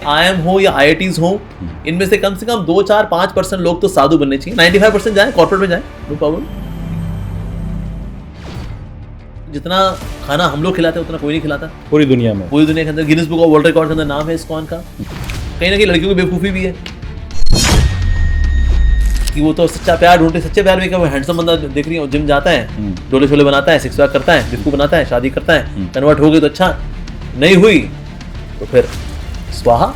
IIM हो या IITs हो, इनमें से कम 2-4-5% लोग तो साधु बनने चाहिए। 95% जाए कॉर्पोरेट में जाए, नो प्रॉब्लम। जितना खाना हम लोग खिलाते हैं उतना कोई नहीं खिलाता पूरी दुनिया में। पूरी दुनिया के अंदर। Guinness book of world record के अंदर नाम है इस्कॉन का। कहीं ना कहीं लड़कियों की बेवकूफ़ी भी है कि वो तो सच्चा प्यार ढूंढते। सच्चे प्यार में क्या, वो हैंडसम बंदा देख रही है, जिम जाता है, डोले शोले बनाता है, सिक्स पैक करता है, बिस्कू बनाता है, शादी करता है, कन्वर्ट हो गई तो अच्छा, नहीं हुई तो फिर स्वाहा।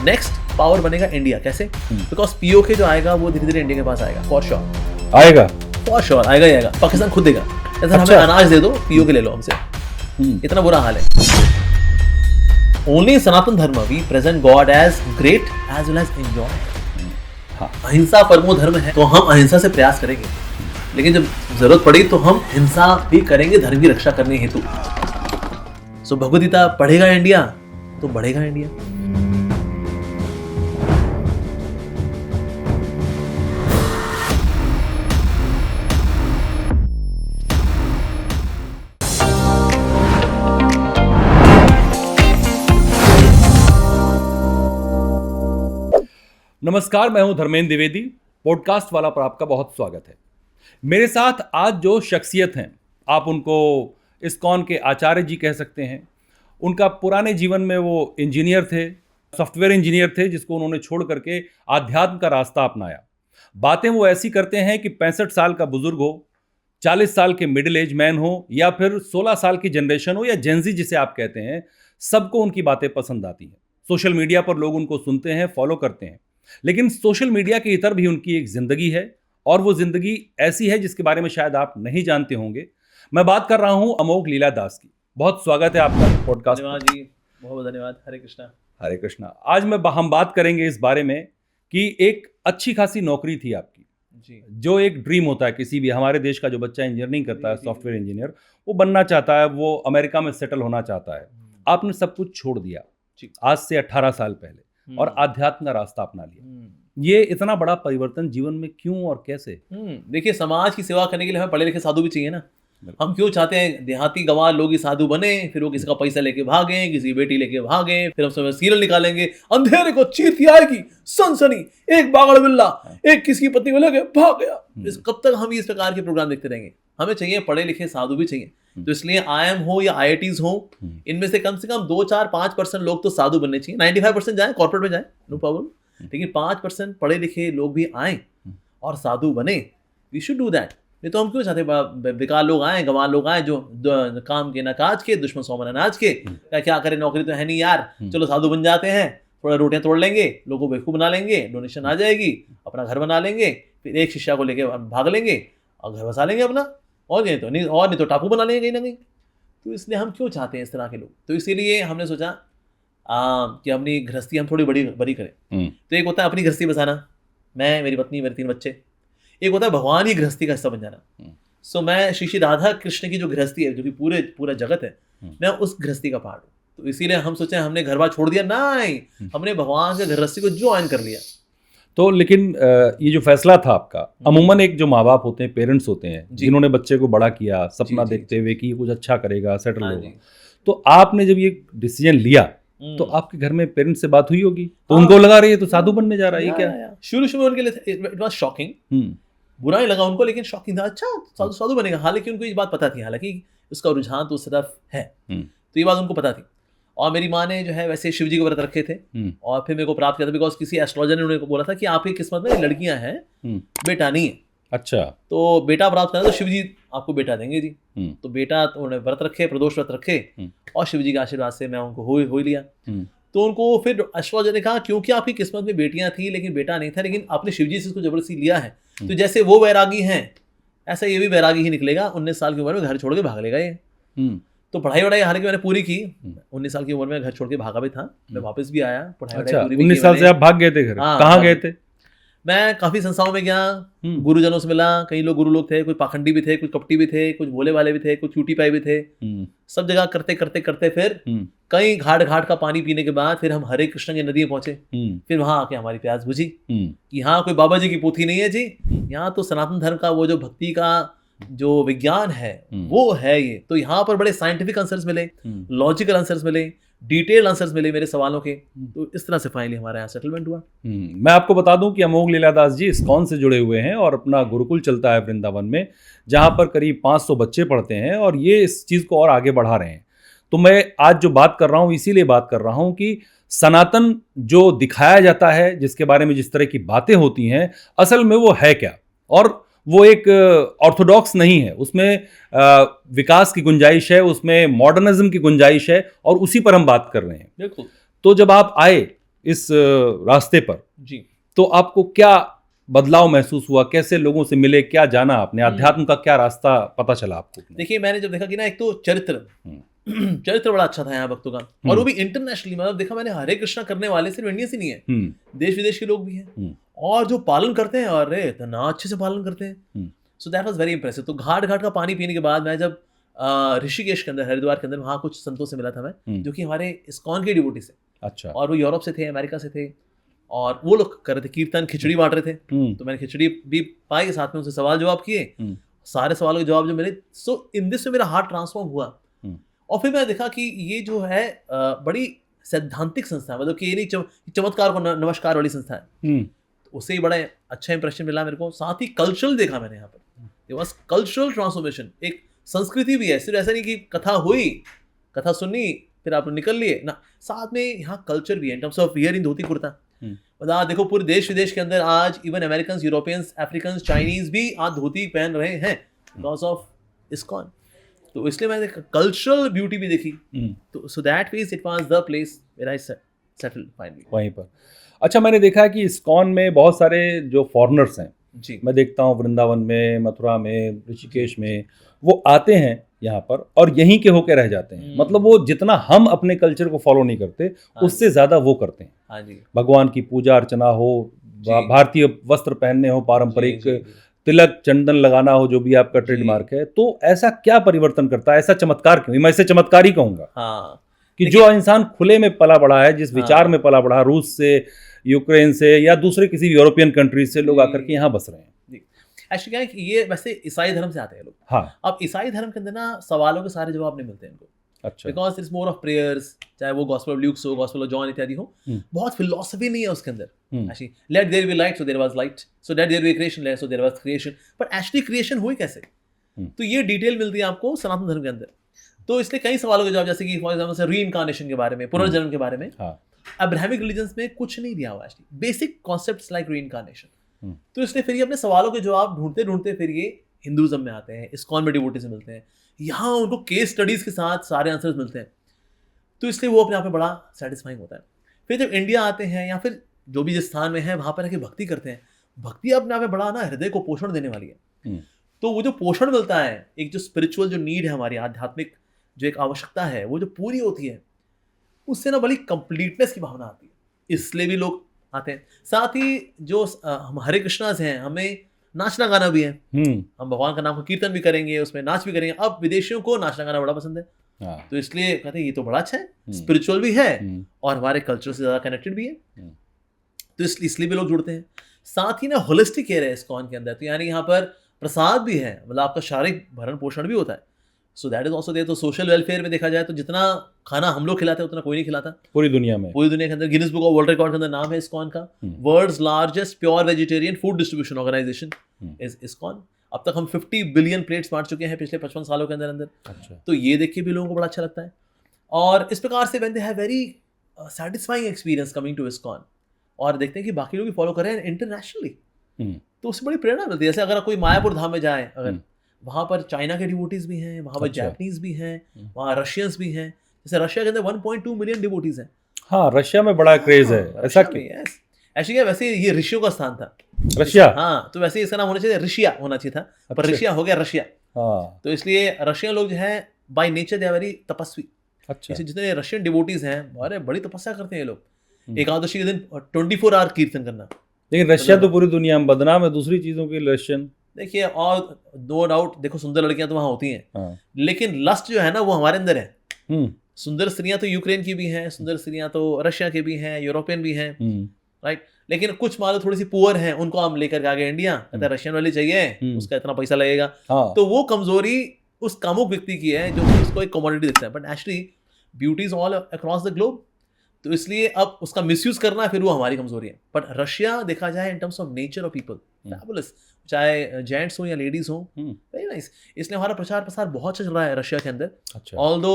नेक्स्ट पावर बनेगा इंडिया। कैसे? बिकॉज पीओके जो आएगा वो धीरे धीरे इंडिया के पास आएगा। फॉर श्योर आएगा, फॉर श्योर आएगा ही आएगा। पाकिस्तान खुद देगा। जैसे हमें अनाज दे दो, पीओके ले लो हमसे। इतना बुरा हाल है। Only in Sanatan Dharma we present God as great as well as enjoy. अहिंसा परमो धर्म है, तो हम अहिंसा से प्रयास करेंगे, लेकिन जब जरूरत पड़ी तो हम हिंसा भी करेंगे धर्म की रक्षा करने हेतु। सो भगवद गीता पढ़ेगा इंडिया तो बढ़ेगा इंडिया। नमस्कार, मैं हूं धर्मेंद्र द्विवेदी। पॉडकास्ट वाला पर आपका बहुत स्वागत है। मेरे साथ आज जो शख्सियत हैं, आप उनको इस्कॉन के आचार्य जी कह सकते हैं। उनका पुराने जीवन में वो इंजीनियर थे, सॉफ्टवेयर इंजीनियर थे, जिसको उन्होंने छोड़ करके आध्यात्म का रास्ता अपनाया। बातें वो ऐसी करते हैं कि 65 साल का बुजुर्ग हो, 40 साल के मिडिल एज मैन हो, या फिर 16 साल की जनरेशन हो, या जेनजी जिसे आप कहते हैं, सबको उनकी बातें पसंद आती हैं। सोशल मीडिया पर लोग उनको सुनते हैं, फॉलो करते हैं। लेकिन सोशल मीडिया के इतर भी उनकी एक जिंदगी है, और वो जिंदगी ऐसी है जिसके बारे में शायद आप नहीं जानते होंगे। मैं बात कर रहा हूं अमोघ लीला दास की। बहुत स्वागत है आपका पॉडकास्ट। धन्यवाद जी, बहुत धन्यवाद। हरे कृष्णा। हरे कृष्णा। आज हम बात करेंगे इस बारे में कि एक अच्छी खासी नौकरी थी आपकी जी, जो एक ड्रीम होता है किसी भी हमारे देश का जो बच्चा इंजीनियरिंग करता है, सॉफ्टवेयर इंजीनियर, वो बनना चाहता है, वो अमेरिका में सेटल होना चाहता है। आपने सब कुछ छोड़ दिया आज से 18 साल पहले और आध्यात्म का रास्ता अपना लिया। ये इतना बड़ा परिवर्तन जीवन में क्यों और कैसे? देखिए, समाज की सेवा करने के लिए हमें पढ़े लिखे साधु भी चाहिए ना। हम क्यों चाहते हैं देहाती गंवार लोग ही साधु बने, फिर वो किसी का पैसा लेके भागे, किसी की बेटी लेके भागे, फिर हम समय सीरियल निकालेंगे, अंधेरे को चीरती आएगी सनसनी, एक बागड़ बिल्ला एक किसी की पत्नी को लेके भाग गया। कब तक हम इस प्रकार के प्रोग्राम देखते रहेंगे? हमें चाहिए पढ़े लिखे साधु भी चाहिए। तो इसलिए IIM हो या IITs हो, इनमें से कम 2-4-5% लोग तो साधु बनने चाहिए। 95% जाए कॉर्पोरेट में जाए, नो प्रॉब्लम, लेकिन 5% पढ़े लिखे लोग भी आए और साधु बने। We should do that. नहीं तो हम क्यों चाहते बेकार लोग आए, गंवार लोग आए, जो काम के ना काज के, दुश्मन सौमन अनाज के। क्या करें, नौकरी तो है नहीं यार, चलो साधु बन जाते हैं, थोड़ा रोटियां तोड़ लेंगे, लोगों को बेवकूफ बना लेंगे, डोनेशन आ जाएगी, अपना घर बना लेंगे, फिर एक शिष्या को लेके भाग लेंगे और घर बसा लेंगे अपना, और नहीं तो टापू बना लेंगे कहीं ना कहीं। तो इसलिए हम क्यों चाहते हैं इस तरह के लोग? तो इसीलिए हमने सोचा कि अपनी गृहस्थी हम थोड़ी बड़ी करें। तो एक होता है अपनी गृहस्थी बसाना, मैं, मेरी पत्नी, मेरे 3 बच्चे। एक होता है भगवान ही गृहस्थी का हिस्सा बन जाना। सो मैं श्री राधा कृष्ण की जो गृहस्थी है, जो कि पूरा जगत है, मैं उस गृहस्थी का पार्ट हूँ। तो इसीलिए हम सोचे हमने घर बार छोड़ दिया, नहीं, हमने भगवान के गृहस्थी को ज्वाइन कर लिया। तो लेकिन ये जो फैसला था आपका, अमूमन एक जो माँ बाप होते हैं, पेरेंट्स होते हैं, जिन्होंने बच्चे को बड़ा किया, सपना देखते हुए कि कुछ अच्छा करेगा, सेटल होगा, तो आपने जब ये डिसीजन लिया तो आपके घर में पेरेंट्स से बात हुई होगी, तो उनको लगा रही है तो साधु बनने जा रहा है, ये क्या? शुरू में उनके लिए इट वाज शॉकिंग, बुरा ही लगा उनको, लेकिन शॉकिंग था। अच्छा, साधु बनेगा। हालांकि उनको ये बात पता थी, हालांकि उसका रुझान तो उस तरफ है, तो ये बात उनको पता थी। और मेरी माँ ने जो है वैसे शिव जी को व्रत रखे थे, और फिर मेरे को प्राप्त किया था, बिकॉज किसी एस्ट्रोलॉजर ने उन्हें बोला था कि आपकी किस्मत में लड़कियां हैं, बेटा नहीं है। अच्छा, तो बेटा प्राप्त करना तो शिव जी आपको बेटा देंगे जी। तो बेटा तो उन्होंने व्रत रखे, प्रदोष व्रत रखे, और शिव जी के आशीर्वाद से मैं उनको हो लिया। तो उनको फिर एस्ट्रोलॉजर ने कहा क्योंकि आपकी किस्मत में बेटियां थी लेकिन बेटा नहीं था, लेकिन आपने शिव जी से इसको जबरदस्ती लिया है, तो जैसे वो वैरागी हैं ऐसा ये भी वैरागी ही निकलेगा। 19 साल की उम्र में घर छोड़ के भाग लेगा ये। तो पढ़ाई वढ़ाई हालांकि मैंने पूरी की, 19 साल की उम्र में घर छोड़ के भागा भी था, मैं वापस भी आया, पढ़ाई वढ़ाई पूरी भी की। 19 साल से आप भाग गए थे घर? कहाँ गए थे? मैं काफी संस्थाओं में गया, गुरुजनों से मिला। कई लोग गुरु लोग थे, कुछ पाखंडी भी थे, कुछ कपटी भी थे, कुछ भोले वाले भी थे, कुछ चूटी पाए भी थे। सब जगह करते करते करते फिर कई घाट का पानी पीने के बाद फिर हम हरे कृष्ण की नदी में पहुंचे। फिर वहां आके हमारी प्यास बुझी कि यहाँ कोई बाबा जी की पोथी नहीं है जी, यहाँ तो सनातन धर्म का वो जो भक्ति का जो विज्ञान है वो है ये। तो यहाँ पर बड़े साइंटिफिक आंसर्स मिले, लॉजिकल आंसर्स मिले, डिटेल आंसर्स मिले मेरे सवालों के। तो इस तरह से फाइनली हमारे यहाँ सेटलमेंट हुआ। मैं आपको बता दूं कि अमोघ लीलादास जी इस्कॉन से जुड़े हुए हैं और अपना गुरुकुल चलता है वृंदावन में, जहां पर करीब 500 बच्चे पढ़ते हैं और ये इस चीज़ को और आगे बढ़ा रहे हैं। तो मैं आज जो बात कर रहा हूं इसीलिए बात कर रहा हूं कि सनातन जो दिखाया जाता है, जिसके बारे में जिस तरह की बातें होती हैं, असल में वो है क्या, और वो एक ऑर्थोडॉक्स नहीं है, उसमें विकास की गुंजाइश है, उसमें मॉडर्निज्म की गुंजाइश है, और उसी पर हम बात कर रहे हैं। बिल्कुल। तो जब आप आए इस रास्ते पर जी, तो आपको क्या बदलाव महसूस हुआ, कैसे लोगों से मिले, क्या जाना आपने, अध्यात्म का क्या रास्ता पता चला आपको? देखिए मैंने जब देखा कि ना एक तो चरित्र बड़ा अच्छा था यहाँ भक्तों का, और वो भी इंटरनेशनली। मतलब देखा मैंने हरे कृष्णा करने वाले सिर्फ इंडिया से नहीं है, देश विदेश के लोग भी हैं, और जो पालन करते हैं, अरे इतना अच्छे से पालन करते हैं। So that was very impressive. तो घाट घाट का पानी पीने के बाद मैं जब ऋषिकेश के अंदर, हरिद्वार के अंदर, वहाँ कुछ संतों से मिला था मैं, जो कि हमारे इस्कॉन के डिवोटीज हैं। अच्छा। और वो यूरोप से थे, अमेरिका से थे, और वो लोग कर रहे थे कीर्तन, खिचड़ी बांट रहे थे। तो मैंने खिचड़ी भी पाई, साथ में उनसे सवाल जवाब किए, सारे सवालों के जवाब जो मिले। सो इन दिस में मेरा हार्ट ट्रांसफॉर्म हुआ। और फिर मैंने देखा कि ये जो है बड़ी सैद्धांतिक संस्था है, मतलब कि ये नहीं चमत्कार को नमस्कार वाली संस्था है। तो उससे ही बड़ा अच्छा इंप्रेशन मिला मेरे को। साथ ही कल्चरल देखा मैंने यहाँ पर, बस कल्चरल ट्रांसफॉर्मेशन, एक संस्कृति भी है। सिर्फ ऐसा नहीं कि कथा हुई, कथा सुनी, फिर आप निकल लिए ना, साथ में यहाँ कल्चर भी है इन terms of wearing dhoti kurta. मतलब देखो पूरे देश विदेश के अंदर आज even American, Europeans, African, Chinese भी आज धोती पहन रहे हैं बिकॉज ऑफ इस्कॉन। तो इसलिए मैंने कल्चरल ब्यूटी भी देखी। तो so that means it was the place where I settled finally वहीं पर। अच्छा, मैंने देखा है कि इस्कॉन में बहुत सारे जो फॉरेनर्स हैं जी, मैं देखता हूँ वृंदावन में, मथुरा में, ऋषिकेश में, वो आते हैं यहाँ पर और यहीं के होके रह जाते हैं। मतलब वो जितना हम अपने कल्चर को फॉलो नहीं करते उससे ज्यादा वो करते हैं। हाँ जी, भगवान की पूजा अर्चना हो, भारतीय वस्त्र पहनने हो, पारंपरिक तिलक चंदन लगाना हो, जो भी आपका ट्रेडमार्क है। तो ऐसा क्या परिवर्तन करता है, ऐसा चमत्कार क्यों? मैं इसे चमत्कार ही कहूंगा। हाँ, कि जो इंसान खुले में पला बढ़ा है, जिस विचार में पला बढ़ा, रूस से, यूक्रेन से या दूसरे किसी यूरोपियन कंट्रीज से लोग आकर के यहाँ बस रहे हैं। एक्चुअली क्या है कि ये वैसे ईसाई धर्म से आते हैं लोग। हाँ। अब ईसाई धर्म के अंदर ना सवालों के सारे जवाब नहीं मिलते इनको। अच्छा। Because it's more of prayers, चाहे वो गॉस्पेल ऑफ ल्यूक हो, गॉस्पेल ऑफ जॉन इत्यादि हो, बहुत फिलॉसफी नहीं है उसके अंदर। Actually let there be light, so there was light, so let there be creation, so there was creation. But actually creation हुई कैसे, तो ये डिटेल मिलती है आपको सनातन धर्म के अंदर। तो इसलिए कई सवालों के जवाब, जैसे कि फॉर एग्जाम्पल से रीइनकार्नेशन के बारे में, पुनर्जन्म के बारे में, अब्राहमिक रिलीजन्स में कुछ नहीं दिया हुआ actually, basic concepts like reincarnation. तो इसलिए फिर ये अपने सवालों के जवाब ढूंढते ढूंढते फिर ये हिंदुइज्म में आते हैं, इस्कॉन में डिवोटी से मिलते हैं, यहाँ उनको केस स्टडीज के साथ सारे आंसर्स मिलते हैं। तो इसलिए वो अपने आप में बड़ा सेटिस्फाइंग होता है। फिर जब इंडिया आते हैं या फिर जो भी जिस स्थान में है वहाँ पर आके भक्ति करते हैं, भक्ति अपने आप में बड़ा ना हृदय को पोषण देने वाली है। तो वो जो पोषण मिलता है, एक जो स्पिरिचुअल जो नीड है हमारी, आध्यात्मिक जो एक आवश्यकता है, वो जो पूरी होती है, उससे ना बड़ी कंप्लीटनेस की भावना आती है। इसलिए भी लोग आते हैं। साथ ही जो हम हरे कृष्णास हैं, हमें नाचना गाना भी है, हम भगवान का नाम का कीर्तन भी करेंगे, उसमें नाच भी करेंगे। अब विदेशियों को नाचना गाना बड़ा पसंद है, तो इसलिए कहते हैं ये तो बड़ा अच्छा है, स्पिरिचुअल भी है और हमारे कल्चर से ज़्यादा कनेक्टेड भी है। तो इसलिए भी लोग जुड़ते हैं। साथ ही ना होलिस्टिक केयर है इस्कॉन के अंदर, तो यानी यहाँ पर प्रसाद भी है, मतलब आपका शारीरिक भरण पोषण भी होता है। So that is also there. तो सोशल वेलफेयर में देखा जाए तो जितना खाना हम लोग खिलाते हैं उतना कोई नहीं खिलाता पूरी दुनिया में। पूरी दुनिया के अंदर Guinness book of world record के अंदर नाम है इस्कॉन का, world's largest pure vegetarian food distribution organisation is ISKCON. अब तक हम 50 बिलियन प्लेट्स बांट चुके हैं पिछले 55 सालों के अंदर अंदर। अच्छा। तो ये देख के भी लोगों को बड़ा अच्छा लगता है। और इस प्रकार से when they have very satisfying experience coming to ISKCON, और देखते हैं कि बाकी लोग भी फॉलो कर रहे हैं इंटरनेशनली, तो उससे बड़ी प्रेरणा मिलती है। जैसे अगर कोई मायापुर धाम में जाए, अगर वहाँ पर चाइना के डिवोटीज भी हैं, वहाँ पर जापानीज भी हैं, वहाँ रशियंस भी हैं। जैसे रशिया के अंदर 1.2 मिलियन डिवोटीज हैं। हाँ, रशिया में बड़ा क्रेज है। ऐसा क्यों? ऐसे क्या, वैसे ये ऋषियों का स्थान था रशिया। हाँ, तो वैसे इसका नाम होना चाहिए ऋषिया होना चाहिए था, पर रशिया हो गया रशिया। तो इसलिए रशियन लोग जो है by nature they are very तपस्वी। अच्छा। इसलिए जितने रशियन डिवोटीज हैं, अरे बड़ी तपस्या करते हैं ये लोग। एकादशी के दिन 24 आवर कीर्तन करना। लेकिन रशिया तो पूरी दुनिया में बदनाम है दूसरी चीजों के रशियन। देखिए, और नो डाउट, देखो सुंदर लड़कियां तो वहां होती हैं, लेकिन लस्ट जो है ना वो हमारे अंदर है। सुंदर स्त्रियां तो यूक्रेन की भी हैं, सुंदर स्त्रियां तो रशिया की भी हैं, यूरोपियन भी हैं, राइट। लेकिन कुछ मान लो थोड़ी सी पुअर हैं, उनको हम लेकर के आ गए इंडिया, कहते हैं रशियन वाली चाहिए, उसका इतना पैसा लगेगा। हाँ तो वो कमजोरी उस कामुक व्यक्ति की है जो कि उसको एक कमोडिटी दिखता है, but actually beauty is all across the globe. तो इसलिए अब उसका मिसयूज करना फिर वो हमारी कमजोरी है। बट रशिया देखा जाए इन terms of nature of people, fabulous, चाहे जेंट्स हो या लेडीज हो, वेरी नाइस। इसलिए हमारा प्रचार प्रसार बहुत चल रहा है रशिया के अंदर। अच्छा ऑल्दो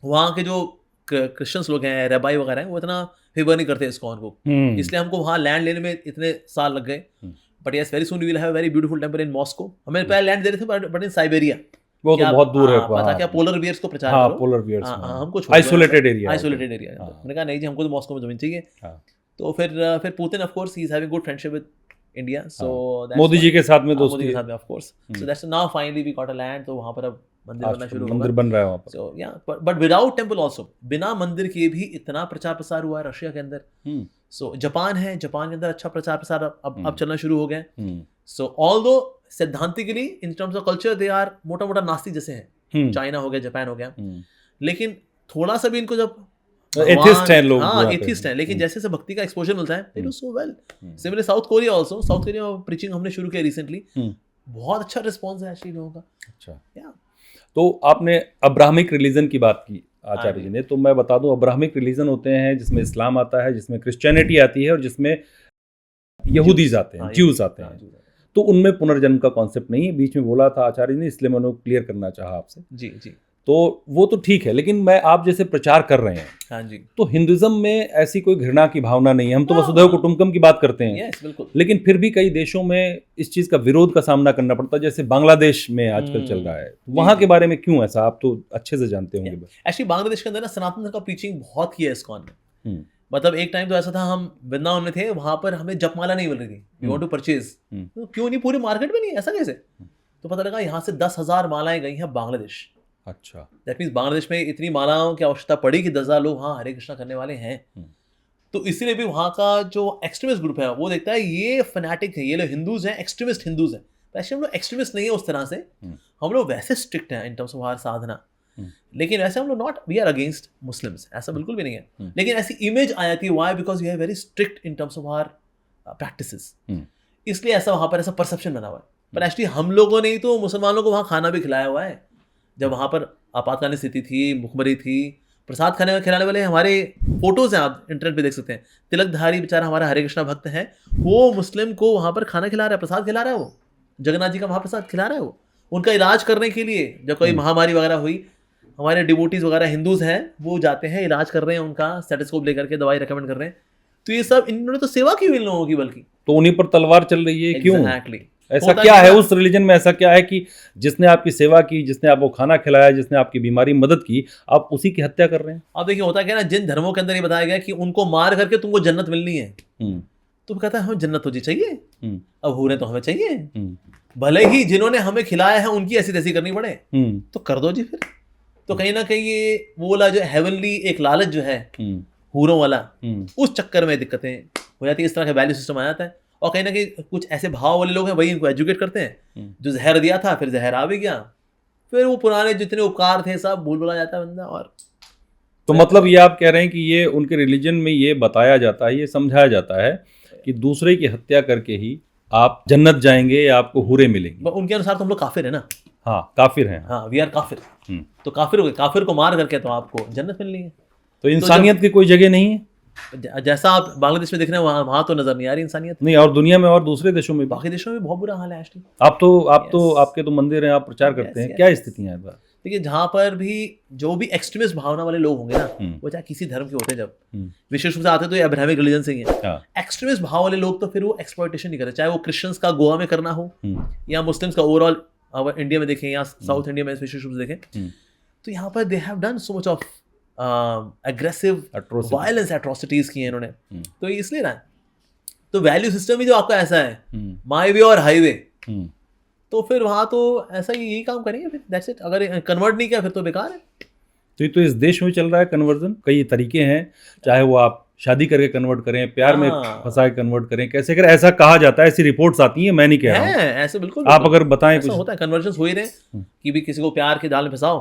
वहाँ के जो क्रिश्चियंस लोग हैं, रेबाई वगैरह हैं, वो इतना फेवर नहीं करते इस्कॉन को, इसलिए हमको वहाँ लैंड लेने में इतने साल लग गए। But yes, very soon we will have a very beautiful temple in Moscow. हमें पहले लैंड दे रहे थे, बट इन साइबेरिया। वो तो बहुत दूर है। पता क्या, पोलर बियर्स को प्रचार हाँ, करो। पोलर बियर्स हमको आइसोलेटेड एरिया, आइसोलेटेड एरिया। हमने कहा नहीं जी, हमको तो मॉस्को में जमीन चाहिए। तो फिर Putin of course he is having good friendship with India, so Modi ji के साथ में दोस्ती, मोदी के साथ में of course. So that's now finally we got a land, तो वहां पर अब मंदिर बनना शुरू होगा। मंदिर बन रहा है वहाँ पर। सो या बट विदाउट टेंपल आल्सो, बिना मंदिर के भी इतना प्रचार प्रसार हुआ है रशिया के अंदर। सो जापान है, जापान के अंदर अच्छा प्रचार प्रसार अब चलना शुरू हो गया। सो ऑल्दो सैद्धांतिकली in terms of culture they are मोटा मोटा नास्तिक जैसे हैं, चाइना हो गया, जापान हो गया, लेकिन थोड़ा सा भी इनको जब एथिस्ट हैं लोग, हाँ एथिस्ट हैं, लेकिन जैसे जैसे भक्ति का एक्सपोजर मिलता है, they do so well. Similarly south Korea also, south Korea में प्रीचिंग हमने शुरू किया रिसेंटली, बहुत अच्छा रिस्पांस है एक्चुअली लोगों का। अच्छा, तो आपने अब्राहमिक रिलीजन की बात की आचार्य जी ने, तो मैं बता दूं अब्राहमिक रिलीजन होते हैं जिसमें इस्लाम आता है, जिसमें क्रिश्चियनिटी आती है और जिसमें यहूदीज आते हैं, ज्यूज आते हैं। तो उनमें पुनर्जन्म का कॉन्सेप्ट नहीं है, बीच में बोला था आचार्य जी ने, इसलिए मैंने क्लियर करना चाहा आपसे। जी जी, तो वो तो ठीक है, लेकिन मैं आप जैसे प्रचार कर रहे हैं, हाँ जी, तो हिंदुइज्म में ऐसी कोई घृणा की भावना नहीं है। हम तो वसुधैव कुटुंबकम की बात करते हैं, यस बिल्कुल, लेकिन फिर भी कई देशों में इस चीज का विरोध का सामना करना पड़ता है, जैसे बांग्लादेश में आजकल चल रहा है। वहां के बारे में क्यों ऐसा, आप तो अच्छे से जानते होंगे। एक्चुअली बांग्लादेश के अंदर ना सनातन धर्म का प्रीचिंग बहुत किया है इस्कॉन ने। मतलब एक टाइम तो ऐसा था, हम वृंदावन में थे, वहां पर हमें जपमाला नहीं मिल रही थी, वी वांट टू परचेज, तो क्यों नहीं, पूरी मार्केट में नहीं, ऐसा कैसे? तो पता लगा यहाँ से 10,000 मालाएं गई हैं बांग्लादेश। अच्छा, दैट मीन्स बांग्लादेश में इतनी मालाओं की आवश्यकता पड़ी कि 10,000 लोग वहाँ हरे कृष्णा करने वाले हैं। तो इसीलिए भी वहाँ का जो एक्सट्रीमिस्ट ग्रुप है वो देखता है ये फैनेटिक है, ये लोग हिंदूज हैं, एक्सट्रीमिस्ट हिंदूज हैं। तो एक्चुअली हम लोग एक्सट्रीमिस्ट नहीं है उस तरह से, हम लोग वैसे स्ट्रिक्ट हैं in terms of our sadhana, लेकिन वैसे हम लोग not we are against Muslims, ऐसा बिल्कुल भी नहीं है। लेकिन ऐसी इमेज आ जाती है, why? Because we are very strict in terms of our practices, इसलिए ऐसा वहाँ पर ऐसा परसेप्शन बना हुआ है। पर एक्चुअली हम लोगों ने ही तो मुसलमानों को वहाँ खाना भी खिलाया हुआ है। जब वहाँ पर आपातकालीन स्थिति थी, भुखमरी थी, प्रसाद खाने खिलाने वाले हमारे फोटोज हैं, आप इंटरनेट पे देख सकते हैं। तिलकधारी बेचारा हमारा हरे कृष्णा भक्त है, वो मुस्लिम को वहाँ पर खाना खिला रहा है, प्रसाद खिला रहा है, वो जगन्नाथ जी का महाप्रसाद खिला रहा है। वो उनका इलाज करने के लिए जब कोई महामारी वगैरह हुई, हमारे डिवोटीज वगैरह हिंदूज हैं, वो जाते हैं, इलाज कर रहे हैं, उनका स्टेथोस्कोप लेकर के दवाई रेकमेंड कर रहे हैं। तो ये सब इन्होंने तो सेवा की हुई इन लोगों की, बल्कि तो उन्हीं पर तलवार चल रही है। क्यों? एग्जैक्टली, ऐसा क्या है उस रिलीजन में, ऐसा क्या है कि जिसने आपकी सेवा की, जिसने आपको खाना खिलाया, जिसने आपकी बीमारी में मदद की, आप उसी की हत्या कर रहे हैं? अब देखिए होता क्या है ना, जिन धर्मों के अंदर ये बताया गया कि उनको मार करके तुमको जन्नत मिलनी है, तो कहता है हमें जन्नत तुझे चाहिए, अब हूरें तो हमें चाहिए, भले ही जिन्होंने हमें खिलाया है उनकी ऐसी तैसी करनी पड़े, तो कर दो जी फिर। तो कहीं ना कहीं ये वो वाला जो हेवनली एक लालच जो है हूरों वाला, उस चक्कर में दिक्कतें हो जाती है, इस तरह का वैल्यू सिस्टम आ जाता है। और कहीं ना कहीं कुछ ऐसे भाव वाले लोग हैं, वही इनको एजुकेट करते हैं, जो जहर दिया था फिर जहर आ भी गया, फिर वो पुराने जितने उपकार थे सब भूल भुला जाता है बंदा। और तो मतलब ये आप कह रहे हैं कि ये उनके रिलीजन में ये बताया जाता है, ये समझाया जाता है कि दूसरे की हत्या करके ही आप जन्नत जाएंगे या आपको हुरे मिलेंगे। उनके अनुसार तो हम लोग काफिर है ना। हाँ, काफिर हैं। हाँ, वी आर काफिर। तो काफिर हो गए, काफिर को मार करके तो आपको जन्नत मिलनी है। तो इंसानियत की कोई जगह नहीं है, जैसा आप बांग्लादेश में देख रहे हैं, वहां तो नजर नहीं आ रही इंसानियत। नहीं, और दुनिया में और दूसरे देशों में, बाकी देशों में बहुत बुरा हाल है एक्चुअली। आप तो आपके तो मंदिर हैं, आप प्रचार करते हैं, क्या स्थितियां हैं? देखिए, जहाँ पर भी जो भी एक्सट्रीमिस्ट भावना वाले लोग होंगे ना, वो चाहे किसी धर्म के होते हैं, जब विशेष रूप से आते तो ये अब्राहमिक रिलीजन से ही है। एक्सट्रीमिस्ट भाव वाले लोग तो फिर वो एक्सप्लॉयटेशन नहीं करते, चाहे वो क्रिश्चियंस का गोवा में करना हो या मुस्लिम्स का ओवरऑल इंडिया में देखें या साउथ इंडिया में विशेष रूप से देखें, तो यहाँ पर they have done so much of aggressive violence, atrocities की हैं इन्होंने। तो इसलिए ना, तो वैल्यू सिस्टम ही जो आपका ऐसा है, माई वे और हाईवे, तो फिर वहां तो ऐसा ही यही काम करेंगे फिर, दैट्स इट। अगर कन्वर्ट नहीं किया फिर तो बेकार है। तो ये तो इस देश में चल रहा है कन्वर्जन, कई तरीके हैं, चाहे वो आप शादी करके कन्वर्ट करें, प्यार में फंसा के कन्वर्ट करें, कैसे करें, ऐसा कहा जाता है, ऐसी रिपोर्ट्स आती हैं, मैं नहीं कह रहा हूं, ऐसे बिल्कुल आप अगर बताएं कुछ। होता है, कन्वर्जन हो ही रहे कि भी किसी को प्यार के जाल में फंसाओ,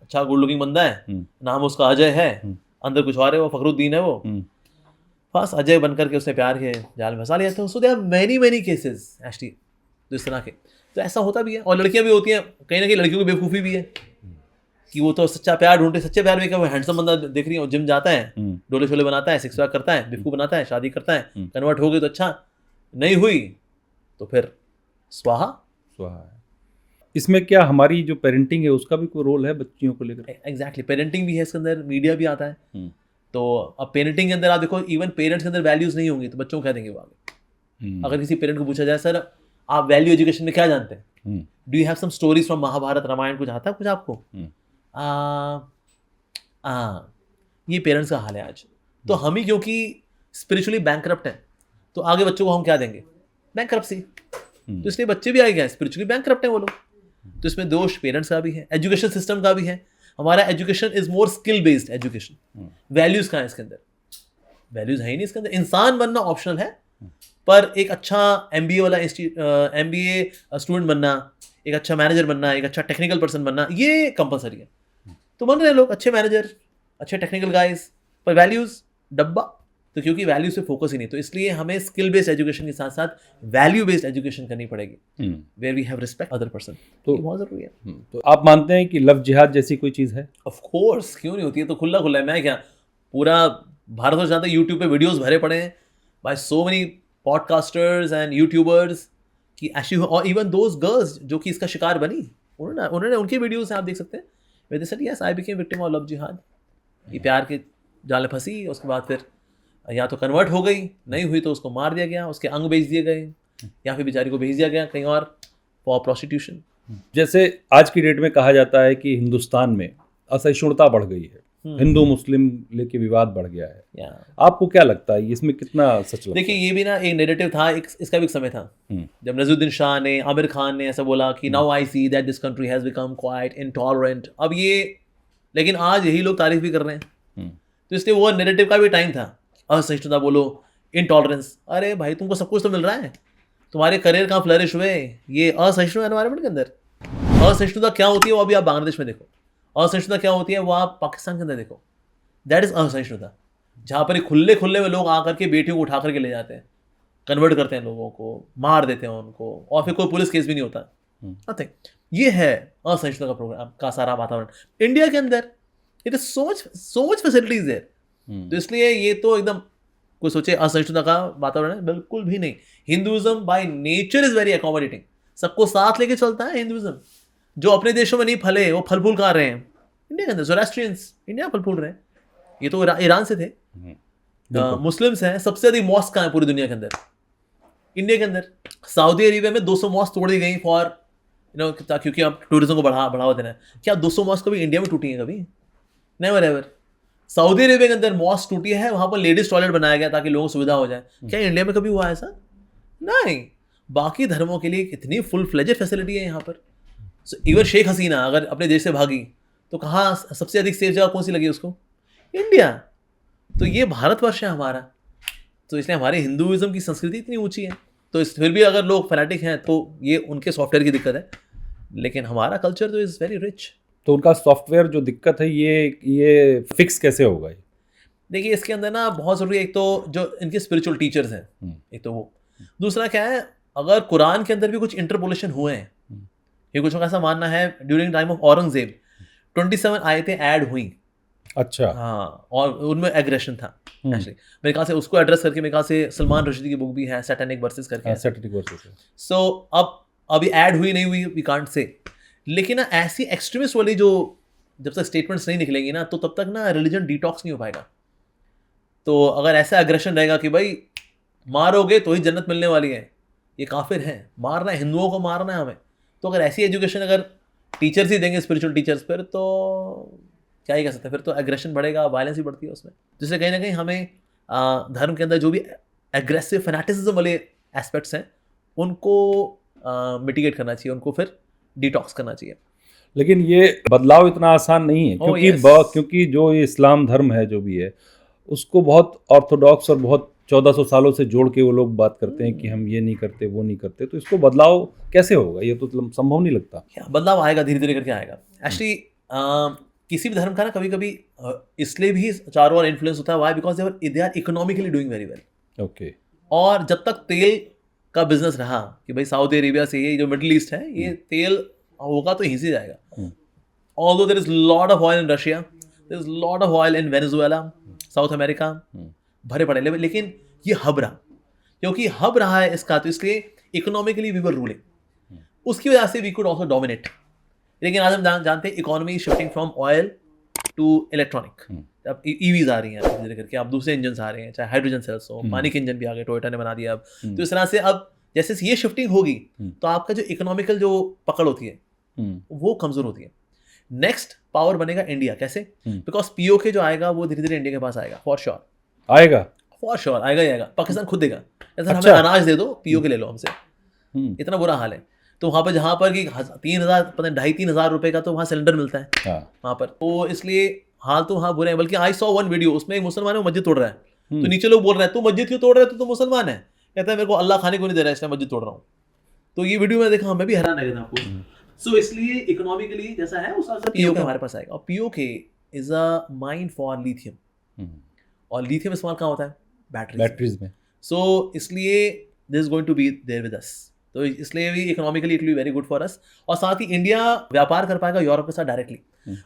अच्छा गुड लुकिंग बंदा है, नाम उसका अजय है, अंदर कुछ और है, वो फखरुद्दीन है, वो बस अजय बनकर के उसने प्यार के जाल में फंसा लिया था। So they are many cases actually तो इस तरह के, तो ऐसा होता भी है। और लड़कियां भी होती हैं, कहीं ना कहीं लड़कियों की बेवकूफ़ी भी है कि वो तो सच्चा प्यार ढूंढते, सच्चे प्यार में क्या वो हैंडसम बंदा देख रही है, जिम जाता है, डोले शोले बनाता है, सिक्स पैक करता है, बेवकूफ़ बनाता है, शादी करता है, कन्वर्ट हो गई तो अच्छा, नहीं हुई तो फिर स्वाहा। इसमें क्या हमारी जो पेरेंटिंग है उसका भी कोई रोल है बच्चियों को लेकर? एग्जैक्टली, पेरेंटिंग भी है इसके अंदर, मीडिया भी आता है। तो अब पेरेंटिंग के अंदर आप देखो, इवन पेरेंट्स के अंदर वैल्यूज नहीं होंगी तो बच्चों को क्या देंगे वो आगे? अगर किसी पेरेंट को पूछा जाए सर आप वैल्यू एजुकेशन में क्या जानते हैं, do you have some stories from Mahabharata Ramayana, कुछ आता है कुछ आपको? ये पेरेंट्स का हाल है आज। तो हम ही क्योंकि स्पिरिचुअली बैंकरप्ट हैं तो आगे बच्चों को हम क्या देंगे? बैंकरप्सी। तो इसलिए बच्चे भी आगे गए स्पिरिचुअली बैंकरप्ट हैं वो लोग। तो इसमें दोष पेरेंट्स का भी है, एजुकेशन सिस्टम का भी है। हमारा education is more skill based education. Values कहाँ है इसके अंदर? वैल्यूज है ही नहीं इसके अंदर। इंसान बनना ऑप्शनल है, पर एक अच्छा MBA वाला MBA स्टूडेंट बनना, एक अच्छा मैनेजर बनना, एक अच्छा टेक्निकल पर्सन बनना, ये कंपलसरी है। तो बन रहे हैं लोग अच्छे मैनेजर, अच्छे टेक्निकल गाइज, पर वैल्यूज डब्बा। तो क्योंकि वैल्यूज पे फोकस ही नहीं, तो इसलिए हमें स्किल बेस्ड एजुकेशन के साथ साथ वैल्यू बेस्ड एजुकेशन करनी पड़ेगी, where we have respect other person. तो बहुत जरूरी है। तो आप मानते हैं कि लव जिहाद जैसी कोई चीज़ है? ऑफ कोर्स, क्यों नहीं होती है? तो खुला खुला है। मैं क्या, पूरा भारत वर्ष जानता, यूट्यूब पे वीडियोस भरे पड़े हैं by so many podcasters and YouTubers कि एक्चुअली, और इवन दोज गर्ल्स जो कि इसका शिकार बनी, उन्होंने उनकी वीडियोस आप देख सकते हैं, way they said yes I became victim of love जिहाद। ये प्यार के जाल में फंसी, उसके बाद फिर या तो कन्वर्ट हो गई, नहीं हुई तो उसको मार दिया गया, उसके अंग बेच दिए गए, या फिर बेचारी को भेज दिया गया कहीं और फॉर प्रोस्टिट्यूशन। जैसे आज की डेट में कहा जाता है कि हिंदुस्तान में असहिष्णुता बढ़ गई है, हिंदू मुस्लिम लेके विवाद बढ़ गया है। आपको क्या लगता है इसमें कितना सच लगता है? देखिए, ये भी ना एक नैरेटिव था, इसका भी एक समय था जब नजरुद्दीन शाह ने, आमिर खान ने ऐसा बोला कि now I see that this country has become quite intolerant. अब ये, लेकिन आज यही लोग तारीफ भी कर रहे हैं। तो इसलिए वो नैरेटिव का भी टाइम था, असहिष्णुता बोलो, इनटॉलरेंस। अरे भाई, तुमको सब कुछ तो मिल रहा है, तुम्हारे करियर कहाँ फ्लरिश हुए ये असहिष्णु एनवायरनमेंट के अंदर। असहिष्णुता क्या होती है वो अभी आप बांग्लादेश में देखो, असहिष्णुता क्या होती है वो आप पाकिस्तान के अंदर देखो। दैट इज असहिष्णुता, जहाँ पर खुले खुले में लोग आकर के बेटियों को उठा करके ले जाते हैं, कन्वर्ट करते हैं लोगों को, मार देते हैं उनको, और फिर कोई पुलिस केस भी नहीं होता। नथिंग। ये है असहिष्णुता का प्रोग्राम का सारा वातावरण। इंडिया के अंदर it is so much facilities there. तो इसलिए ये तो एकदम कोई सोचे असहिष्णुता का वातावरण है, बिल्कुल भी नहीं। Hinduism by nature is very accommodating, सबको साथ लेके चलता है हिंदुइज्म। जो अपने देशों में नहीं फले वो फल फूल खा रहे हैं इंडिया के अंदर। ज़ोरास्ट्रियंस इंडिया फल फूल रहे हैं, ये तो ईरान से थे। मुस्लिम्स हैं, सबसे अधिक मॉस्क कहाँ है पूरी दुनिया के अंदर? इंडिया के अंदर। सऊदी अरेबिया में 200 मॉस्क तोड़ दी गई फॉर क्योंकि अब टूरिज्म को बढ़ावा देना है। क्या 200 मॉस्क कभी इंडिया में टूटी है? कभी नेवर एवर। सऊदी अरेबिया के अंदर मॉस्क टूटी है, वहां पर लेडीज टॉयलेट बनाया गया ताकि लोगों को सुविधा हो जाए। क्या इंडिया में कभी हुआ ऐसा? नहीं। बाकी धर्मों के लिए कितनी फुल फ्लेजेड फैसिलिटी है यहाँ पर। इवन शेख हसीना अगर अपने देश से भागी तो कहाँ सबसे अधिक सेफ जगह कौन सी लगी उसको? इंडिया। तो ये भारतवर्ष है हमारा, तो इसलिए हमारे हिंदुइज्म की संस्कृति इतनी ऊंची है। तो फिर भी अगर लोग फैनाटिक हैं तो ये उनके सॉफ्टवेयर की दिक्कत है, लेकिन हमारा कल्चर तो इज़ वेरी रिच। तो उनका सॉफ्टवेयर जो दिक्कत है ये फिक्स कैसे होगा? देखिए, इसके अंदर ना बहुत ज़रूरी है, एक तो जो इनके स्पिरिचुअल टीचर्स हैं, एक तो वो। दूसरा क्या है, अगर कुरान के अंदर भी कुछ इंटरपोलेशन हुए हैं, ये कुछ ऐसा मानना है ड्यूरिंग टाइम ऑफ औरंगजेब 27 आयतें ऐड हुई। अच्छा। हाँ, और उनमें एग्रेशन था एक्चुअली। मेरे ख्याल से उसको एड्रेस करके मेरे ख्याल से सलमान रश्दी की बुक भी है, सैटेनिक वर्सेस करके। Satanic Verses. सो अब अभी ऐड हुई नहीं हुई वी कांट से, लेकिन ना ऐसी एक्सट्रीमिस्ट वाली जो जब तक स्टेटमेंट्स नहीं निकलेंगी ना, तो तब तक ना रिलीजन डिटॉक्स नहीं हो पाएगा। तो अगर ऐसा एग्रेशन रहेगा कि भाई मारोगे तो ही जन्नत मिलने वाली है, ये काफिर है, मारना है, हिंदुओं को मारना है हमें, तो अगर ऐसी एजुकेशन अगर टीचर्स ही देंगे स्पिरिचुअल टीचर्स पर, तो क्या ही कह सकते हैं? फिर तो एग्रेशन बढ़ेगा, वायलेंस भी बढ़ती है उसमें। जिससे कहीं ना कहीं हमें धर्म के अंदर जो भी एग्रेसिव फैनेटिसिज्म वाले एस्पेक्ट्स हैं उनको मिटिगेट करना चाहिए, उनको फिर डिटॉक्स करना चाहिए। लेकिन ये बदलाव इतना आसान नहीं है, क्योंकि जो ये इस्लाम धर्म है जो भी है उसको बहुत ऑर्थोडॉक्स और बहुत 1400 सालों से जोड़ के वो लोग बात करते हैं कि हम ये नहीं करते वो नहीं करते। तो इसको बदलाव कैसे होगा? ये तो संभव नहीं लगता। बदलाव आएगा, धीरे धीरे करके आएगा। एक्चुअली किसी भी धर्म का ना कभी कभी इसलिए भी चारों ओर इन्फ्लुएंस होता है, why, because they are economically doing very well. Okay. और जब तक तेल का बिजनेस रहा कि भाई सऊदी अरेबिया से ये जो मिडिल ईस्ट है ये तेल होगा तो यहीं से जाएगा। Although there is lot of oil in Russia, there is lot of oil in Venezuela, South America, भरे पड़े, लेकिन ये हब रहा, क्योंकि हब रहा है इसका, तो इसलिए इकोनॉमिकली वी वर रूलिंग, उसकी वजह से वी कुड ऑल्सो डोमिनेट। लेकिन आज हम जानते हैं economy shifting from oil to electronic, अब ईवीज आ रही हैं धीरे धीरे करके, अब दूसरे इंजन आ रहे हैं, चाहे हाइड्रोजन सेल्स हो, पानी के इंजन भी आ गए, टोयोटा ने बना दिया अब। तो इस तरह से अब जैसे ये शिफ्टिंग होगी तो आपका जो इकोनॉमिकल जो पकड़ होती है वो कमजोर होती है। नेक्स्ट पावर बनेगा इंडिया, कैसे? बिकॉज पीओके जो आएगा वो धीरे धीरे इंडिया के पास आएगा, फॉर श्योर आएगा, फॉर श्योर आएगा ही आएगा। पाकिस्तान खुद देगा, ऐसा अच्छा। हमें अनाज दे दो, पीओके ले लो हमसे, इतना बुरा हाल है। तो वहाँ पर जहाँ पर कि 3,000 पता 2,500-3,000 रुपए का तो वहाँ सिलेंडर मिलता है वहाँ पर, तो इसलिए हाल तो वहाँ बुरे हैं। बल्कि आई सॉ वन वीडियो, उसमें एक मुसलमान है वो मस्जिद तोड़ रहा है, तो नीचे लोग बोल रहे हैं तू मस्जिद क्यों तोड़ रहा है, तू तो मुसलमान है। कहता है मेरे को अल्लाह खाने को नहीं दे रहा है इसलिए मस्जिद तोड़ रहा हूँ। तो ये वीडियो में देखा, मैं भी हैरान रह गया आपको। सो इसलिए इकोनॉमिकली जैसा है उस पीओके हमारे पास आएगा, और POK is a mine for lithium, और लिथियम इस्तेमाल कहाँ होता है? बैटरीज में। सो इसलिए this is going to be there with us, तो इसलिए भी economically it will be very good for us. और साथ ही इंडिया व्यापार कर पाएगा यूरोप के साथ डायरेक्टली।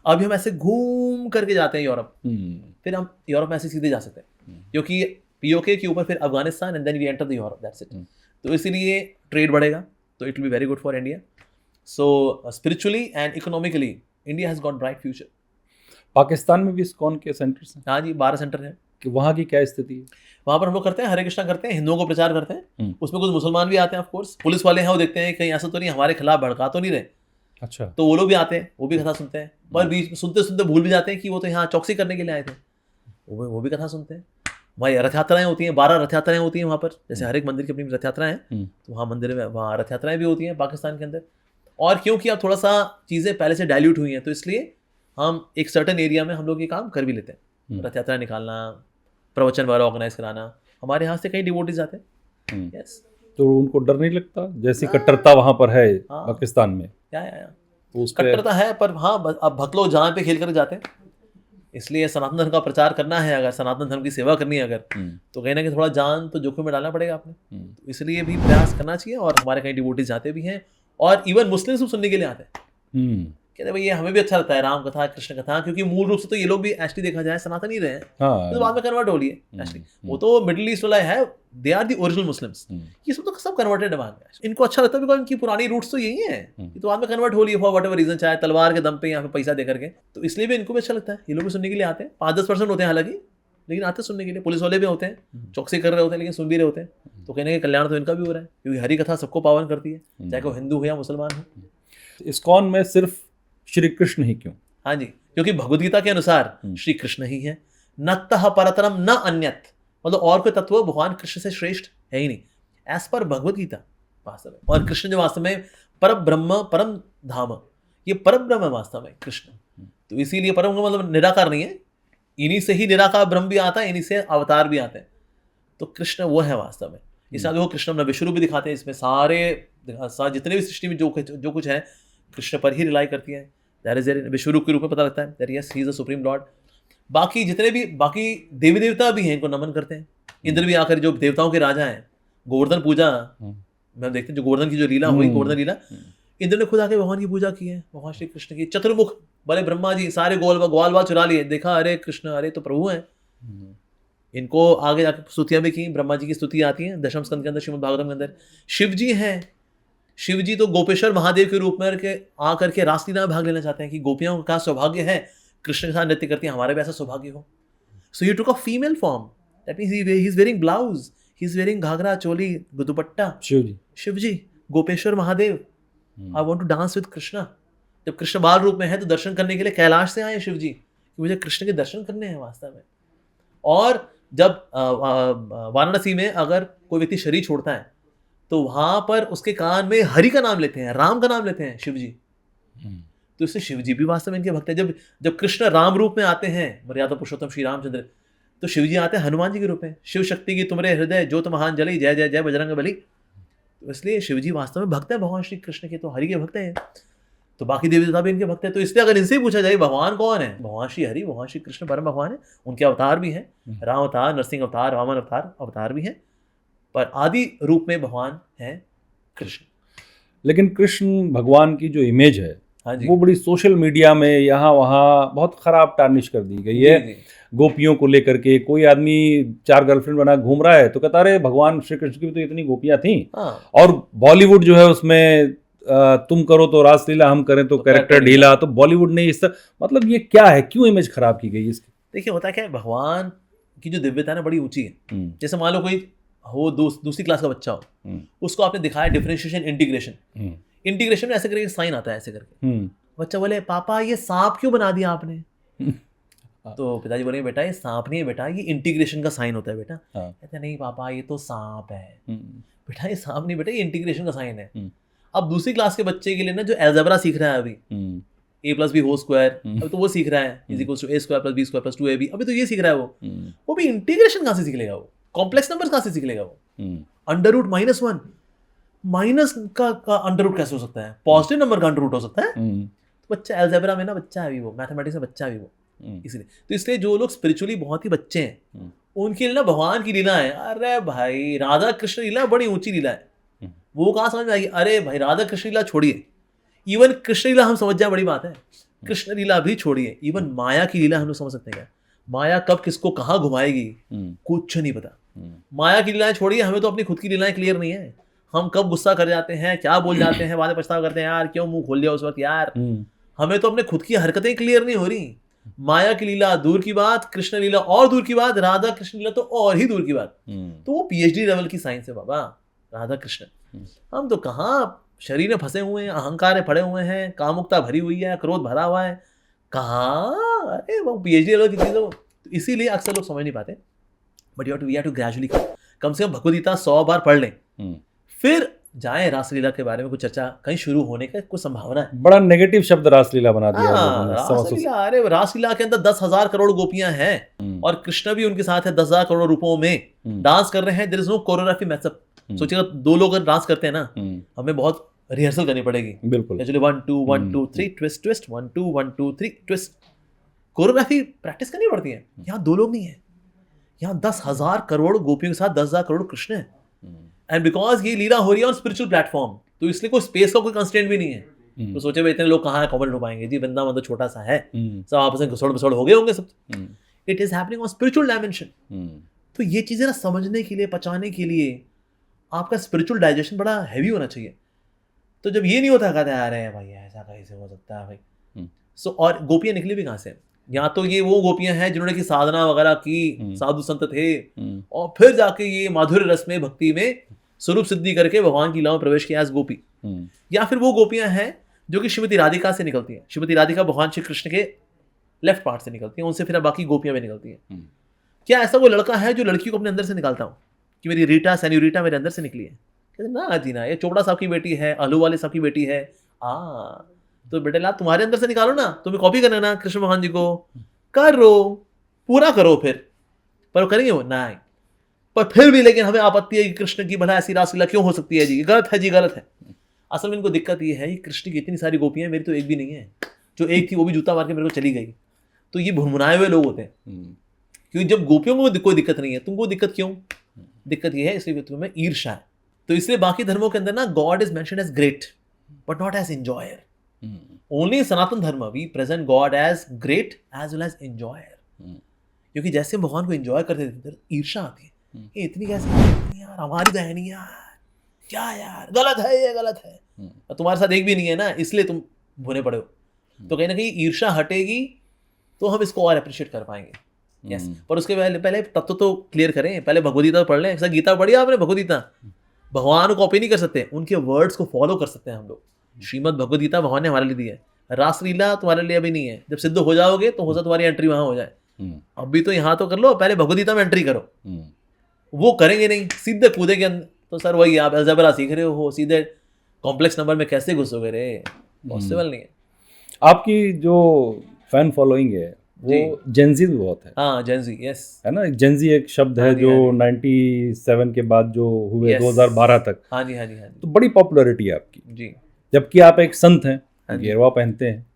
अभी हम ऐसे घूम करके जाते हैं यूरोप, फिर हम यूरोप में ऐसे सीधे जा सकते हैं, क्योंकि पीओके के ऊपर फिर Afghanistan and then we enter the Europe, that's it. तो इसीलिए ट्रेड बढ़ेगा, तो it will be very good for India. So spiritually and economically India has got bright future. Pakistan में भी इस्कॉन के सेंटर्स हैं? हाँ जी, 12 सेंटर हैं। कि वहाँ की क्या स्थिति है? वहाँ पर हम लोग करते हैं हरे कृष्णा करते हैं, हिंदुओं को प्रचार करते हैं, उसमें कुछ मुसलमान भी आते हैं, ऑफ कोर्स पुलिस वाले हैं, वो देखते हैं कहीं ऐसा तो नहीं हमारे खिलाफ भड़का तो नहीं रहे। अच्छा। तो वो लोग भी आते हैं, वो भी कथा सुनते हैं, पर बीच में सुनते सुनते भूल भी जाते हैं कि वो तो यहाँ चौकसी करने के लिए आए थे, वो भी कथा सुनते हैं। वहाँ रथ यात्राएं होती हैं, 12 रथ यात्राएं होती हैं वहाँ पर, जैसे हर एक मंदिर की अपनी रथ यात्राएं हैं, तो वहाँ मंदिर में वहाँ रथ यात्राएं भी होती हैं पाकिस्तान के अंदर। और क्योंकि अब थोड़ा सा चीज़ें पहले से डाइल्यूट हुई हैं, तो इसलिए हम एक सर्टन एरिया में हम लोग ये काम कर भी लेते हैं, रथ यात्रा निकालना, प्रवचन वगैरह ऑर्गेनाइज कराना। हमारे यहाँ से कई डिवोटीज आते हैं। यस। तो उनको डर नहीं लगता जैसी कट्टरता वहाँ पर है पाकिस्तान में? या कट्टरता है, पर हाँ अब भक्त लोग जहाँ पे खेल कर जाते हैं, इसलिए सनातन धर्म का प्रचार करना है, अगर सनातन धर्म की सेवा करनी है अगर, तो कहीं ना कहीं थोड़ा जान तो जोखिम में डालना पड़ेगा आपने, तो इसलिए भी प्रयास करना चाहिए। और हमारे कई डिवोटीज जाते भी हैं, और इवन मुस्लिम्स भी सुनने के लिए आते हैं, कहते भाई ये हमें भी अच्छा लगता है राम कथा, कृष्ण कथा, क्योंकि मूल रूप से तो ये लोग भी एक्चुअली देखा जाए सनातन ही रहे हैं, तो बाद में कन्वर्ट हो लिए एक्चुअली। वो तो मिडिल ईस्ट वाला है, they are the original Muslims, ये सब तो सब कन्वर्टेड है बाद में। इनको अच्छा लगता है बिकॉज इनकी पुरानी रूट्स तो यही है, तो बाद में कन्वर्ट हो लिए फॉर वट एवर रीजन, चाहे तलवार के दम पे यहाँ पे पैसा दे करके, तो इसलिए भी इनको भी अच्छा लगता है। ये लोग भी सुनने के लिए आते हैं, 5-10% होते हैं हालांकि, लेकिन आते सुनने के लिए। पुलिस वाले भी होते हैं, चौकसी कर रहे होते हैं, लेकिन सुन भी रहे होते हैं, तो कहने के कल्याण तो इनका भी हो रहा है, क्योंकि हरी कथा सबको पावन करती है, चाहे वो हिंदू हो या मुसलमान हो। इस्कॉन में सिर्फ श्री कृष्ण ही क्यों? हाँ जी, क्योंकि भगवद गीता के अनुसार श्री कृष्ण ही है, न तह परतरम न अन्यत, मतलब और कोई तत्व भगवान कृष्ण से श्रेष्ठ है ही नहीं, एज पर भगवद गीता वास्तव में। और कृष्ण जो वास्तव में पर ब्रह्म परम धाम, ये पर ब्रह्म है वास्तव में कृष्ण। तो इसीलिए परम मतलब निराकार नहीं है, इन्हीं से ही निराकार ब्रह्म भी आता है, इन्हीं से अवतार भी आते हैं, तो कृष्ण वो है वास्तव में। इसलिए देखो कृष्ण अपना विश्वरूप भी दिखाते हैं, इसमें सारे जितने भी सृष्टि में जो कुछ है कृष्ण पर ही रिलाई करती है। दैट इज विश्वरूप के रूप में पता लगता है that yes he is the supreme Lord. बाकी जितने भी बाकी देवी देवता भी हैं, इनको नमन करते हैं। इंद्र भी आकर, जो देवताओं के राजा हैं, गोवर्धन पूजा हम देखते हैं, जो गोवर्धन की जो लीला हुई, गोवर्धन लीला, इंद्र ने खुद आके भगवान की पूजा की है, भगवान श्री कृष्ण की। चतुर्मुख बड़े ब्रह्मा जी सारे ग्वाल बाल चुरा लिए, देखा अरे कृष्ण अरे तो प्रभु हैं। इनको आगे जाकर स्तुतियां भी की, ब्रह्मा जी की स्तुति आती है दशम स्कंद के अंदर, श्रीमद् भागवतम के अंदर। शिव जी हैं, शिव जी तो गोपेश्वर महादेव के रूप में आकर के रासलीला में भाग लेना चाहते हैं कि गोपियों का सौभाग्य है कृष्ण के साथ नृत्य करती है, हमारा भी ऐसा सौभाग्य हो। So he took a female form, that means he is wearing blouse, he is wearing ghagra choli dupatta. Shiv ji Gopeshwar Mahadev, I want to dance with Krishna. जब कृष्ण बाल रूप में है तो दर्शन करने के लिए कैलाश से आए शिव जी कि मुझे कृष्ण के दर्शन करने हैं वास्तव में। और जब वाराणसी में अगर कोई व्यक्ति शरीर छोड़ता है तो वहां पर उसके कान में हरि का नाम लेते हैं, राम का नाम लेते हैं शिव जी। तो इससे शिव जी भी वास्तव में इनके भक्त हैं। जब कृष्ण राम रूप में आते हैं, मर्यादा पुरुषोत्तम श्री रामचंद्र, तो शिव जी आते हैं हनुमान जी के रूप में। शिव शक्ति की तुमरे हृदय ज्योत महान जली, जय जय जय बजरंग बली। तो इसलिए शिव जी वास्तव में भक्त हैं भगवान श्री कृष्ण के, तो हरि के भक्त हैं। तो बाकी देवी देवता भी इनके भक्त हैं। तो इसलिए अगर इनसे ही पूछा जाए भगवान कौन है, भगवान श्री हरि, भगवान श्री कृष्ण परम भगवान है। उनके अवतार भी हैं, राम अवतार, नरसिंह अवतार, वामन अवतार भी हैं, पर आदि रूप में भगवान हैं कृष्ण। लेकिन कृष्ण भगवान की जो इमेज है हाँ जी, वो बड़ी सोशल मीडिया में यहाँ वहाँ बहुत खराब टार्निश कर दी गई है। जी, जी। गोपियों को लेकर के कोई आदमी 4 गर्लफ्रेंड बना घूम रहा है तो कहता रहे भगवान श्री कृष्ण की भी तो इतनी गोपियां थी। हाँ, और बॉलीवुड जो है उसमें तुम करो तो रासलीला, हम करें तो कैरेक्टर ढीला। तो बॉलीवुड ने इस मतलब ये क्या है, क्यों इमेज खराब की गई इसकी? देखिए होता क्या है, भगवान की जो दिव्यता है ना बड़ी ऊंची है। जैसे मान लो कोई हो दूसरी क्लास का बच्चा हो, उसको आपने दिखाया डिफरेंशिएशन इंटीग्रेशन, इंटीग्रेशन में ऐसे करके साइन आता है, ऐसे करके बच्चा बोले पापा ये सांप क्यों बना दिया आपने? तो पिताजी बोले बेटा ये सांप नहीं है बेटा, ये इंटीग्रेशन का साइन होता है बेटा। कहते नहीं पापा ये तो सांप है। बेटा ये सांप नहीं बेटा, ये इंटीग्रेशन का साइन है। अब दूसरी क्लास के बच्चे के लिए ना जो अलजेब्रा सीख रहा है अभी, a+b² अभी तो वो सीख रहा है, = a² + b² + 2ab, अभी तो ये सीख रहा है वो भी इंटीग्रेशन कहाँ से सीख लेगा, वो कॉम्प्लेक्स नंबर्स कहाँ से सीख लेगा वो? √-1 माइनस का अंडर रूट कैसे हो सकता है? पॉजिटिव नंबर का अंडर रूट हो सकता है? तो बच्चा अलजेब्रा में ना बच्चा है अभी, वो मैथमेटिक्स में बच्चा है अभी वो। इसलिए जो लोग स्पिरिचुअली बहुत ही बच्चे हैं उनके लिए ना भगवान की लीला है, अरे भाई राधा कृष्ण लीला बड़ी ऊंची लीला है, वो कहाँ समझ में आएगी? अरे भाई राधा कृष्ण लीला छोड़िए, इवन कृष्ण लीला हम समझ जाए बड़ी बात है, कृष्ण लीला भी छोड़िए, इवन माया की लीला हम लोग समझ सकते हैं। माया कब किसको कहाँ घुमाएगी कुछ नहीं पता। माया की लीलाएं छोड़िए, हमें तो अपनी खुद की लीलाएं क्लियर नहीं है। हम कब गुस्सा कर जाते हैं, क्या बोल जाते हैं, बाद में पछतावा करते हैं यार क्यों मुंह खोल दिया उस वक्त यार। हमें तो अपने खुद की हरकतें क्लियर नहीं हो रही। माया की लीला दूर की बात, कृष्ण लीला और दूर की बात, राधा कृष्ण लीला तो और ही दूर की बात। तो वो PhD लेवल की साइंस है बाबा, राधा कृष्ण। हम तो कहाँ शरीर में फंसे हुए हैं, अहंकार में पड़े हुए हैं, कामुकता भरी हुई है, क्रोध भरा हुआ है, कहाँ अरे वो PhD लेवल की चीज़ हो। तो इसीलिए अक्सर लोग समझ नहीं पाते। But we have to gradually कम से कम भगवद गीता 100 बार पढ़ लें, फिर जाए रासलीला के बारे में कुछ चर्चा कहीं शुरू होने का कुछ संभावना है। बड़ा नेगेटिव शब्द रासलीला बना दिया लोगों ने। रासलीला, अरे रासलीला के अंदर 10,000 करोड़ गोपियां हैं और कृष्ण भी उनके साथ है 10,000 करोड़ रूपों में डांस कर रहे हैं। There is no choreography matchup. सोचिएगा 2 लोग अगर डांस करते हैं ना, हमें बहुत रिहर्सल करनी पड़ेगी। बिल्कुल 1 2 1 2 3 twist twist 1 2 1 2 3 twist, choreography practice करनी पड़ती है। यहाँ 2 लोग नहीं है, यहाँ 10,000 करोड़ गोपियों के साथ 10,000 करोड़ कृष्ण है। एंड बिकॉज ये लीला हो रही है ऑन स्पिरिचुअल प्लेटफॉर्म, तो इसलिए कोई स्पेस का कोई कंस्ट्रेंट भी नहीं है। तो सोचे भाई इतने लोग कहाँ कॉमन हो पाएंगे जी, वृंदावन तो छोटा सा है, सब आपस में घुसड़ बसड़ हो गए होंगे सब। It is happening on spiritual dimension. तो ये चीजें ना समझने के लिए, पचाने के लिए आपका स्पिरिचुअल डाइजेशन बड़ा हैवी होना चाहिए। तो जब ये नहीं होता कहते आ रहे हैं भाई ऐसा कैसे हो सकता है भाई। सो और गोपियां निकली भी कहाँ से? यहाँ तो ये वो गोपियां हैं जिन्होंने की साधना वगैरह की, साधु संत थे, और फिर जाके ये माधुर्य रस में, भक्ति में स्वरूप सिद्धि करके भगवान की लीला में प्रवेश किया एज गोपी। या फिर वो गोपियां हैं जो कि श्रीमती राधिका से निकलती हैं। श्रीमती राधिका भगवान श्री कृष्ण के लेफ्ट पार्ट से निकलती हैं, उनसे फिर बाकी गोपियां भी निकलती हैं। क्या ऐसा वो लड़का है जो लड़की को अपने अंदर से निकालता हूँ कि मेरी रीटा सेन्यूरिटा मेरे अंदर से निकली है? कहते ना जी ना, ये चोपड़ा साहब की बेटी है, आलू वाले साहब की बेटी है। तो बेटे ला तुम्हारे अंदर से निकालो ना, तुम्हें कॉपी करना ना कृष्ण भगवान जी को, करो पूरा करो फिर। पर वो करेंगे वो नहीं, पर फिर भी लेकिन हमें आपत्ति है कि कृष्ण की भला ऐसी रासलीला क्यों हो सकती है जी, गलत है जी, गलत है। असल में इनको दिक्कत ये है कि कृष्ण की इतनी सारी गोपियां हैं, मेरी तो एक भी नहीं है। जो एक थी वो भी जूता मार के मेरे को चली गई। तो ये भुनभुनाए हुए लोग होते हैं, क्योंकि जब गोपियों को कोई दिक्कत नहीं है, तुमको दिक्कत क्यों? दिक्कत ये है इसलिए तुम्हें ईर्ष्या है। तो इसलिए बाकी धर्मों के अंदर ना God is mentioned as great but not as enjoyer. Only Sanatan Dharma we present God as great as well as enjoyer. क्योंकि जैसे भगवान को एंजॉय करते थे ईर्ष्या आती है, ये इतनी कैसे यार, हमारी तो है नहीं यार, क्या यार, गलत है, ये गलत है। और तुम्हारे साथ एक भी नहीं है ना, इसलिए तुम भुने पड़े हो। तो कहीं ना कहीं ईर्ष्या हटेगी तो हम इसको और अप्रिशिएट कर पाएंगे। यस, पर उसके पहले तत्व तो क्लियर करें। पहले भगवद गीता पढ़ लें। गीता पढ़ी आपने? भगवद गीता भगवान को कॉपी नहीं कर सकते, उनके वर्ड्स को फॉलो कर सकते हैं हम लोग। श्रीमद भगवद गीता भगवान ने हमारे लिए दी है। रासलीला तुम्हारे लिए अभी नहीं है, जब सिद्ध हो जाओगे तो हो सकता तुम्हारी एंट्री वहां हो जाए। अभी तो यहाँ तो कर लो, पहले भगवद गीता में एंट्री करो। वो करेंगे नहीं, सीधे कूदे के अंदर। तो सर वही आप अलजेब्रा सीख रहे हो, सीधे कॉम्प्लेक्स नंबर में कैसे घुसोगे रे? पॉसिबल नहीं है। आपकी जो फैन फॉलोइंग है वो जेंजी भी बहुत है। हाँ जेंजी, यस, है ना। जेंजी एक शब्द है जो 97 के बाद जो हुए 2012 तक। हाँ जी, हाँ जी, हाँ जी। तो बड़ी पॉपुलैरिटी है आपकी जी, जबकि आप एक संत हैं। गेरवा पहनते हैं,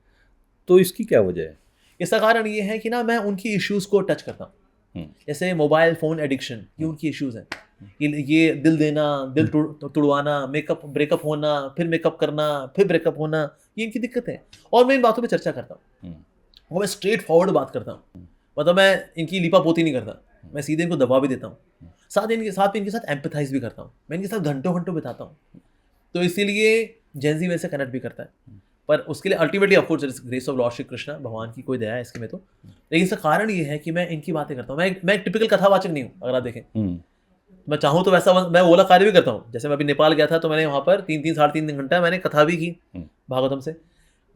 तो इसकी क्या वजह है? इसका कारण ये है कि ना मैं उनकी इश्यूज को टच करता हूँ। जैसे मोबाइल फोन एडिक्शन, ये उनकी इश्यूज हैं। ये दिल देना, दिल तुड़वाना, मेकअप ब्रेकअप होना, फिर मेकअप करना, फिर ब्रेकअप होना, ये इनकी दिक्कत है। और मैं इन बातों पे चर्चा करता हूँ और मैं स्ट्रेट फॉरवर्ड बात करता हूँ। मतलब मैं इनकी लिपापोती नहीं करता, मैं सीधे इनको दबा भी देता हूँ, साथ इनके साथ एम्पैथाइज भी करता हूँ, मैं इनके साथ घंटों घंटों बिताता हूँ। तो इसीलिए जेन-ज़ी मेरे से कनेक्ट भी करता है। पर उसके लिए ultimately of course grace of Lord Shri Krishna, भगवान की कोई दया है इसके में तो। लेकिन इसका कारण ये है कि मैं इनकी बातें करता हूँ। मैं एक टिपिकल कथावाचक नहीं हूँ, अगर आप देखें। मैं चाहूँ तो वैसा मैं वो वाला कार्य भी करता हूँ। जैसे मैं अभी नेपाल गया था तो मैंने वहाँ पर 3-3 साढ़े 3 घंटा मैंने कथा भी की भागवतम से।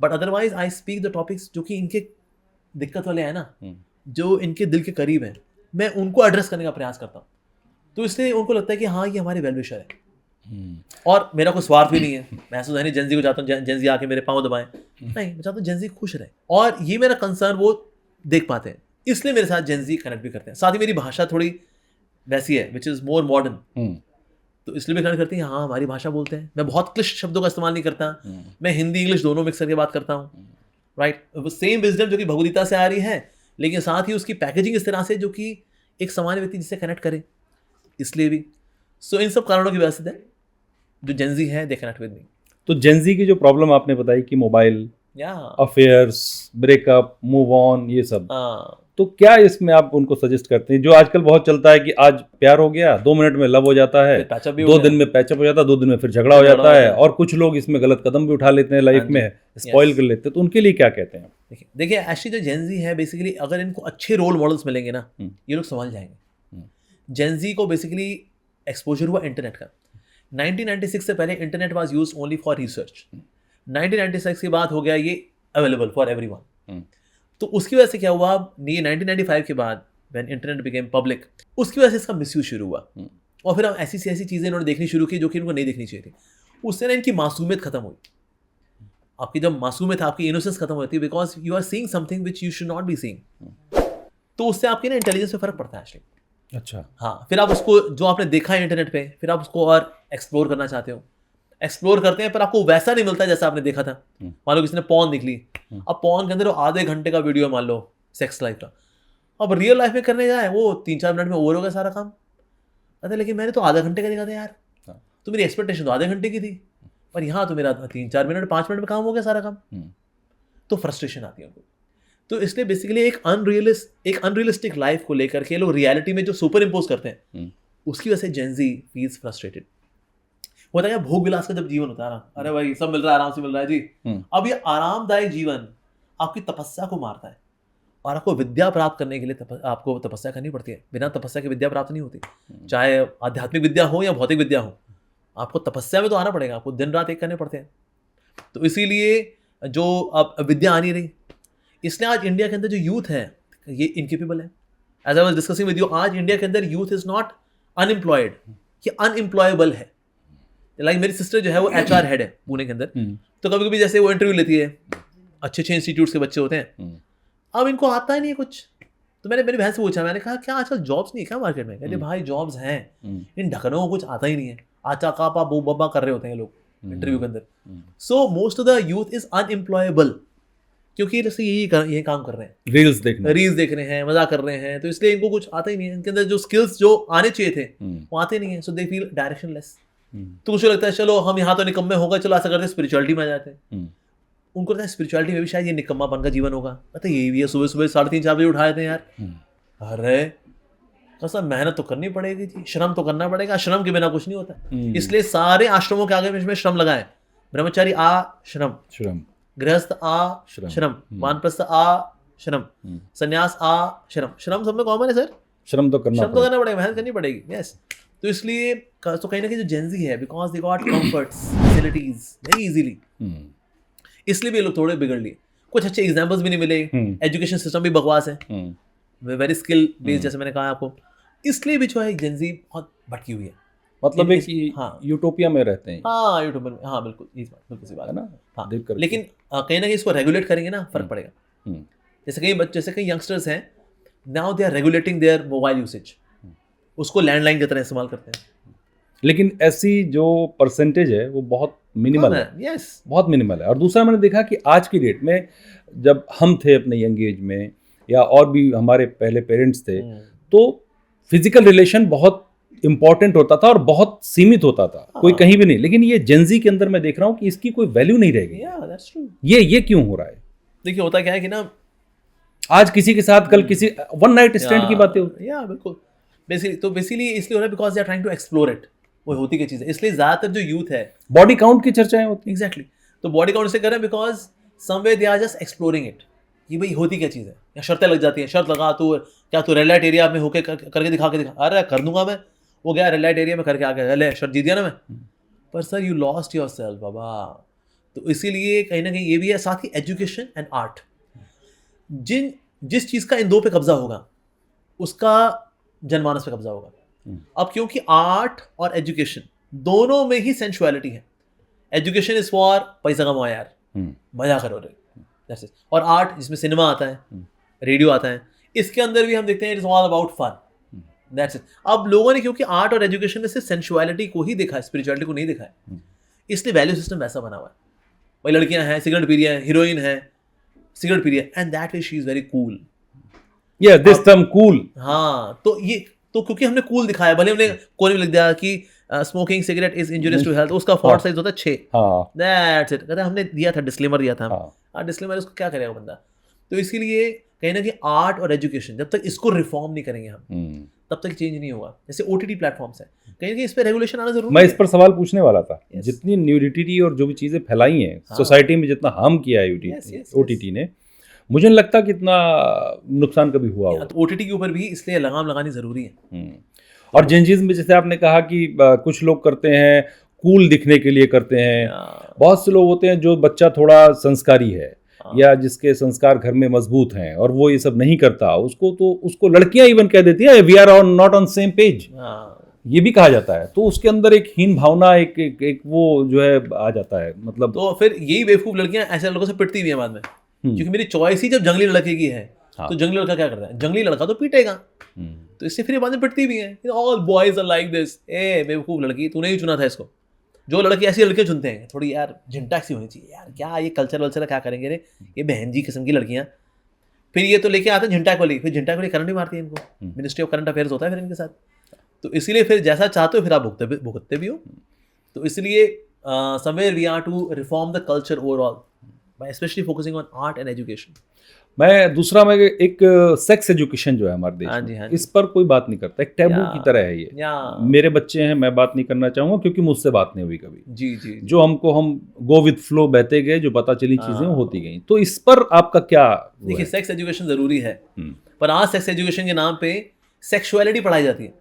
But otherwise I speak the topics जो कि इनके दिक्कत वाले हैं ना, जो इनके दिल के करीब हैं, मैं उनको एड्रेस करने का प्रयास करता हूँ। तो इसलिए उनको लगता है कि हाँ ये हमारे वेल विशर है। और मेरा कोई स्वार्थ भी नहीं है, मैं ऐसा नहीं जेन-ज़ी को चाहता हूँ जेन-ज़ी आके मेरे पाँव दबाएं, नहीं, मैं चाहता हूँ जेन-ज़ी खुश रहे और ये मेरा कंसर्न वो देख पाते हैं, इसलिए मेरे साथ जेन-ज़ी कनेक्ट भी करते हैं। साथ ही मेरी भाषा थोड़ी वैसी है विच इज़ मोर मॉडर्न, तो इसलिए भी कनेक्ट करती है। हाँ हमारी भाषा बोलते हैं, मैं बहुत क्लिष्ट शब्दों का इस्तेमाल नहीं करता, मैं हिंदी इंग्लिश दोनों मिक्स करके बात करता हूँ, राइट। वो सेम विजडम जो कि भगवदगीता से आ रही है, लेकिन साथ ही उसकी पैकेजिंग इस तरह से जो कि एक सामान्य व्यक्ति जिससे कनेक्ट करे, इसलिए भी। सो इन सब कारणों की वजह से जो जेन-ज़ी है दे कनेक्ट विद मी। तो जेन-ज़ी की जो प्रॉब्लम आपने बताई कि मोबाइल, या अफेयर्स, ब्रेकअप, मूव ऑन, ये सब, हाँ, तो क्या इसमें आप उनको सजेस्ट करते हैं? जो आजकल बहुत चलता है कि आज प्यार हो गया, 2 मिनट में लव हो जाता है, फिर patch up भी हो 2 गया। दिन में पैचअप हो जाता है, 2 दिन में फिर झगड़ा हो जाता है, और कुछ लोग इसमें गलत कदम भी उठा लेते हैं लाइफ हाँ में, जी, स्पॉइल yes। कर लेते हैं, तो उनके लिए क्या कहते हैं? देखिए एक्चुअली जो जेन-ज़ी है बेसिकली अगर इनको अच्छे रोल मॉडल्स मिलेंगे ना, ये लोग संभल जाएंगे। जेन-ज़ी को बेसिकली एक्सपोजर हुआ इंटरनेट का। 1996 से पहले internet was used only for research. 1996 के बाद हो गया ये अवेलेबल फॉर एवरीवन। तो उसकी वजह से क्या हुआ, ये 1995 के बाद व्हेन इंटरनेट बिकेम पब्लिक, उसकी वजह से इसका मिसयूज शुरू हुआ। और फिर हम ऐसी से ऐसी चीज़ें इन्होंने देखनी शुरू की जो कि इनको नहीं देखनी चाहिए थी। उससे ना इनकी मासूमियत खत्म हुई। आपकी जब मासूमियत, आपकी इनोसेंस खत्म होती है, because you are seeing something which you should not be seeing. तो उससे आपकी ना इंटेलिजेंस पे फर्क पड़ता है एक्चुअली। अच्छा, हाँ, फिर आप उसको जो आपने देखा है इंटरनेट पे, फिर आप उसको और एक्सप्लोर करना चाहते हो, एक्सप्लोर करते हैं, पर आपको वैसा नहीं मिलता जैसा आपने देखा था। मान लो किसी ने पॉर्न देख ली, अब पॉर्न के अंदर आधे घंटे का वीडियो मान लो सेक्स लाइफ का, अब रियल लाइफ में करने जाए वो 3-4 मिनट में ओवर हो गया सारा काम। अरे लेकिन मैंने तो आधा घंटे का देखा था यार, तो मेरी एक्सपेक्टेशन तो आधे घंटे की थी, पर यहाँ तो मेरा 3-4 मिनट 5 मिनट में काम हो गया सारा काम। तो फ्रस्ट्रेशन आती है उनको। तो इसलिए बेसिकली एक अनरियलिस्टिक लाइफ को लेकर के लोग रियलिटी में जो सुपर इम्पोज करते हैं, उसकी वजह से जेन-ज़ी फील्स फ्रस्ट्रेटेड। होता है भोग विलास का जब जीवन होता है ना, अरे भाई सब मिल रहा है, आराम से मिल रहा है जी। अब ये आरामदायक जीवन आपकी तपस्या को मारता है, और आपको विद्या प्राप्त करने के लिए आपको तपस्या करनी पड़ती है। बिना तपस्या की विद्या प्राप्त नहीं होती, चाहे आध्यात्मिक विद्या हो या भौतिक विद्या हो, आपको तपस्या में तो आना पड़ेगा, आपको दिन रात एक करने पड़ते हैं। तो इसीलिए जो अब विद्या आ नहीं रही, इसलिए आज इंडिया के अंदर जो यूथ है ये इनकेपेबल है। As I was discussing with you, आज इंडिया के अंदर यूथ इज नॉट अनएम्प्लॉयड, ये अनएम्प्लॉयबल है। लाइक मेरी सिस्टर जो है वो HR हेड है पुणे के अंदर, तो कभी कभी जैसे वो इंटरव्यू लेती है, अच्छे इंस्टीट्यूट्स के बच्चे होते हैं, अब इनको आता ही नहीं है कुछ। तो मैंने मेरी बहन से पूछा, मैंने कहा क्या आजकल जॉब्स नहीं है क्या मार्केट में? कहते भाई जॉब्स हैं, इन ढकनों को कुछ आता ही नहीं है, आचा कापा बो बब्बा कर रहे होते हैं लोग इंटरव्यू के अंदर। So most of the youth is unemployable, क्योंकि जैसे यही काम कर रहे हैं, रील्स देख रहे हैं, मजा कर रहे हैं, तो इसलिए इनको कुछ आता ही नहीं है। इनके अंदर जो स्किल्स जो आने चाहिए थे वो आते नहीं है। सो दे फील डायरेक्शनलेस। तो कुछ लगता है चलो हम यहाँ तो निकम्मे होगा, चलो ऐसा करते हैं स्पिरिचुअलिटी में आ जाते हैं। उनको लगता है स्पिरिचुअलिटी में भी शायद ये निकम्मापन का जीवन होगा। पता ये भी है, सुबह 3:30-4 बजे उठा देते हैं यार। अरे कसम मेहनत तो करनी पड़ेगी जी, श्रम तो करना पड़ेगा, श्रम के बिना कुछ नहीं होता। इसलिए सारे आश्रमों के आगे में श्रम लगाए। ब्रह्मचारी आ श्रम, गृहस्थ आ श्रम, वानप्रस्थ आ श्रम, संन्यास आ श्रम। श्रम सब में कॉमन है सर, श्रम तो करना पड़ेगा, मेहनत करनी पड़ेगी। यस, तो इसलिए तो कहीं ना कहीं जो जेन-ज़ी है, because they got comforts, facilities very easily, इसलिए भी ये लोग थोड़े बिगड़ लिए। कुछ अच्छे एग्जांपल्स भी नहीं मिले, एजुकेशन सिस्टम भी बकवास है, वेरी स्किल बेस्ड जैसे मैंने कहा आपको, इसलिए भी जो है जेन-ज़ी बहुत भटकी हुई है। मतलब है कि यूटोपिया में रहते हैं। हाँ, यूटोपिया में, हाँ बिल्कुल, इस बात बिल्कुल सी बात है ना। हाँ, लेकिन कहीं ना कहीं इसको रेगुलेट करेंगे ना, फर्क पड़ेगा। जैसे कई यंगस्टर्स हैं, now they are regulating their mobile usage, उसको लैंडलाइन की तरह इस्तेमाल करते हैं। लेकिन ऐसी जो परसेंटेज है वो बहुत मिनिमल है, यस। बहुत मिनिमल है। और दूसरा मैंने देखा कि आज की डेट में जब हम थे अपने यंग एज में, या और भी हमारे पहले पेरेंट्स थे, तो फिजिकल रिलेशन बहुत इंपॉर्टेंट होता था और बहुत सीमित होता था, कोई कहीं भी नहीं। लेकिन ये जेंजी के अंदर मैं देख रहा हूँ कि इसकी कोई वैल्यू नहीं रह गई। Yeah, that's true. ये क्यों हो रहा है? देखिए होता क्या है कि ना, आज किसी के साथ कल किसी वन नाइट स्टैंड की बातें होती या बिल्कुल बेसिकली इसलिए हो रहा है because they are trying to explore it. वो होती क्या चीज़ है, इसलिए ज़्यादातर जो यूथ है, बॉडी काउंट की चर्चाएं होती हैं। एग्जैक्टली तो बॉडी काउंट से कर रहे हैं because somewhere they are just exploring it, कि भाई होती क्या चीज़ है। या शर्तें लग जाती हैं, शर्त लगा तू क्या तू रेड लाइट एरिया में होके करके दिखा, अरे कर दूंगा मैं। वो गया रेड लाइट एरिया में करके आ गया, ले शर्त जीत गया ना मैं। पर sir you lost yourself baba. तो इसीलिए कहीं ना कहीं ये भी है, साथ ही एजुकेशन एंड आर्ट, जिस चीज़ का इन दो पे कब्जा होगा उसका जनमानस पे कब्जा होगा। अब क्योंकि आर्ट और एजुकेशन दोनों में ही सेंसुअलिटी है। एजुकेशन इज फॉर पैसा कमाओ यार, मजा करो रे, दैट्स इट। और आर्ट जिसमें सिनेमा आता है, रेडियो आता है, इसके अंदर भी हम देखते हैं it is all about fun, that's it. अब लोगों ने क्योंकि आर्ट और एजुकेशन में से सेंसुअलिटी को ही देखा है, स्पिरिचुअलिटी को नहीं देखा है, इसलिए वैल्यू सिस्टम वैसा बना हुआ है। भाई लड़कियां हैं, सिगरेट पी रही हैं, हीरोइन है, सिगरेट पी रही है, and that way she is very cool. या दिस टर्म कूल। हाँ, तो ये तो क्योंकि हमने कूल दिखाया, भले हमने कोने में लिख दिया कि smoking cigarette is injurious to health, उसका फॉन्ट साइज होता है 6, दैट्स इट। कहते हमने दिया था, डिस्क्लेमर दिया था। हाँ, डिस्क्लेमर उसको क्या करेगा बंदा। तो इसीलिए कहीं ना कहीं आर्ट और एजुकेशन जब तक इसको रिफॉर्म नहीं करेंगे हम, तब तक चेंज नहीं होगा। जैसे ओटीटी प्लेटफॉर्म्स है, कहीं ना कहीं इस पर रेगुलेशन आना जरूरी है। मैं इस पर सवाल पूछने वाला था। जितनी न्यूडिटी और जो भी चीजें फैलाई हैं सोसाइटी में, जितना हार्म किया है ओटीटी ने, मुझे नहीं लगता कि इतना नुकसान कभी हुआ होगा। तो ओटीटी के ऊपर भी इसलिए लगाम लगानी जरूरी है। और जेंजीज में जैसे आपने कहा कि कुछ लोग करते हैं कूल दिखने के लिए करते हैं, बहुत से लोग होते हैं जो बच्चा थोड़ा संस्कारी है या जिसके संस्कार घर में मजबूत हैं और वो ये सब नहीं करता, उसको लड़कियां इवन कह देती है we are not on same page, ये भी कहा जाता है। तो उसके अंदर एक हीन भावना, एक वो जो है आ जाता है, मतलब। तो फिर यही बेवकूफ लड़कियां ऐसे लोगों से पिटती भी हैं बाद में, क्योंकि मेरी चॉइस ही जब जंगली लड़के की है, तो जंगली लड़का क्या करता है, जंगली लड़का तो पीटेगा, तो इससे फिर ये बाद में पिटती भी हैं। All boys are like this. ए बेवकूफ लड़की, तूने ही चुना था इसको। जो लड़की ऐसी लड़कियां चुनते हैं, थोड़ी यार झंटा सी होनी चाहिए यार, क्या ये कल्चर वल्चर क्या करेंगे रे, ये बहन जी किस्म की लड़कियां। फिर ये तो लेके आते हैं झंटा वाली, फिर झंटा वाली करंट भी मारती है इनको, मिनिस्ट्री ऑफ करंट अफेयर्स होता है फिर इनके साथ। तो इसीलिए फिर जैसा चाहते हो फिर आप भुगतते भी हो। तो इसलिए somewhere we are to reform the culture overall by specially focusing on art and education. मैं एक सेक्स एजुकेशन जो है हमारे देश में, इस पर कोई बात नहीं करता, एक टैबू की तरह है ये। मेरे बच्चे हैं, मैं बात नहीं करना चाहूंगा क्योंकि मुझसे बात नहीं हुई कभी। जी। जो हम गो विद फ्लो बहते गए, जो पता चली चीजें होती गई। तो इस पर आपका क्या? देखिए सेक्स एजुकेशन जरूरी है, पर आज सेक्स एजुकेशन के नाम पे सेक्सुअलिटी पढ़ाई जाती है।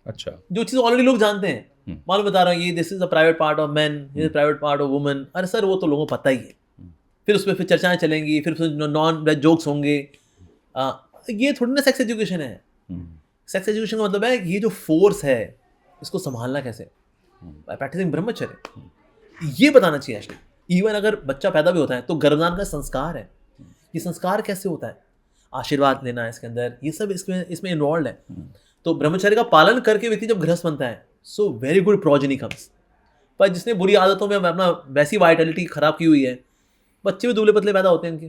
अच्छा, जो चीज ऑलरेडी लोग जानते हैं, मालूम बता रहा हूँ, ये this is a private part of man, this is private part of women. अरे सर वो तो लोगों को पता ही है। फिर उस पर फिर चर्चाएं चलेंगी, फिर नॉन जोक्स होंगे। ये थोड़ी ना सेक्स एजुकेशन है। सेक्स एजुकेशन का मतलब है ये जो फोर्स है इसको संभालना कैसे, बाय प्रैक्टिसिंग ब्रह्मचर्य, ये बताना चाहिए। एक्चुअली इवन अगर बच्चा पैदा भी होता है तो गर्भधारण का संस्कार है, ये संस्कार कैसे होता है, आशीर्वाद लेना है इसके अंदर, ये सब इसमें इन्वॉल्व है। तो ब्रह्मचर्य का पालन करके व्यक्ति जब गृहस्थ बनता है, so very good progeny comes. पर जिसने बुरी आदतों में अपना वैसी वाइटलिटी खराब की हुई है, बच्चे भी दुबले पतले पैदा होते हैं उनके।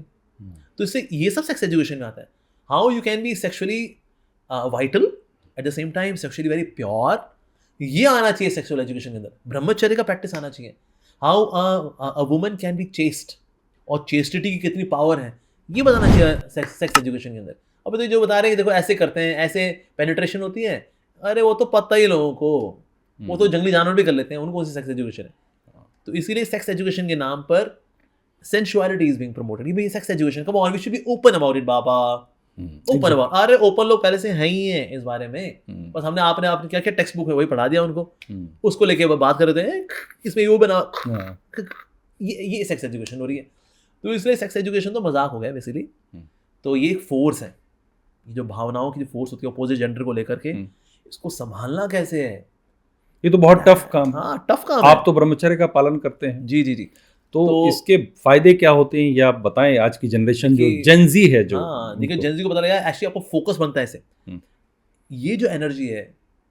तो इससे ये सब सेक्स एजुकेशन में आता है। How you can be sexually vital at the same time sexually very pure, ये आना चाहिए सेक्सुअल एजुकेशन के अंदर। ब्रह्मचर्य का प्रैक्टिस आना चाहिए। How a woman can be chest, और चेस्टिटी की कितनी पावर है, ये बताना चाहिए सेक्स एजुकेशन के अंदर। अब तो जो बता रहे हैं देखो ऐसे करते हैं, ऐसे पेनिट्रेशन होती है, अरे वो तो पता ही लोगों को, वो तो जंगली जानवर भी कर लेते हैं, उनको कौन सी सेक्स एजुकेशन है। तो इसीलिए सेक्स एजुकेशन के नाम पर sensuality is being promoted. ये sex education, come on we should be open about it बाबा, ओपन अबाउट। अरे ओपन लोग पहले से हैं ही हैं इस बारे में, बस हमने आपने क्या क्या टेक्स्ट बुक है वही पढ़ा दिया उनको, उसको लेके बात कर रहे थे इसमें ये बना, ये सेक्स एजुकेशन हो रही है। तो इसलिए सेक्स एजुकेशन तो मजाक हो गया बेसिकली। तो ये एक फोर्स है, ये जो भावनाओं की जो फोर्स होती है अपोजिट जेंडर को लेकर के, इसको संभालना कैसे है, ये तो बहुत टफ काम। हाँ टफ काम। आप तो ब्रह्मचर्य का पालन करते हैं। जी। तो इसके फायदे क्या होते हैं, या बताएं आज की जनरेशन जो जेंजी है, जो देखिए जेंजी को पता लगा एक्चुअली आपको फोकस बनता है इससे। ये जो एनर्जी है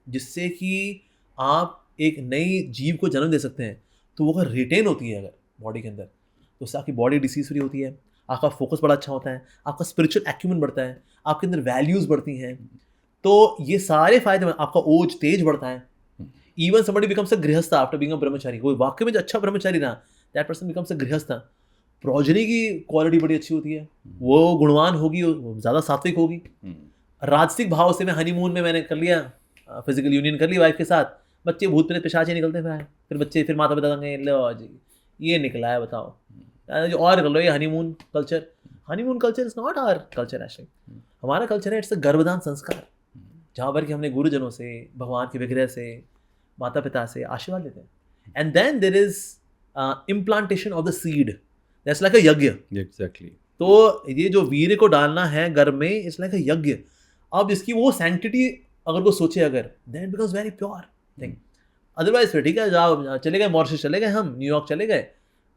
जिससे कि आप एक नई जीव को जन्म दे सकते हैं, तो वो अगर रिटेन होती है अगर बॉडी के अंदर, तो उससे आपकी बॉडी डिसीज फ्री होती है, आपका फोकस बड़ा अच्छा होता है, आपका स्पिरिचुअल एक्यूमेंट बढ़ता है, आपके अंदर वैल्यूज बढ़ती हैं। तो ये सारे फायदे, आपका ओज तेज बढ़ता है। इवन समबडी बिकम्स अ गृहस्थ आफ्टर बीइंग अ ब्रह्मचारी, कोई वाकई में जो अच्छा ब्रह्मचारी रहा, दैट पर्सन बिकम्स अ गृहस्थ। प्रोजनी की क्वालिटी बड़ी अच्छी होती है, वो गुणवान होगी, ज़्यादा सात्विक होगी। राजसिक भाव से मैं हनीमून में मैंने कर लिया, फिजिकल यूनियन कर ली वाइफ के साथ, बच्चे भूत प्रेत पिशाच निकलते फिर बच्चे, फिर माता पिता कहेंगे लो जी ये निकला है, बताओ जो और कर लो। ये honeymoon culture is not our culture actually. हमारा कल्चर है इट्स अ गर्भदान संस्कार, जहाँ पर कि हमने गुरुजनों से, भगवान के विग्रह से, माता पिता से आशीर्वाद लेते हैं। And then there is implantation of the seed, that's like a yajna. Exactly. तो ये जो वीर्य को डालना है गर्भ में, इट्स लाइक अ यज्ञ। अब इसकी वो सैंक्टिटी अगर को सोचे अगर, then it becomes very pure thing. Otherwise फिर ठीक है, जाओ चले गए मॉरिशस, चले गए हम, न्यूयॉर्क चले गए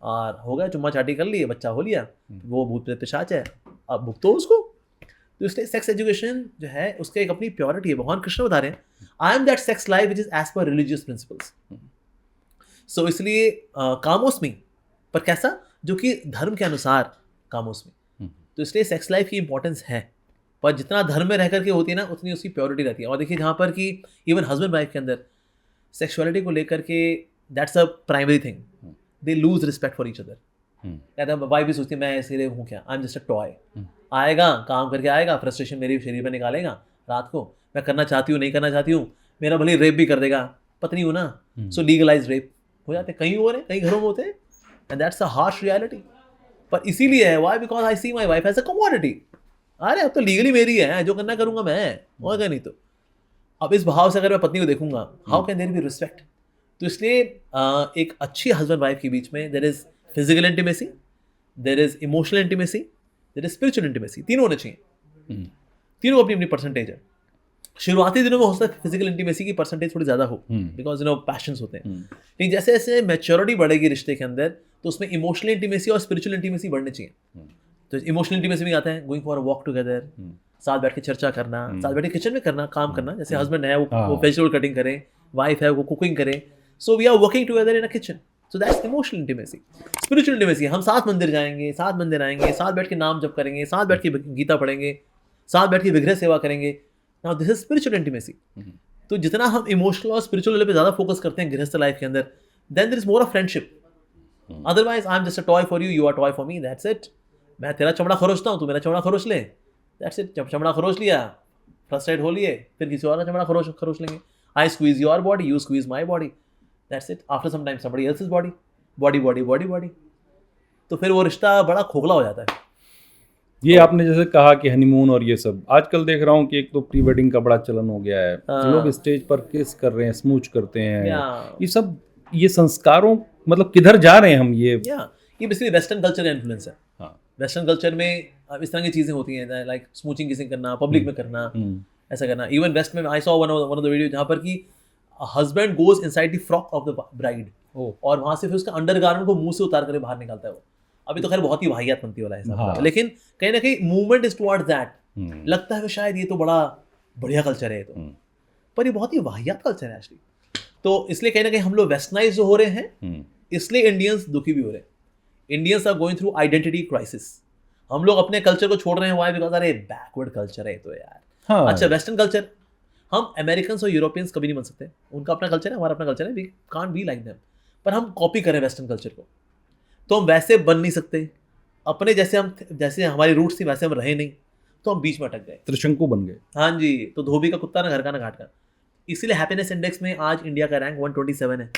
और हो गया, चुम्मा चाटी कर लिए, बच्चा हो लिया, वो भूत प्रेत पिशाच है, अब भुगतो उसको। तो इसलिए सेक्स एजुकेशन जो है उसके एक अपनी प्योरिटी है। भगवान कृष्ण बता रहे हैं, I am that sex life which is as per religious principles. So इसलिए कामोस्मी, पर कैसा, जो कि धर्म के अनुसार कामोस्मी। तो इसलिए सेक्स लाइफ की इंपॉर्टेंस है, पर जितना धर्म में रह करके होती है ना, उतनी उसकी प्योरिटी रहती है। और देखिए जहाँ पर कि इवन हस्बैंड वाइफ के अंदर सेक्सुअलिटी को लेकर के, that's a primary thing, they lose respect for each other. कहते हैं वाइफ भी सोचती है मैं इसलिए हूँ क्या, आई एम जस्ट अ टॉय। आएगा काम करके आएगा, फ्रस्ट्रेशन मेरी शरीर पर निकालेगा रात को, मैं करना चाहती हूँ नहीं करना चाहती हूँ, मेरा भले रेप भी कर देगा, पत्नी हूँ ना। सो लीगलाइज रेप हो जाते, कहीं हो रहे, कई घरों में होते हैं, and that's a harsh reality. पर इसीलिए है, why, because I see my wife as a commodity. अरे अब तो लीगली मेरी है, जो करना करूंगा मैं, और क्या नहीं। तो अब इस भाव से अगर मैं पत्नी को देखूंगा, how can there be respect. तो इसलिए एक अच्छी हस्बैंड वाइफ के बीच में there is physical intimacy, there is emotional intimacy, there is spiritual intimacy, तीनों होने चाहिए। तीनों अपनी अपनी परसेंटेज है। शुरुआती दिनों में हो सकता है फिजिकल इंटीमेसी की परसेंटेज थोड़ी ज़्यादा हो, बिकॉज यू नो पैशंस होते हैं। लेकिन जैसे जैसे मैच्योरिटी बढ़ेगी रिश्ते के अंदर, तो उसमें इमोशनल इंटीमेसी और स्पिरिचुअल इंटीमेसी बढ़नी चाहिए। तो इमोशनल इंटीमेसी में आता है going for a walk together, साथ बैठ के चर्चा करना, साथ बैठ के किचन में करना, काम करना। जैसे हस्बैंड है वो वेजिटेबल कटिंग करें, वाइफ है वो कुकिंग करें, so we are working together in a kitchen, so that's emotional intimacy. Spiritual intimacy, हम साथ मंदिर जाएंगे, साथ मंदिर आएंगे, साथ बैठ के नाम जप करेंगे, साथ बैठ के गीता पढ़ेंगे, साथ बैठ के विग्रह सेवा करेंगे। Now this is spiritual intimacy. तो जितना हम इमोशनल और स्पिरिचुअल लेवल पे ज़्यादा फोकस करते हैं गृहस्थ लाइफ के अंदर, then there is more of friendship. Otherwise I am just a toy for you, you are toy for me, that's it. मैं तेरा चमड़ा खरोचता हूँ, तू मेरा चमड़ा खरोच ले, दैट्स इट। जब चमड़ा खरोच लिया, फ्रस्ट्रेट हो लिए, फिर किसी और का चमड़ा खरोच लेंगे। I squeeze your body, you squeeze my body, that's it. After some time somebody else's body, body body body body, तो फिर वो रिश्ता बड़ा खोखला हो जाता है। ये आपने जैसे कहा कि हनीमून और ये सब, आजकल देख रहा हूँ कि एक तो प्री वेडिंग का बड़ा चलन हो गया है, लोग स्टेज पर किस कर रहे हैं, स्मूच करते हैं, ये सब, ये संस्कारों मतलब किधर जा रहे हैं हम? ये बेसिकली वेस्टर्न कल्चर का इन्फ्लुएंस है। वेस्टर्न कल्चर में इस तरह की चीजें होती हैं, लाइक स्मूचिंग किसिंग करना, पब्लिक में करना, ऐसा करना। इवन वेस्ट में I saw one of the video जहाँ पर कि husband goes inside the frock of the bride, और वहां से फिर उसका अंडरगारमेंट को मुंह से उतार कर बाहर निकालता है वो। अभी तो खैर बहुत ही वाहियात बनती वाला है, लेकिन कहीं ना कहीं मूवमेंट इज टुवर्ड्स दैट। लगता है शायद ये तो बड़ा बढ़िया कल्चर है, तो पर ये बहुत ही वाहियात कल्चर है एक्चुअली। तो इसलिए कहीं ना कहीं हम लोग वेस्टर्नाइज हो रहे हैं, इसलिए इंडियंस दुखी भी हो रहे हैं। Indians are going through identity crisis. हम लोग अपने कल्चर को छोड़ रहे हैं, व्हाई? बिकॉज अरे बैकवर्ड कल्चर है तो यार। अच्छा वेस्टर्न कल्चर, हम अमेरिकन और यूरोपियंस कभी नहीं बन सकते, उनका अपना कल्चर है, हमारा अपना कल्चर है, we can't be like them. पर हम कॉपी करें वेस्टर्न कल्चर को, तो हम वैसे बन नहीं सकते अपने जैसे। हम जैसे हमारी रूट्स थी वैसे हम रहे नहीं, तो हम बीच में अटक गए, त्रिशंकु बन गए। हाँ जी, तो धोबी का कुत्ता ना घर का ना घाट का। इसीलिए हैप्पीनेस इंडेक्स में आज इंडिया का रैंक 127 है,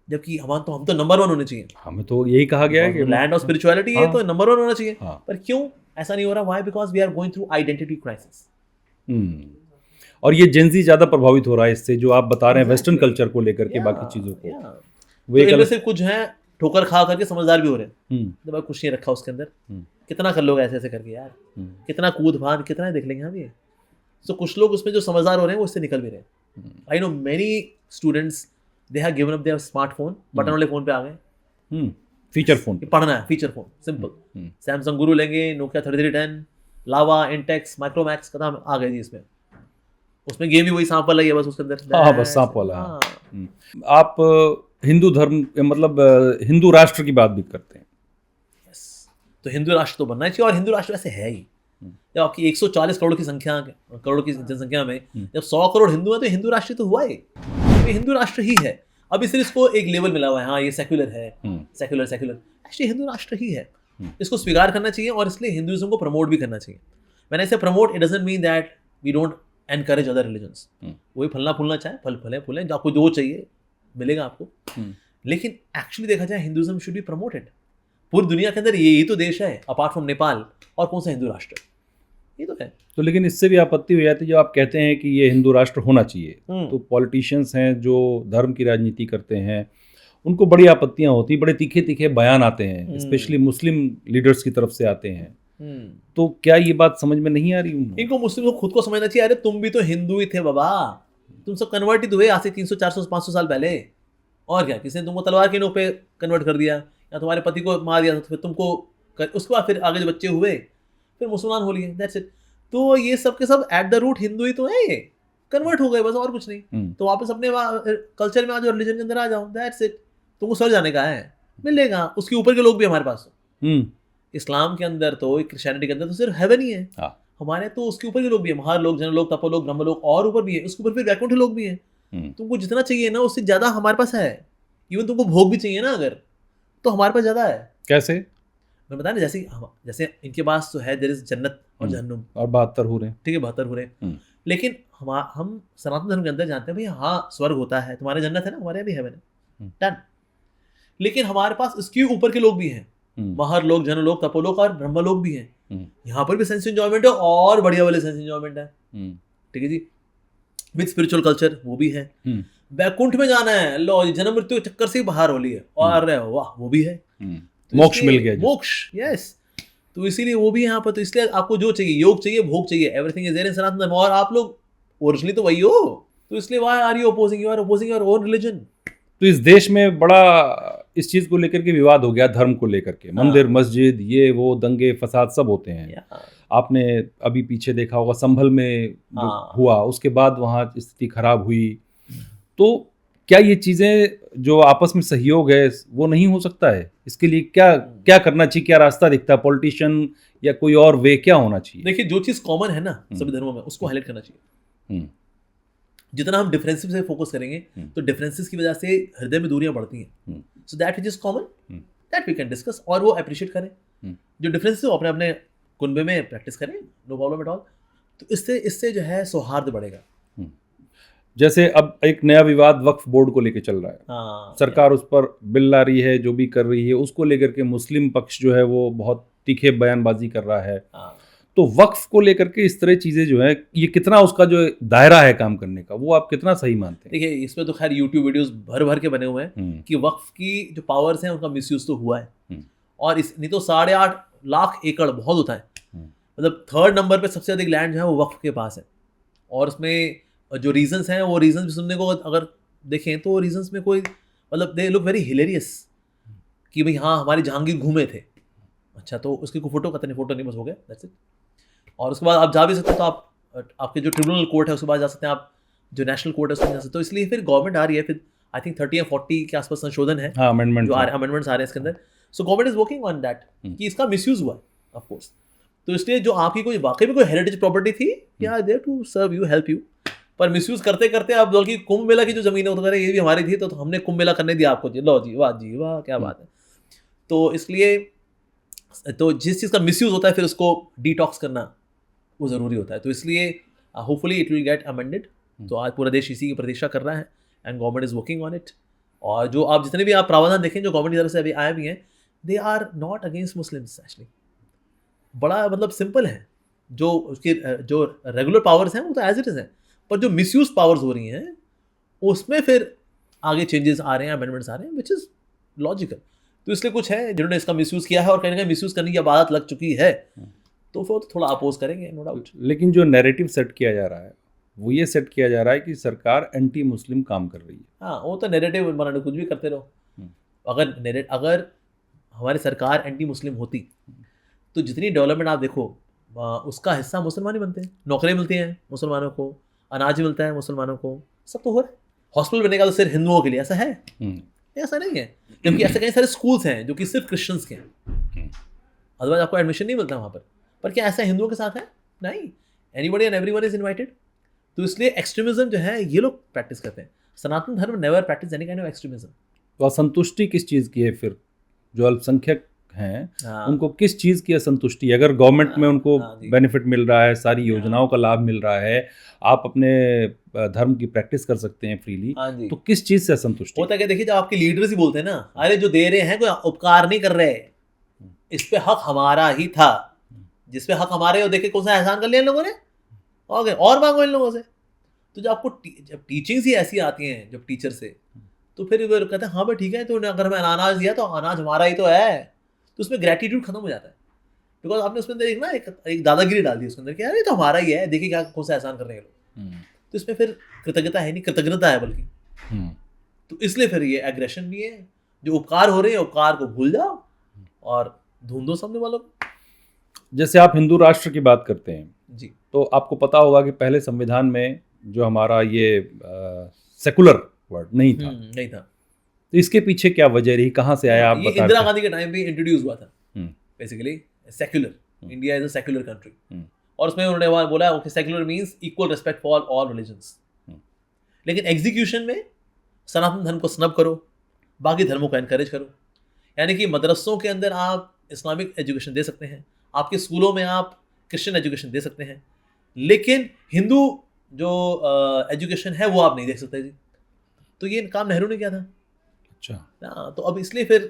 जबकि हम तो नंबर 1 होने चाहिए। हमें तो यही कहा गया है कि लैंड ऑफ स्पिरिचुअलिटी है, तो नंबर 1 होना चाहिए। पर क्यों ऐसा नहीं हो रहा? Why? Because we are going through identity crisis. और ये जेंजी ज्यादा प्रभावित हो रहा है इससे, जो आप बता रहे हैं वेस्टर्न कल्चर को लेकर के, बाकी चीजों को। वे इनमें से कुछ हैं ठोकर खा करके समझदार भी हो रहे हैं, तो भाई कुछ नहीं रखा उसके अंदर, कितना कर लोगे ऐसे ऐसे करके यार, कितना कूद फान कितना देख लेंगे हम ये। तो कुछ लोग उसमें जो समझदार हो रहे हैं वो इससे निकल भी रहे हैं। I know many students they have given up their smartphone, button वाले फोन पे आ गए, फीचर फोन पढ़ना है, फीचर फोन सिंपल। सैमसंग गुरु लेंगे, नोकिया 3310, लावा, इंटेक्स, माइक्रोमैक्स, कदम आ गए जी इसमें। उसमें गेम भी वही सांप वाला ही है बस उसके अंदर। हाँ बस सांप वाला। आप हिंदू धर्म मतलब हिंदू राष्ट्र की बात भी करते हैं। Yes. तो हिंदू राष्ट्र तो बनना चाहिए, और हिंदू राष्ट्र वैसे है ही। जब आपकी 140 करोड़ की जनसंख्या में जब 100 करोड़ हिंदू हैं तो हिंदू राष्ट्र तो हुआ ही, ये हिंदू राष्ट्र ही है। अभी सिर्फ इसको एक लेवल मिला हुआ है, हाँ ये सेक्युलर है, सेक्युलर एक्चुअली हिंदू राष्ट्र ही है। इसको स्वीकार करना चाहिए, और इसलिए हिंदुइज्म को प्रमोट भी करना चाहिए। मैंने ऐसे promote, it doesn't mean that we don't encourage other religions. वही फलना फूलना चाहे फल फले फूलें, जो आपको जो चाहिए मिलेगा आपको। लेकिन एक्चुअली देखा जाए हिंदुइज्म शुड बी प्रमोटेड। पूरी दुनिया के अंदर यही तो देश है अपार्ट फ्रॉम नेपाल, और कौन सा हिंदू राष्ट्र, ये तो है। तो लेकिन इससे भी आपत्ति हो जाती है जब आप कहते हैं कि ये हिंदू राष्ट्र होना चाहिए, तो पॉलिटिशियंस हैं जो धर्म की राजनीति करते हैं, उनको बड़ी आपत्तियां होती, बड़े तीखे तीखे बयान आते हैं, स्पेशली मुस्लिम लीडर्स की तरफ से आते हैं। तो क्या ये बात समझ में नहीं आ रही उनको? इनको मुस्लिम को खुद को समझना चाहिए, अरे तुम भी तो हिंदू ही थे बाबा, तुम सब कन्वर्ट ही तो हुए आज से 300 400 500 साल पहले। और क्या, किसी ने तुमको तलवार के नोक पे कन्वर्ट कर दिया, या तुम्हारे पति को मार दिया, तो फिर तुमको उसके बाद फिर आगे जो बच्चे हुए फिर मुसलमान हो लिए, दैट्स इट। तो ये सब के सब एट द रूट हिंदू ही तो है, ये कन्वर्ट हो गए बस, और कुछ नहीं। तो वापस अपने कल्चर में आ जाओ, रिलीजन के अंदर आ जाओ, दैट्स इट। तुमको सर जाने का है, मिलेगा। उसके ऊपर के लोग भी हमारे पास इस्लाम के अंदर तो, क्रिश्चियनिटी के अंदर तो सिर्फ हेवन ही है। हमारे तो उसके ऊपर के लोग भी है, महार लोग, जन लोग, तपो लोग, ब्रह्म लोग, और ऊपर भी है, उसके ऊपर फिर वैकुंठ लोग भी हैं। तुमको जितना चाहिए ना उससे ज्यादा हमारे पास है। इवन तुमको भोग भी चाहिए ना अगर, तो हमारे पास ज्यादा है। कैसे? मैं बताया ना, जैसे इनके पास तो है, देयर इज जन्नत और जहन्नुम, और 72 हो रहे हैं, ठीक है 72 हो रहे हैं। लेकिन हम सनातन धर्म के अंदर जानते हैं भाई हाँ स्वर्ग होता है, तुम्हारे जन्नत है ना, हमारे यहाँ भी हेवन है, डन। लेकिन हमारे पास इसके ऊपर के लोग भी हैं, महर लोग, जन लोग, तपोलोक और ब्रह्म लोग भी हैं। यहाँ पर भी सेंस एंजॉयमेंट है, और बढ़िया वाले सेंस एंजॉयमेंट है, ठीक है जी, विद स्पिरिचुअल कल्चर, वो भी है। वैकुंठ में जाना है, लो जन्म मृत्यु के चक्कर से ही बाहर हो ली है, और वाह वो भी है, तो मोक्ष मिल गया, मोक्ष, यस। तो इसीलिए वो भी यहाँ पर, तो इसलिए आपको जो चाहिए, योग चाहिए, भोग चाहिए, एवरीथिंग इज देयर इन सनातन धर्म। और आप लोग ओरिजिनली तो वही हो, तो इसलिए why are you opposing, you are opposing your own religion. तो इस देश में बड़ा इस चीज को लेकर के विवाद हो गया, धर्म को लेकर के, मंदिर मस्जिद ये वो दंगे फसाद सब होते हैं। आपने अभी पीछे देखा होगा संभल में हुआ, उसके बाद वहाँ स्थिति खराब हुई। तो क्या ये चीजें जो आपस में सहयोग है वो नहीं हो सकता है? इसके लिए क्या क्या करना चाहिए, क्या रास्ता दिखता है? पॉलिटिशियन या कोई और वे क्या होना चाहिए? देखिए जो चीज कॉमन है ना सभी धर्मों में, उसको हाईलाइट करना चाहिए। जितना हम डिफरेंसेस पे फोकस करेंगे तो डिफरेंसेस की वजह से हृदय में दूरियां बढ़ती हैं। So that which is common, that we can discuss, और वो अप्रिशिएट करें। जो डिफरेंसेस वो अपने अपने कुनबे में प्रैक्टिस करें, नो प्रॉब्लम एट ऑल। तो इससे जो है सौहार्द बढ़ेगा। जैसे अब एक नया विवाद वक्फ बोर्ड को लेकर चल रहा है, सरकार उस पर बिल ला रही है, जो भी कर रही है उसको लेकर के मुस्लिम पक्ष जो है वो बहुत तीखे बयानबाजी कर रहा है। तो वक्फ को लेकर के इस तरह चीजें जो है, ये कितना उसका जो दायरा है काम करने का, वो आप कितना सही मानते हैं? देखिए इसमें तो खैर यूट्यूब वीडियोस भर भर के बने हुए हैं कि वक्फ की जो पावर्स हैं उनका मिसयूज तो हुआ है। और नहीं तो 8.5 लाख एकड़ बहुत होता है, मतलब 3rd नंबर पे सबसे अधिक लैंड जो है वो वक्फ के पास है। और उसमें जो रीजंस हैं वो रीजंस भी सुनने को अगर देखें तो रीजंस में कोई मतलब दे लुक वेरी हिलेरियस कि भाई हाँ हमारे जहांगीर घूमे थे, अच्छा तो उसकी कोई फोटो कतनी फोटो नहीं, बस हो गया, दैट्स इट। और उसके बाद आप जा भी सकते हो, तो आप आपके जो ट्रिब्यूनल कोर्ट है उसके बाद जा सकते हैं, आप जो नेशनल कोर्ट है उसमें जा सकते हो। इसलिए फिर गवर्नमेंट आ रही है, फिर आई थिंक 30 या 40 के आसपास संशोधन है, अमेंडमेंट्स आ रहे हैं इसके अंदर। So government is working on that कि इसका मिसयूज हुआ है ऑफ कोर्स। तो इसलिए जो आपकी कोई वाकई में कोई हेरिटेज प्रॉपर्टी थी, या there to serve you, help you, पर मिसयूज करते करते आप बल्कि कुंभ मेला की जो जमीन है वो तो कह रहे ये भी हमारी थी, तो हमने कुंभ मेला करने दिया आपको, लो जी वाह क्या बात है। तो इसलिए तो जिस चीज़ का मिसयूज होता है फिर उसको डिटॉक्स करना वो ज़रूरी होता है। तो इसलिए hopefully it will get amended. तो आज पूरा देश इसी की प्रतीक्षा कर रहा है and government is working on it. और जो आप जितने भी आप प्रावधान देखें जो गवर्नमेंट की तरफ से अभी आए भी हैं, they are not against Muslims actually. बड़ा मतलब सिंपल है, जो उसके जो रेगुलर पावर्स हैं वो तो एज इट इज़ हैं, पर जो मिसयूज पावर्स हो रही हैं उसमें फिर आगे चेंजेस आ रहे हैं, अमेंडमेंट्स आ रहे हैं, विच इज़ लॉजिकल। तो इसलिए कुछ है जिन्होंने इसका मिसयूज़ किया है और कहीं ना कहीं मिसयूज़ करने की आदत लग चुकी है, तो फिर थोड़ा अपोज करेंगे, नो डाउट। लेकिन जो नैरेटिव सेट किया जा रहा है वो ये सेट किया जा रहा है कि सरकार एंटी मुस्लिम काम कर रही है। हाँ वो तो नैरेटिव बनाने कुछ भी करते रहो। अगर हमारी सरकार एंटी मुस्लिम होती तो जितनी डेवलपमेंट आप देखो उसका हिस्सा मुसलमान ही बनते हैं, नौकरियाँ मिलती हैं मुसलमानों को, अनाज मिलता है मुसलमानों को, सब तो हो रहा है। हॉस्पिटल बनने का तो सिर्फ हिंदुओं के लिए, ऐसा है ऐसा नहीं है, जबकि ऐसे कई सारे स्कूल्स हैं जो कि सिर्फ क्रिश्चियंस के हैं, अदरवाइज आपको एडमिशन नहीं मिलता वहाँ पर क्या ऐसा हिंदुओं के साथ है? नहीं, anybody and everyone is invited. तो इसलिए एक्सट्रीमिज्म जो है ये लोग प्रैक्टिस करते हैं। सनातन धर्म never practice any kind of extremism. तो असंतुष्टि किस चीज़ की है फिर? जो अल्पसंख्यक हैं हाँ। उनको किस चीज़ की असंतुष्टि है? अगर गवर्नमेंट में उनको जी। बेनिफिट मिल रहा है, सारी योजनाओं का लाभ मिल रहा है, आप अपने धर्म की प्रैक्टिस कर सकते हैं फ्रीली, हाँ जी। तो किस चीज़ से असंतुष्टि? होता क्या, देखिए जब आपके लीडर्स ही बोलते हैं ना, अरे जो दे रहे हैं कोई उपकार नहीं कर रहे, इस पे हक हमारा ही था, जिस पे हक हमारे, और देखे कौन सा एहसान कर लिया इन लोगों ने, और मांगो इन लोगों से। तो जब आपको जब टीचिंग्स ही ऐसी आती हैं जब टीचर से, तो फिर वो कहते हैं हाँ भाई ठीक है, तो अगर हमें अनाज दिया तो अनाज हमारा ही तो है, तो उसमें ग्रेटिट्यूड खत्म हो जाता है। बिकॉज आपने उसके अंदर एक दादागिरी डाल दी उसके अंदर कि यार ये तो हमारा ही है, देखिए क्या कौन सा एहसान कर रहे हैं लोग। तो इसमें फिर कृतज्ञता है नहीं, कृतज्ञता है बल्कि। तो इसलिए फिर ये एग्रेशन भी है, जो उपकार हो रहे हैं उपकार को भूल जाओ और ढूंढो सामने वालों को। जैसे आप हिंदू राष्ट्र की बात करते हैं जी, तो आपको पता होगा कि पहले संविधान में जो हमारा ये सेकुलर वर्ड नहीं था, नहीं था। तो इसके पीछे क्या वजह रही, कहाँ से आया, आप ये बता इंदिरा रहे गांधी के टाइम पे इंट्रोड्यूस हुआ था थे? Basically. Secular India is a secular country, और उसमें उन्होंने वहाँ बोला okay secular means equal respect for all religions. लेकिन एग्जीक्यूशन में सनातन धर्म को स्नब करो, बाकी धर्मों को एनकरेज करो। यानी कि मदरसों के अंदर आप इस्लामिक एजुकेशन दे सकते हैं, आपके स्कूलों में आप क्रिश्चियन एजुकेशन दे सकते हैं, लेकिन हिंदू जो एजुकेशन है वो आप नहीं देख सकते जी। तो ये काम नेहरू ने किया था। अच्छा। तो अब इसलिए फिर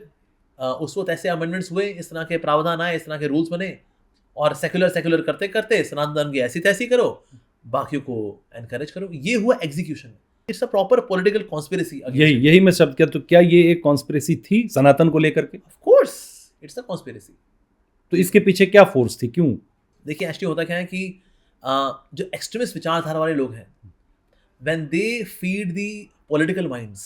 उस वक्त ऐसे अमेंडमेंट्स हुए, इस तरह के प्रावधान आए, इस तरह के रूल्स बने, और सेक्युलर करते करते सनातन धर्म की ऐसी तैसी करो, बाकियों को एनकरेज करो। ये हुआ execution. It's a proper political conspiracy. यही मैं शब्द क्या, तो क्या ये एक कॉन्स्पिरेसी थी सनातन को लेकर के? Of course it's a conspiracy. तो इसके पीछे क्या फोर्स थी, क्यों? देखिए एक्चुअली होता क्या है कि जो एक्सट्रीमिस्ट विचारधारा वाले लोग हैं, when they feed the political minds,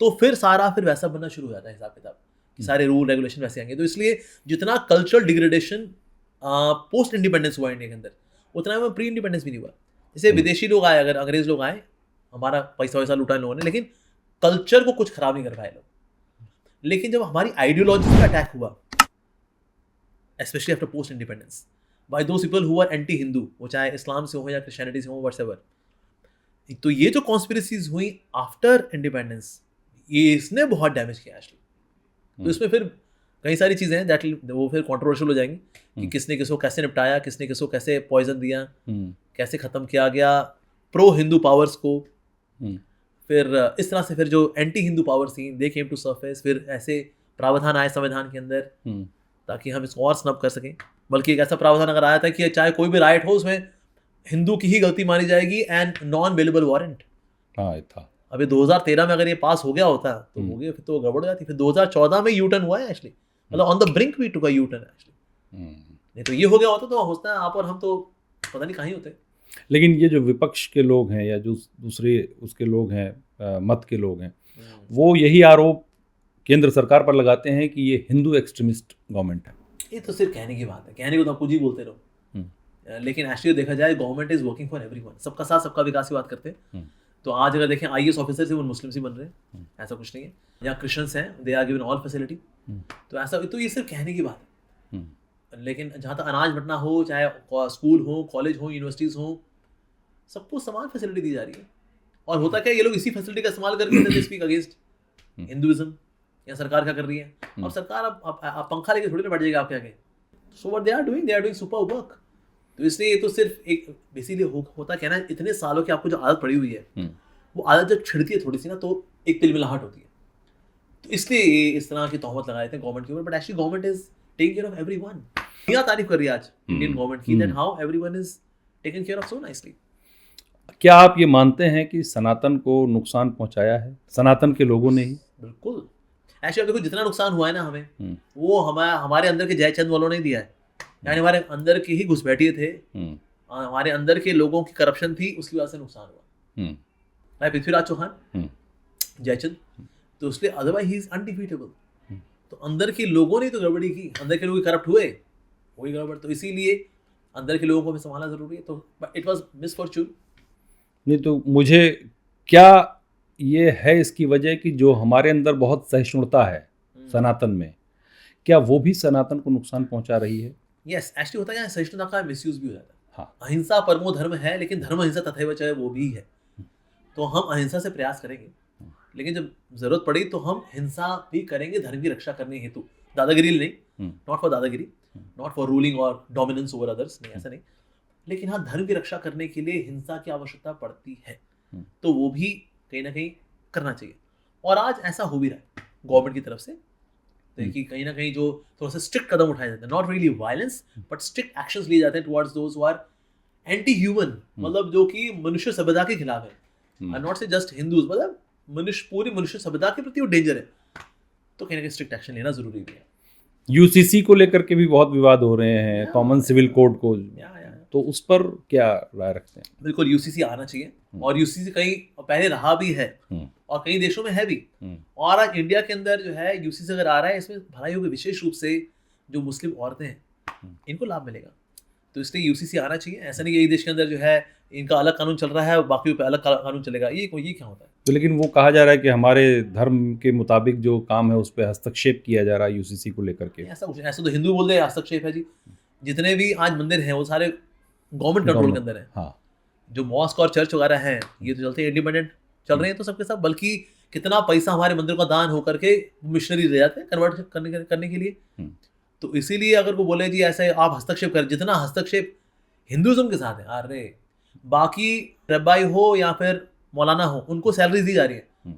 तो फिर सारा फिर वैसा बनना शुरू हो जाता है हिसाब किताब कि सारे रूल रेगुलेशन वैसे आएंगे। तो इसलिए जितना कल्चरल डिग्रेडेशन पोस्ट इंडिपेंडेंस हुआ इंडिया के अंदर, उतना में प्री इंडिपेंडेंस भी नहीं हुआ। जैसे विदेशी लोग आए, अगर अंग्रेज लोग आए, हमारा पैसा वैसा लूटा इन लोगों ने, लेकिन कल्चर को कुछ खराब नहीं कर पाए लोग। लेकिन जब हमारी आइडियोलॉजी का अटैक हुआ, specially after post independence, by those people who are anti Hindu, वो चाहे इस्लाम से हो या क्रिश्चियनिटी से हो, व्हाटएवर, तो ये जो कॉन्स्पिरेसीज हुई आफ्टर इंडिपेंडेंस, ये इसने बहुत डैमेज किया एक्चुअली। तो इसमें फिर कई सारी चीज़ें हैं दैट वो फिर कंट्रोवर्शियल हो जाएंगी कि किसने किसको कैसे निपटाया, किसने किसको कैसे पॉइजन दिया, कैसे ख़त्म किया गया प्रो हिंदू पावर्स को। फिर इस तरह से फिर जो एंटी हिंदू पावर्स थी दे केम टू सरफेस। फिर ऐसे प्रावधान आए संविधान के अंदर ताकि हम इसको और स्नब कर सकें। बल्कि एक ऐसा प्रावधान अगर आया था कि चाहे कोई भी राइट हो, उसमें हिंदू की ही गलती मानी जाएगी एंड नॉन बेलेबल वारंट। हाँ, था। अभी 2013 में अगर ये पास हो गया होता तो हो गया, फिर तो गड़बड़ हो जाती। फिर 2014 में यू टर्न हुआ है एक्चुअली, मतलब on the brink we took a U turn actually. नहीं तो ये हो गया होता तो होता है आप और हम तो पता नहीं कहाँ ही होते। लेकिन ये जो विपक्ष के लोग हैं या जो दूसरे उसके लोग हैं, मत के लोग हैं, वो यही आरोप केंद्र सरकार पर लगाते हैं कि ये हिंदू एक्सट्रीमिस्ट गवर्नमेंट है। ये तो सिर्फ कहने की बात है, कहने को तो आप कुछ ही बोलते रहो, लेकिन एक्चुअली देखा जाए government is working for everyone. सबका साथ सबका विकास की बात करते हैं। तो आज अगर देखें IAS ऑफिसर से वो मुस्लिम्स ही बन रहे हैं, ऐसा कुछ नहीं है। या क्रिश्चियंस हैं, they are given all facility. तो ऐसा, तो ये सिर्फ कहने की बात है। लेकिन जहाँ तक अनाज बंटना हो, चाहे स्कूल हो, कॉलेज हो, यूनिवर्सिटीज़ हो, सबको समान फैसिलिटी दी जा रही है। और होता क्या, ये लोग इसी फैसिलिटी का इस्तेमाल करके स्पीक अगेंस्ट हिंदुइज्म या सरकार क्या कर रही है। अब सरकार अब पंखा लेके थोड़ी ना बैठ जाएगा आपके आगे। So what they are doing super work. तो इसलिए ये तो सिर्फ एक बेसिकली होता क्या ना, इतने सालों की आपको जो आदत पड़ी हुई है, वो आदत जब छिड़ती है थोड़ी सी ना, तो एक तिलमिलाहट होती है। तो इसलिए ये इस तरह की तोहमत लगाए थे गवर्नमेंट के ऊपर। But actually government is taking care of everyone. दुनिया तारीफ कर रही है आज इंडियन गवर्नमेंट की, that how everyone is taken care of so nicely. क्या आप ये मानते हैं कि सनातन को नुकसान पहुंचाया है सनातन के लोगों ने ही? बिल्कुल। एक्चुअली देखो, जितना नुकसान हुआ है ना हमें, वो हमारे अंदर के जयचंद वालों ने दिया है। यानी हमारे अंदर के ही घुसपैठिए थे, हमारे अंदर के लोगों की करप्शन थी, उसकी वजह से नुकसान हुआ। भाई पृथ्वीराज चौहान, जयचंद, तो उसलिए अदरवाइज ही इज अनडिफीटेबल। तो अंदर के लोगों ने तो गड़बड़ी की, अंदर के लोग करप्ट हुए, वही गड़बड़। तो इसीलिए अंदर के लोगों को भी संभालना जरूरी है। तो इट वाज मिसफॉर्चून। नहीं तो मुझे क्या ये है इसकी वजह कि जो हमारे अंदर बहुत सहिष्णुता है सनातन में, क्या वो भी सनातन को नुकसान पहुंचा रही है? यस, एक्चुअली होता है सहिष्णुता का मिसयूज भी हो जाता है। हाँ। अहिंसा परमो धर्म है, लेकिन धर्म अहिंसा तथैव चाहे वो भी है। तो हम अहिंसा से प्रयास करेंगे, लेकिन जब जरूरत पड़ी तो हम हिंसा भी करेंगे धर्म की रक्षा करने हेतु। दादागिरी नहीं, नॉट फॉर दादागिरी, नॉट फॉर रूलिंग और डोमिनेंस ओवर अदर्स, नहीं ऐसा नहीं, लेकिन हाँ धर्म की रक्षा करने के लिए हिंसा की आवश्यकता पड़ती है, तो वो भी कहीं ना कहीं करना चाहिए। और आज ऐसा हो भी रहा है गवर्नमेंट की तरफ से, देखिए कहीं ना कहीं जो थोड़ा सा स्ट्रिक्ट कदम उठाए जाते हैं, not really violence but strict actions लिए जाते हैं towards those who are anti human, मतलब जो कि मनुष्य सभ्यता के खिलाफ है, और नॉट से जस्ट हिंदूज, मतलब मनुष्य, पूरी मनुष्य सभ्यता के प्रति वो डेंजर है, तो कहीं ना कहीं स्ट्रिक्ट एक्शन लेना जरूरी भी है। यूसीसी को लेकर के भी बहुत विवाद हो रहे हैं, कॉमन सिविल कोड को, तो उस पर क्या राय रखते हैं? बिल्कुल यूसीसी आना चाहिए, और यूसीसी कहीं पहले रहा भी है और कई देशों में है भी, और आज इंडिया के अंदर जो है यूसीसी अगर आ रहा है, इसमें भलाई होगी, विशेष रूप से जो मुस्लिम औरतें हैं इनको लाभ मिलेगा, तो इसलिए यूसीसी आना चाहिए। ऐसा नहीं यही देश के अंदर जो है इनका अलग कानून चल रहा है और बाकी पे अलग कानून चलेगा, ये क्या होता है? तो लेकिन वो कहा जा रहा है कि हमारे धर्म के मुताबिक जो काम है उस पर हस्तक्षेप किया जा रहा है यूसीसी को लेकर के। ऐसा तो हिंदू बोलते हैं हस्तक्षेप है जी, जितने भी आज मंदिर हैं वो सारे गवर्नमेंट कंट्रोल के अंदर है। हाँ। जो मॉस्क और चर्च वगैरह हैं ये तो चलते हैं इंडिपेंडेंट चल रहे हैं तो सबके सब, बल्कि कितना पैसा हमारे मंदिर का दान होकर के मिशनरी ले जाते हैं कन्वर्ट करने के लिए। तो इसीलिए अगर वो बोले जी ऐसे आप हस्तक्षेप कर, जितना हस्तक्षेप हिंदुज्म के साथ है, अरे बाकी रब्बाई हो या फिर मौलाना हो उनको सैलरी दी जा रही है,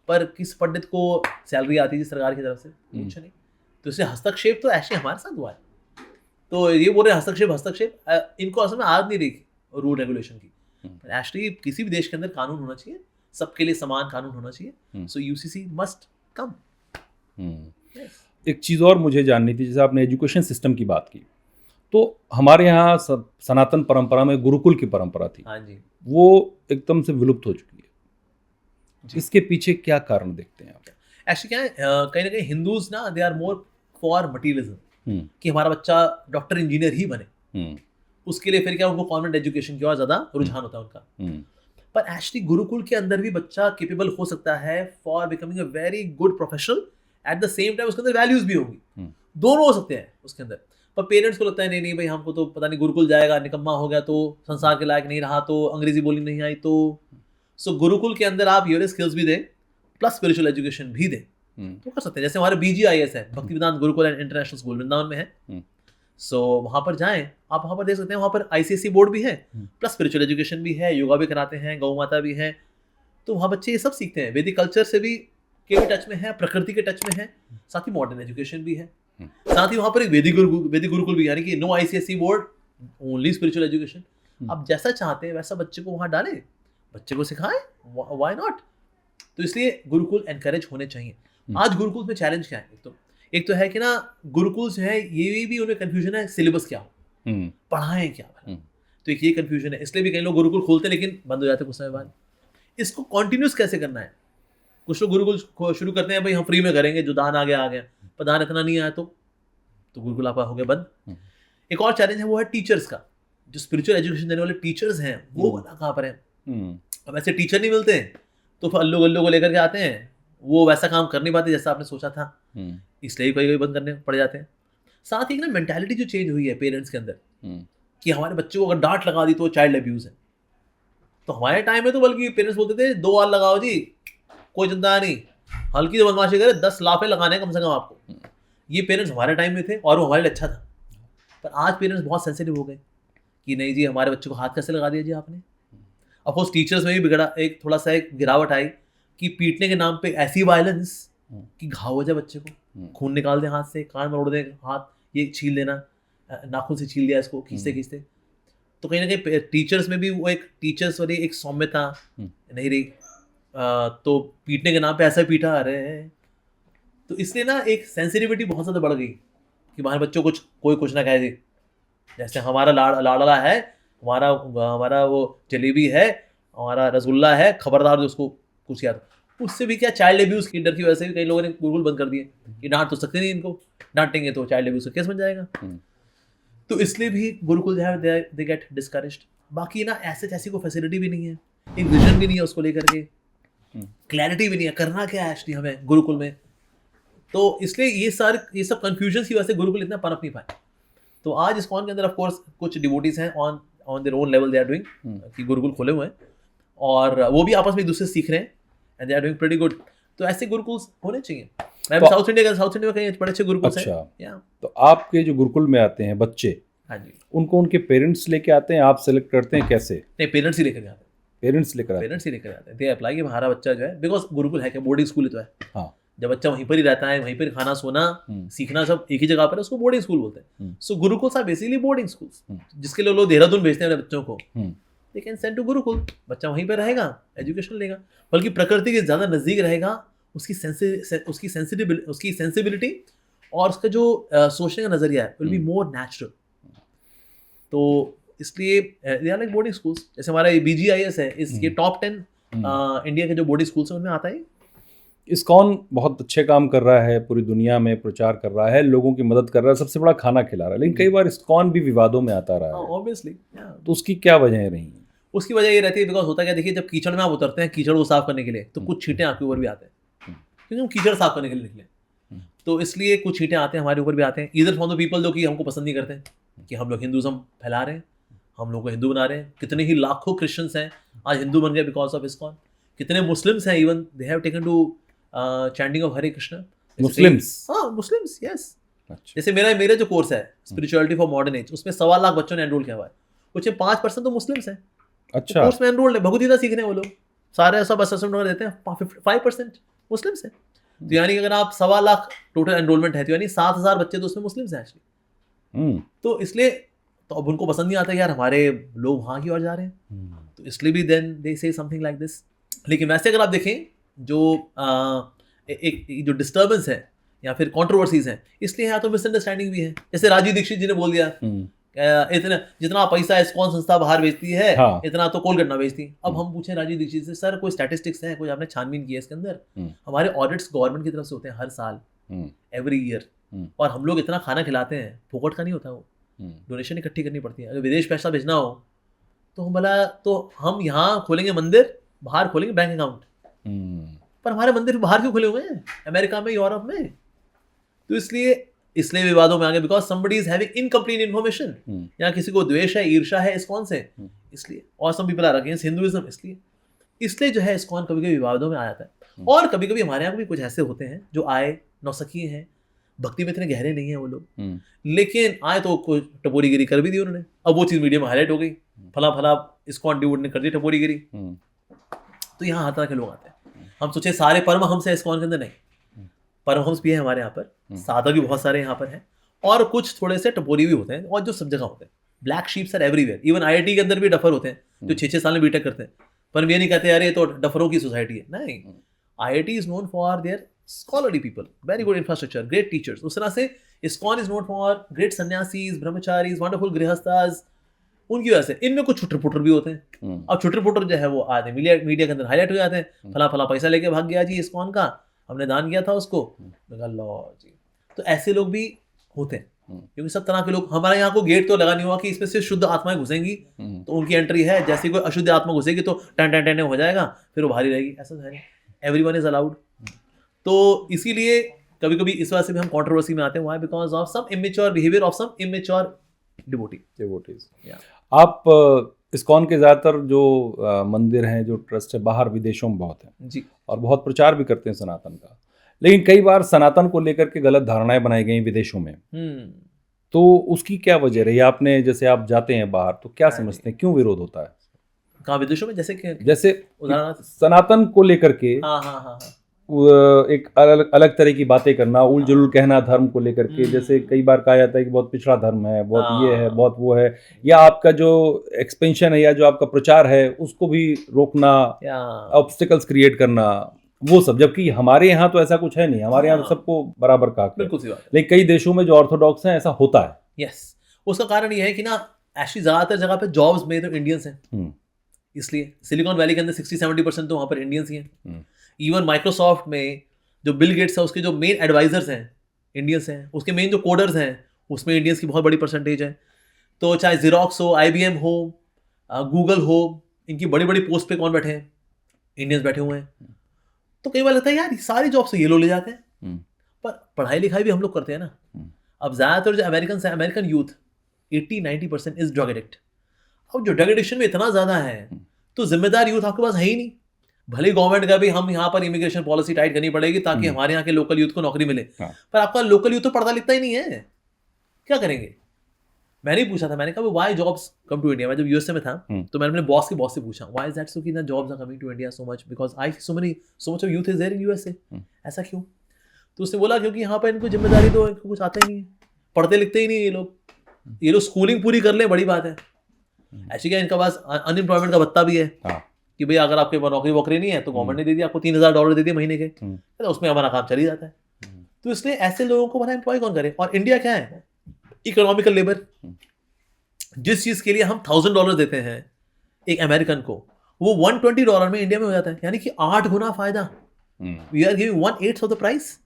पर किस पंडित को सैलरी आती है सरकार की तरफ से? कुछ नहीं। तो इससे हस्तक्षेप तो ऐसे हमारे साथ हुआ है, तो ये बोल रहे हस्तक्षेप इनको असल में आदत नहीं रही रूल रेगुलेशन की। एक्चुअली किसी भी देश के अंदर कानून होना चाहिए, सबके लिए समान कानून होना चाहिए, सो यूसीसी मस्ट कम। एक चीज़ और मुझे जाननी थी, जैसे आपने एजुकेशन सिस्टम की बात की, तो हमारे यहाँ सनातन परंपरा में गुरुकुल की परंपरा थी। हाँ जी। वो एकदम से विलुप्त हो चुकी है, इसके पीछे क्या कारण देखते हैं आप? एक्चुअली क्या है, कहीं ना कहीं हिंदूज ना they are more for materialism, कि हमारा बच्चा डॉक्टर इंजीनियर ही बने, उसके लिए फिर क्या उनको कॉन्वेंट एजुकेशन की और ज़्यादा रुझान होता है उनका। पर एक्चुअली गुरुकुल के अंदर भी बच्चा केपेबल हो सकता है for becoming a very good professional, at the same time उसके अंदर वैल्यूज भी होंगी, दोनों हो सकते हैं उसके अंदर। पर पेरेंट्स को लगता है नहीं भाई हमको तो पता नहीं, गुरुकुल जाएगा निकम्मा हो गया तो संसार के लायक नहीं रहा, तो अंग्रेजी बोली नहीं आई, तो सो गुरुकुल के अंदर आप ये स्किल्स भी दें प्लस स्पिरिचुअल एजुकेशन भी दें, तो कर सकते हैं। जैसे हमारे BGIS है, Bhakti Vedanta Gurukul and international school, Vrindavan में है, सो वहाँ पर जाएं आप, वहाँ पर देख सकते हैं, वहाँ पर ICSE बोर्ड भी है प्लस स्पिरिचुअल एजुकेशन भी है, योगा भी कराते हैं, गौ माता भी है, तो वहाँ बच्चे ये सब सीखते हैं, वैदिक कल्चर से भी के टच में है, प्रकृति के टच में है, साथ ही मॉडर्न एजुकेशन भी है, साथ ही वहाँ पर एक वैदिक गुरुकुल भी, यानी कि no ICSE board, only spiritual education. आप जैसा चाहते हैं वैसा बच्चे को वहाँ डालें, बच्चे को सिखाएं, व्हाई नॉट। तो इसलिए गुरुकुल एनकरेज होने चाहिए। आज गुरुकुल में चैलेंज क्या है, एक तो है कि ना गुरुकुल जो है ये भी उन्हें कंफ्यूजन है, सिलेबस क्या हो, पढ़ाएं क्या, तो एक ये कंफ्यूजन है, इसलिए भी कई लोग गुरुकुल खोलते हैं लेकिन बंद हो जाते कुछ समय बाद। इसको कंटिन्यूस कैसे करना है, कुछ लोग गुरुकुल शुरू करते हैं भाई हम फ्री में करेंगे, जो दान आ गया, पर दान इतना नहीं आया तो गुरुकुल आपका हो गया बंद। एक और चैलेंज है वो है टीचर्स का, जो स्पिरिचुअल एजुकेशन देने वाले टीचर्स हैं वो वाला कहाँ पर है। अब ऐसे टीचर नहीं मिलते हैं तो अल्लू गल्लू को लेकर के आते हैं, वो वैसा काम कर नहीं पाते जैसा आपने सोचा था, इसलिए कई बंद करने पड़ जाते हैं। साथ ही ना मेंटालिटी जो चेंज हुई है पेरेंट्स के अंदर, कि हमारे बच्चे को अगर डांट लगा दी तो चाइल्ड अब्यूज है, तो हमारे टाइम में तो बल्कि पेरेंट्स बोलते थे 2 बार लगाओ जी, कोई चिंता नहीं, हल्की जो बदमाशी करे 10 लाफे लगाने कम से कम आपको। ये पेरेंट्स हमारे टाइम में थे और वो हमारे लिए अच्छा था, पर आज पेरेंट्स बहुत सेंसिटिव हो गए कि नहीं जी हमारे बच्चे को हाथ कैसे लगा दिया जी आपने। ऑफकोर्स टीचर्स में भी बिगड़ा, एक थोड़ा सा एक गिरावट आई कि पीटने के नाम पे ऐसी वायलेंस कि घाव हो जाए बच्चे को, खून निकाल दे हाथ से, कान मरोड़ दे, हाथ ये छील देना, नाखून से छील दिया इसको खींचते खींचते। तो कहीं ना कहीं टीचर्स में भी वो एक टीचर्स वाली एक सौम्यता नहीं रही, तो पीटने के नाम पे ऐसा पीटा आ रहे हैं, तो इसलिए ना एक सेंसिटिविटी बहुत ज़्यादा बढ़ गई कि हमारे बच्चों को कोई कुछ ना कहे। जैसे हमारा लाडला है, हमारा वो जलेबी है, हमारा रसगुल्ला है, खबरदार जो उसको कुछ किया तो उससे भी क्या चाइल्ड अब्यूज की डर की वजह से भी कई लोगों ने गुरुकुल बंद कर दिए कि डांट तो सकते नहीं, इनको डांटेंगे तो चाइल्ड अब्यूज का केस बन जाएगा, तो इसलिए भी गुरुकुल जो है दे गेट डिस्करेज्ड। बाकी ना ऐसे जैसी कोई फैसिलिटी भी नहीं है, एक विजन भी नहीं है उसको लेकर के, क्लैरिटी भी नहीं है करना क्या है एक्चुअली हमें गुरुकुल में। तो इसलिए ये सब कंफ्यूजन की वजह से गुरुकुल इतना पनप नहीं पाए। तो आज इस्कॉन के अंदर ऑफ कोर्स कुछ डिवोटीज हैं on their own level they are doing कि गुरुकुल खोले हुए हैं और वो भी आपस में एक दूसरे से सीख रहे हैं and they are doing pretty good. तो ऐसे गुरुकुल होने चाहिए। मैं तो साउथ इंडिया में कहीं बड़े अच्छे गुरुकुल हैं। अच्छा, तो आपके जो गुरुकुल में आते हैं बच्चे, हाँ जी, उनको उनके पेरेंट्स लेके आते हैं, आप सेलेक्ट करते हैं कैसे? नहीं पेरेंट्स ही लेकर जाते हैं। पेरेंट्स लेकर आते हैं। पेरेंट्स ही लेकर जाते हैं। दे अप्लाई कि हमारा बच्चा जो है, बिकॉज गुरुकुल है क्या, बोर्डिंग स्कूल ही तो है। हाँ, जब बच्चा वहीं पर ही रहता है, वहीं पर खाना सोना सीखना सब एक ही जगह पर है, उसको बोर्डिंग स्कूल बोलते हैं। So gurukul are basically boarding schools, जिसके लिए लोग देहरादून भेजते हैं अपने बच्चों को। They can send to gurukul, बच्चा वहीं पर रहेगा, एजुकेशन लेगा, बल्कि प्रकृति के ज़्यादा नज़दीक रहेगा, उसकी सेंसिबिलिटी और उसका जो सोचने का नज़रिया है विल बी मोर नेचुरल। तो इसलिए they are like boarding schools. जैसे हमारा BGIS है, ये टॉप 10 इंडिया के जो बोर्डिंग स्कूल्स हैं उनमें आता है। इस्कॉन बहुत अच्छे काम कर रहा है, पूरी दुनिया में प्रचार कर रहा है, लोगों की मदद कर रहा है, सबसे बड़ा खाना खिला रहा है, लेकिन कई बार इस्कॉन भी विवादों में आता रहा है। ऑब्वियसली, तो उसकी क्या वजह रही? उसकी वजह ये रहती है बिकॉज होता क्या, देखिए जब कीचड़ में आप उतरते हैं कीचड़ को साफ करने के लिए, तो कुछ छींटे आपके ऊपर भी आते हैं क्योंकि हम कीचड़ साफ करने के लिए निकले। तो इसलिए कुछ छींटे आते हैं, हमारे ऊपर भी आते हैं, ईदर फ्रॉम द पीपल जो कि हमको पसंद नहीं करते हैं कि हम लोग हिंदुज़म फैला रहे हैं, हम लोग को हिंदू बना रहे हैं। कितने ही लाखों क्रिश्चियंस हैं आज हिंदू बन गए बिकॉज ऑफ इस्कॉन। कितने मुस्लिम्स हैं, even they have taken to chanting of Hare Krishna. Muslims? हाँ, मुस्लिम्स, यस। अच्छा, जैसे मेरा जो कोर्स है स्पिरिचुअलिटी फॉर मॉडर्न एज, उसमें 1.25 लाख बच्चों ने एनरोल किया हुआ है, उसमें 5% तो मुस्लिम्स हैं। अच्छा, कोर्स में एनरोल्ड है, भगवद गीता सीख रहे हैं वो लोग, सारे सब असेसमेंट वगैरह देते हैं, 5% मुस्लिम्स हैं। तो यानी कि अगर आप 1.25 लाख टोटल एनरोलमेंट है, तो यानी 7,000 बच्चे तो उसमें मुस्लिम्स हैं एक्चुअली। तो इसलिए तो अब उनको पसंद नहीं आता यार हमारे लोग वहाँ की ओर जा रहे हैं, तो इसलिए भी देन दे से समथिंग लाइक दिस। लेकिन वैसे अगर आप देखें जो एक जो डिस्टर्बेंस है या फिर कंट्रोवर्सीज हैं, इसलिए यहाँ तो मिसअंडरस्टैंडिंग भी है। जैसे राजीव दीक्षित जी ने बोल दिया इतना जितना पैसा इस्कॉन संस्था बाहर बेचती है, हाँ, इतना तो कोलकाता ना बेचती। अब हम पूछें राजीव दीक्षित से, सर कोई स्टैटिस्टिक्स है, कोई आपने छानबीन की है इसके अंदर? हमारे ऑडिट्स गवर्नमेंट की तरफ से होते हैं हर साल, एवरी ईयर, और हम लोग इतना खाना खिलाते हैं, फोकट का नहीं होता वो, डोनेशन इकट्ठी करनी पड़ती है। अगर विदेश पैसा भेजना हो तो हम बोला तो हम यहाँ खोलेंगे मंदिर, बाहर खोलेंगे बैंक अकाउंट, पर हमारे मंदिर बाहर क्यों खुले हुए हैं, अमेरिका में, यूरोप में? तो इसलिए विवादों में आ गए because somebody is having incomplete information, या किसी को द्वेष है, ईर्षा है इस्कॉन से, इसलिए, और some people are against Hinduism, इसलिए जो है इस्कॉन कभी कभी विवादों में आ जाता है। और कभी कभी हमारे यहाँ भी कुछ ऐसे होते हैं जो आए नौसखी हैं, भक्ति में इतने गहरे नहीं है वो लोग, लेकिन आए तो कुछ टपोरीगिरी कर भी दी उन्होंने। अब वो चीज़ मीडिया में हाईलाइट हो गई, फला इस्कॉन डिवोट ने कर दी टपोरीगिरी। तो यहाँ हर तरह के लोग आते हैं। हम सोचे सारे परमहंस है इस्कॉन के अंदर, नहीं, परमहंस भी है हमारे यहाँ पर, साधक भी बहुत सारे यहाँ पर हैं, और कुछ थोड़े से टपोरी भी होते हैं, और जो सब जगह होते हैं। Black sheeps are everywhere, even IIT के अंदर भी डफर होते हैं जो 6-6 साल में बीटेक करते हैं, पर ये नहीं कहते यार ये तो डफरों की सोसाइटी है, नहीं। IIT is known for their scholarly people, very good infrastructure, great teachers. उस तरह से ISKCON is known for great sannyasis, brahmacharis, wonderful grihasthas. उनकी वजह से इनमें कुछ छुटर पुटर भी होते हैं। अब छुटर पुटर जो है वो आते मीडिया के अंदर हाईलाइट हो जाते हैं, फला पैसा लेके भाग गया जी इस्कॉन का, हमने दान किया था उसको, लो जी। तो ऐसे लोग भी होते हैं, क्योंकि सब तरह के लोग, हमारे यहाँ को गेट तो लगा नहीं हुआ कि इसमें से शुद्ध आत्माएं घुसेंगी तो उनकी एंट्री है, जैसे कोई अशुद्ध आत्मा घुसेगी तो टन टन हो जाएगा, फिर वो भारी रहेगी, ऐसा है, एवरीवन इज अलाउड। तो इसीलिए कभी कभी इस वजह से भी हम कंट्रोवर्सी में आते हैं, why? Because of some immature behaviour of some immature devotees. आप इस्कॉन के ज़्यादातर जो मंदिर हैं, जो ट्रस्ट है, बाहर विदेशों में बहुत हैं जी, और बहुत प्रचार भी करते हैं सनातन का, लेकिन कई बार सनातन को लेकर के गलत धारणाएं बनाई गई विदेशों में। तो उसकी क्या वजह रही? आपने, जैसे आप जाते हैं बाहर, तो क्या समझते हैं क्यों विरोध होता है? कहाँ विदेशों में? जैसे उदाहरण सनातन को लेकर के हाँ एक अलग तरह की बातें करना, उल जुलूल कहना धर्म को लेकर के, जैसे कई बार कहा जाता है कि बहुत पिछड़ा धर्म है, बहुत ये है, बहुत वो है, या आपका जो एक्सपेंशन है या जो आपका प्रचार है उसको भी रोकना, ऑब्स्टिकल्स क्रिएट करना, वो सब। जबकि हमारे यहाँ तो ऐसा कुछ है नहीं, हमारे यहाँ तो सबको बराबर का हक है। बिल्कुल सी बात है। लेकिन कई देशों में जो ऑर्थोडॉक्स हैं ऐसा होता है। यस, उसका कारण ये है कि ना एक्चुअली ज्यादातर जगह पे जॉब्स में तो इंडियंस हैं, इसलिए सिलिकॉन वैली के अंदर 60-70% तो वहाँ पर इंडियंस ही हैं। इवन माइक्रोसॉफ्ट में जो बिल गेट्स है उसके जो मेन एडवाइजर्स हैं इंडियंस हैं, उसके मेन जो कोडर्स हैं उसमें इंडियंस की बहुत बड़ी परसेंटेज है। तो चाहे जीरोक्स हो, IBM हो, गूगल हो, इनकी बड़ी बड़ी पोस्ट पे कौन बैठे हैं? इंडियंस बैठे हुए हैं। तो कई बार लगता है यार सारी जॉब से ये लोग ले जाते हैं, पर पढ़ाई लिखाई भी हम लोग करते हैं ना। अब ज़्यादातर जो American youth 80-90% is drug addict. अब जो ड्रग एडिक्शन में इतना ज़्यादा है तो जिम्मेदार यूथ आपके पास है ही नहीं। भले गवर्नमेंट का भी हम यहाँ पर इमिग्रेशन पॉलिसी टाइट करनी पड़ेगी ताकि हमारे यहाँ के लोकल यूथ को नौकरी मिले, पर आपका लोकल यूथ तो पढ़ता लिखता ही नहीं है, क्या करेंगे? मैंने ही पूछा था, मैंने कहा why jobs come to India. मैं जब यूएसए में था तो मैंने अपने बॉस से पूछा व्हाई इज दैट सो कि ना jobs are coming to India so much, because I so much of youth is there in USA. ऐसा क्यों? तो उसने बोला क्योंकि यहाँ पर इनको जिम्मेदारी तो इनको कुछ आता ही नहीं है, पढ़ते लिखते ही नहीं ये लोग स्कूलिंग पूरी कर ले बड़ी बात है। ऐसे क्या इनका पास अनएम्प्लॉयमेंट का भत्ता भी है कि भाई अगर आपके नौकरी वोकरी नहीं है तो गवर्नमेंट ने दे दिया आपको $3,000 दे दिए महीने के, तो उसमें हमारा काम चल ही जाता है। तो इसलिए ऐसे लोगों को बड़ा एम्प्लॉय कौन करे? और इंडिया क्या है? Economical labour. जिस चीज के लिए हम $1,000 देते हैं एक अमेरिकन को, वो $120 में इंडिया में हो जाता है, यानी कि 8 गुना फायदा। We are giving 1/8 of the price.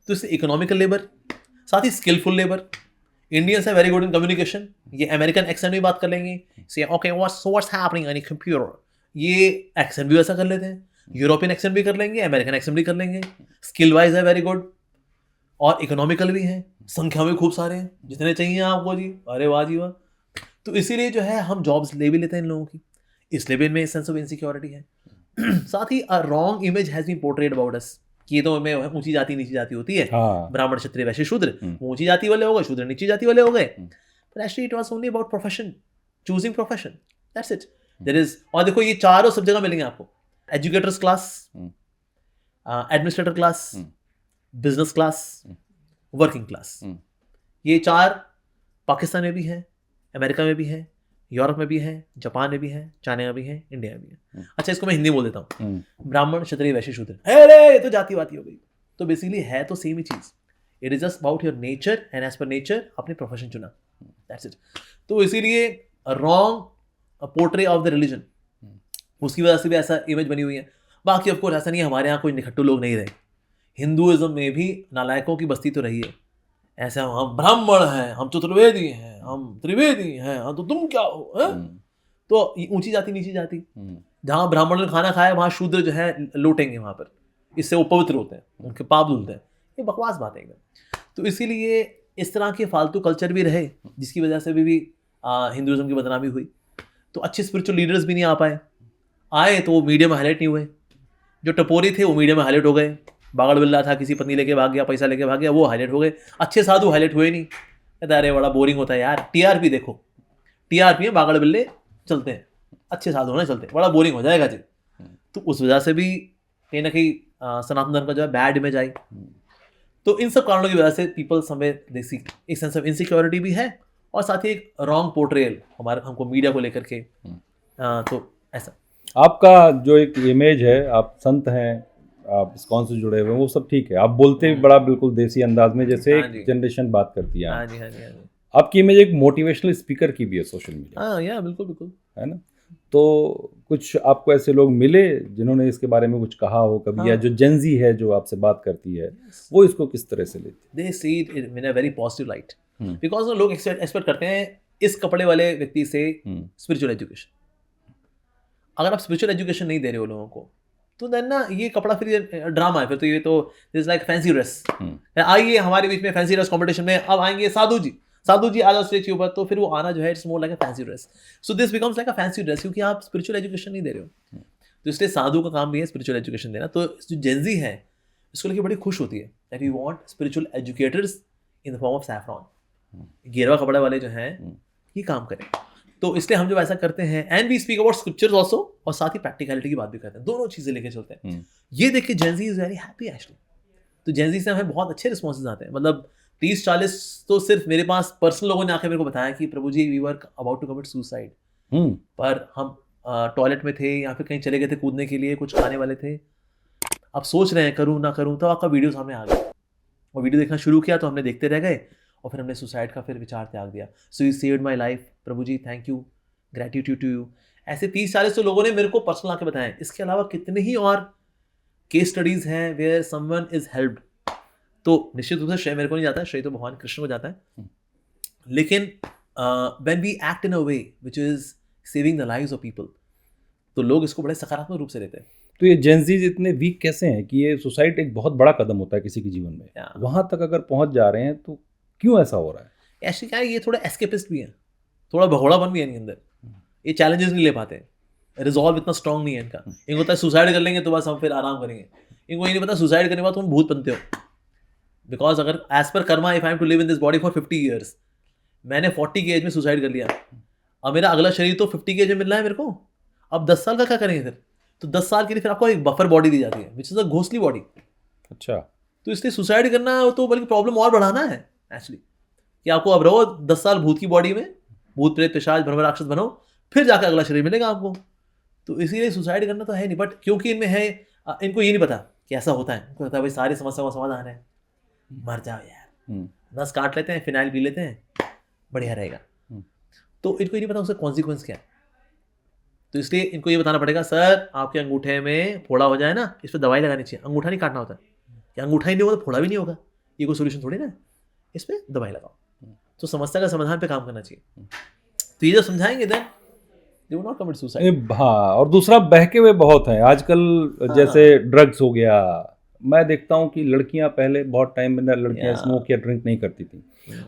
तो इससे इकोनॉमिकल लेबर, साथ ही स्किलफुल लेबर। इंडियंस है वेरी गुड इन कम्युनिकेशन, ये अमेरिकन एक्सेंट में बात कर लेंगे, से okay what's happening on computer, ये एक्सेंट भी वैसा कर लेते हैं। यूरोपियन एक्सेंट भी कर लेंगे, अमेरिकन एक्सेंट भी कर लेंगे। स्किल वाइज है वेरी गुड, और इकोनॉमिकल भी है, संख्या में खूब सारे हैं, जितने चाहिए आपको जी, अरे वाह जी वाह। तो इसीलिए जो है हम जॉब्स ले भी लेते हैं इन लोगों की, इसलिए भी इनमें सेंस ऑफ इनसिक्योरिटी है। साथ ही wrong image has been portrayed about us कि ये तो में ऊंची जाति नीची जाति होती है, ब्राह्मण क्षत्रिय वैश्य शूद्र, वो ऊंची जाति वाले हो गए, शूद्र नीची जाति वाले हो गए। But actually it was only about profession, choosing profession, that's it. There is, और देखो ये चारों सब जगह मिलेंगे आपको, educators class, administrator class, business class, working class. ये चार पाकिस्तान में भी है, अमेरिका में भी है, यूरोप में भी है, जापान में भी है, चाइना में भी है, इंडिया में भी है। अच्छा इसको मैं हिंदी बोल देता हूँ, ब्राह्मण क्षत्रिय वैश्य शूद्र, अरे ये तो जाति वाती हो गई। तो बेसिकली है तो सेम ही चीज, it is just about your nature, and as per nature आपने प्रोफेशन चुना, दैट्स इट। तो इसीलिए wrong portray of the religion, उसकी वजह से भी ऐसा इमेज बनी हुई है। बाकी ऑफकोर्स ऐसा नहीं है हमारे यहाँ कोई निखट्टू लोग नहीं रहे, हिंदुइज्म में भी नालायकों की बस्ती तो रही है। ऐसे हम ब्राह्मण हैं, हम चतुर्वेदी हैं, हम त्रिवेदी हैं, हम तो तुम क्या हो है? तो ऊंची जाति नीची जाति, जहाँ ब्राह्मण ने खाना खाया वहाँ शूद्र जो है लौटेंगे वहाँ पर, इससे वो पवित्र होते हैं, उनके पाप धुलते हैं। ये बकवास बात है एकदम। तो इसीलिए इस तरह के फालतू कल्चर भी रहे, जिसकी वजह से भी हिंदुइज्म की बदनामी हुई। तो अच्छे स्पिरिचुअल लीडर्स भी नहीं आ पाए, आए तो वो मीडिया में हाईलाइट नहीं हुए। जो टपोरी थे वो मीडिया में हाईलाइट हो गए, बागड़ बिल्ला था किसी पत्नी लेके भाग गया, पैसा लेके भाग गया, वो हाईलाइट हो गए। अच्छे साधु हाईलाइट हुए नहीं। कहता अरे बड़ा बोरिंग होता है यार, टीआरपी देखो, टीआरपी में बागड़ बिल्ले चलते हैं, अच्छे साधु ना चलते, बड़ा बोरिंग हो जाएगा जी। तो उस वजह से भी कहीं ना कहीं सनातन धर्म का जो है बैड इमेज आई। तो इन सब कारणों की वजह से पीपल समवेयर दे सी एक सेंस ऑफ इनसिक्योरिटी भी है, और साथ ही एक रॉन्ग पोर्ट्रेयल हमको मीडिया को लेकर के। तो ऐसा आपका जो एक इमेज है, आप संत हैं, आप इस्कॉन से जुड़े हुए हैं, वो सब ठीक है, आप बोलते बड़ा बिल्कुल देसी अंदाज में, जैसे एक जनरेशन बात करती है। हाँ जी, हाँ जी, हाँ जी। आपकी इमेज एक मोटिवेशनल स्पीकर की भी है सोशल मीडिया। हाँ या बिल्कुल बिल्कुल, है ना? तो कुछ आपको ऐसे लोग मिले जिन्होंने इसके बारे में कुछ कहा हो कभी? या जो जेनजी है जो आपसे बात करती है, वो इसको किस तरह से लेती है? They see it in a very positive light, because लोग एक्सपेक्ट करते हैं इस कपड़े वाले व्यक्ति से स्पिरिचुअल एजुकेशन। अगर आप स्पिरिचुअल एजुकेशन नहीं दे रहे हो लोगों को, तो देन ना ये कपड़ा फिर ड्रामा है, फिर तो ये तो दिस लाइक फैंसी ड्रेस। आइए हमारे बीच में फैंसी ड्रेस कंपटीशन में अब आएंगे साधु जी आ जाओ स्टेज के ऊपर, तो फिर वो आना जो है it's more like a fancy dress. So this becomes like a fancy dress, क्योंकि आप स्पिरिचुअल एजुकेशन नहीं दे रहे हो। तो इसलिए साधु का काम भी है स्पिरिचुअल एजुकेशन देना। तो जो जेनजी है इसको लेकर बड़ी खुश होती है that we want spiritual educators in the form of saffron, गेरवा कपड़े वाले जो हैं ये काम करें। तो इसलिए हम जब ऐसा करते हैं, and we speak about scriptures also, और साथ ही प्रैक्टिकलिटी की बात भी करते हैं, दोनों चीजें लेके चलते हैं। ये देख के Gen Z is very happy actually. तो जेनजी से हमें बहुत अच्छे रिस्पॉन्सेज आते हैं, मतलब 30-40 तो सिर्फ मेरे पास पर्सनल लोगों ने आके मेरे को बताया कि Prabhu ji we were about to commit suicide, पर हम टॉयलेट में थे या फिर कहीं चले गए थे कूदने के लिए, कुछ खाने वाले थे, अब सोच रहे हैं करूँ ना करूँ, तो आपका वीडियो सामने आ गया और वीडियो देखना शुरू किया, तो हमने देखते रह गए और फिर हमने सुसाइड का फिर विचार त्याग दिया। So you saved my life प्रभु जी, thank you, gratitude to you. ऐसे 30-40 तो लोगों ने मेरे को पर्सनल आके बताया। इसके अलावा कितने ही और केस स्टडीज हैं वेयर समवन इज हेल्प्ड। तो निश्चित रूप से श्रेय मेरे को नहीं जाता है, श्रेय तो भगवान कृष्ण को जाता है, लेकिन when we act in a way which is saving the lives of people, तो लोग इसको बड़े सकारात्मक रूप से लेते हैं। तो ये जेंजीज इतने वीक कैसे हैं कि ये सुसाइड एक बहुत बड़ा कदम होता है किसी के जीवन में, Yeah. वहां तक अगर पहुंच जा रहे हैं तो क्यों ऐसा हो रहा है? ऐसे क्या है, ये थोड़ा एस्केपिस्ट भी है, थोड़ा भगोड़ापन भी है इनके अंदर, ये चैलेंजेस नहीं ले पाते, रिजॉल्व इतना स्ट्रांग नहीं है इनका। इनको होता है सुसाइड कर लेंगे तो बस हम फिर आराम करेंगे, इनको ये नहीं पता सुसाइड करने के बाद तुम भूत बनते हो। बिकॉज अगर as per karma if I am to live in this body for 50 years, मैंने 40 की एज में सुसाइड कर लिया, अब मेरा अगला शरीर तो 50 की एज में मिल रहा है मेरे को, अब 10 साल का क्या करेंगे फिर? तो 10 साल के लिए फिर आपको एक बफर बॉडी दी जाती है which is a ghostly body. अच्छा, तो इसलिए सुसाइड करना तो बल्कि प्रॉब्लम और बढ़ाना है एक्चुअली, कि आपको अब रहो 10 साल भूत की बॉडी में, भूत प्रेत पिशाच भ्रम राक्षस बनो, फिर जाकर अगला शरीर मिलेगा आपको। तो इसीलिए सुसाइड करना तो है नहीं, बट क्योंकि इनमें है, इनको ये नहीं पता कि ऐसा होता है, इनको पता है भाई सारी समस्याओं का समाधान है, मर जाओ यार, नस काट लेते हैं, फिनाइल पी लेते हैं, बढ़िया रहेगा। तो इनको ये नहीं पता उसका कॉन्सिक्वेंस क्या है। तो इसलिए इनको ये बताना पड़ेगा, सर आपके अंगूठे में फोड़ा हो जाए ना, इस पर दवाई लगानी चाहिए, अंगूठा नहीं काटना होता, कि अंगूठा ही नहीं होगा तो फोड़ा भी नहीं होगा, ये कोई सोल्यूशन थोड़ी ना है, इस पर दवाई लगाओ। तो समस्या का समाधान पे काम करना चाहिए। तो ये जो समझाएंगे then they will not commit suicide. हाँ, और दूसरा बहके हुए बहुत हैं आजकल, जैसे ड्रग्स हो गया। मैं देखता हूँ कि लड़कियां पहले बहुत टाइम में लड़कियां स्मोक या ड्रिंक नहीं करती थी।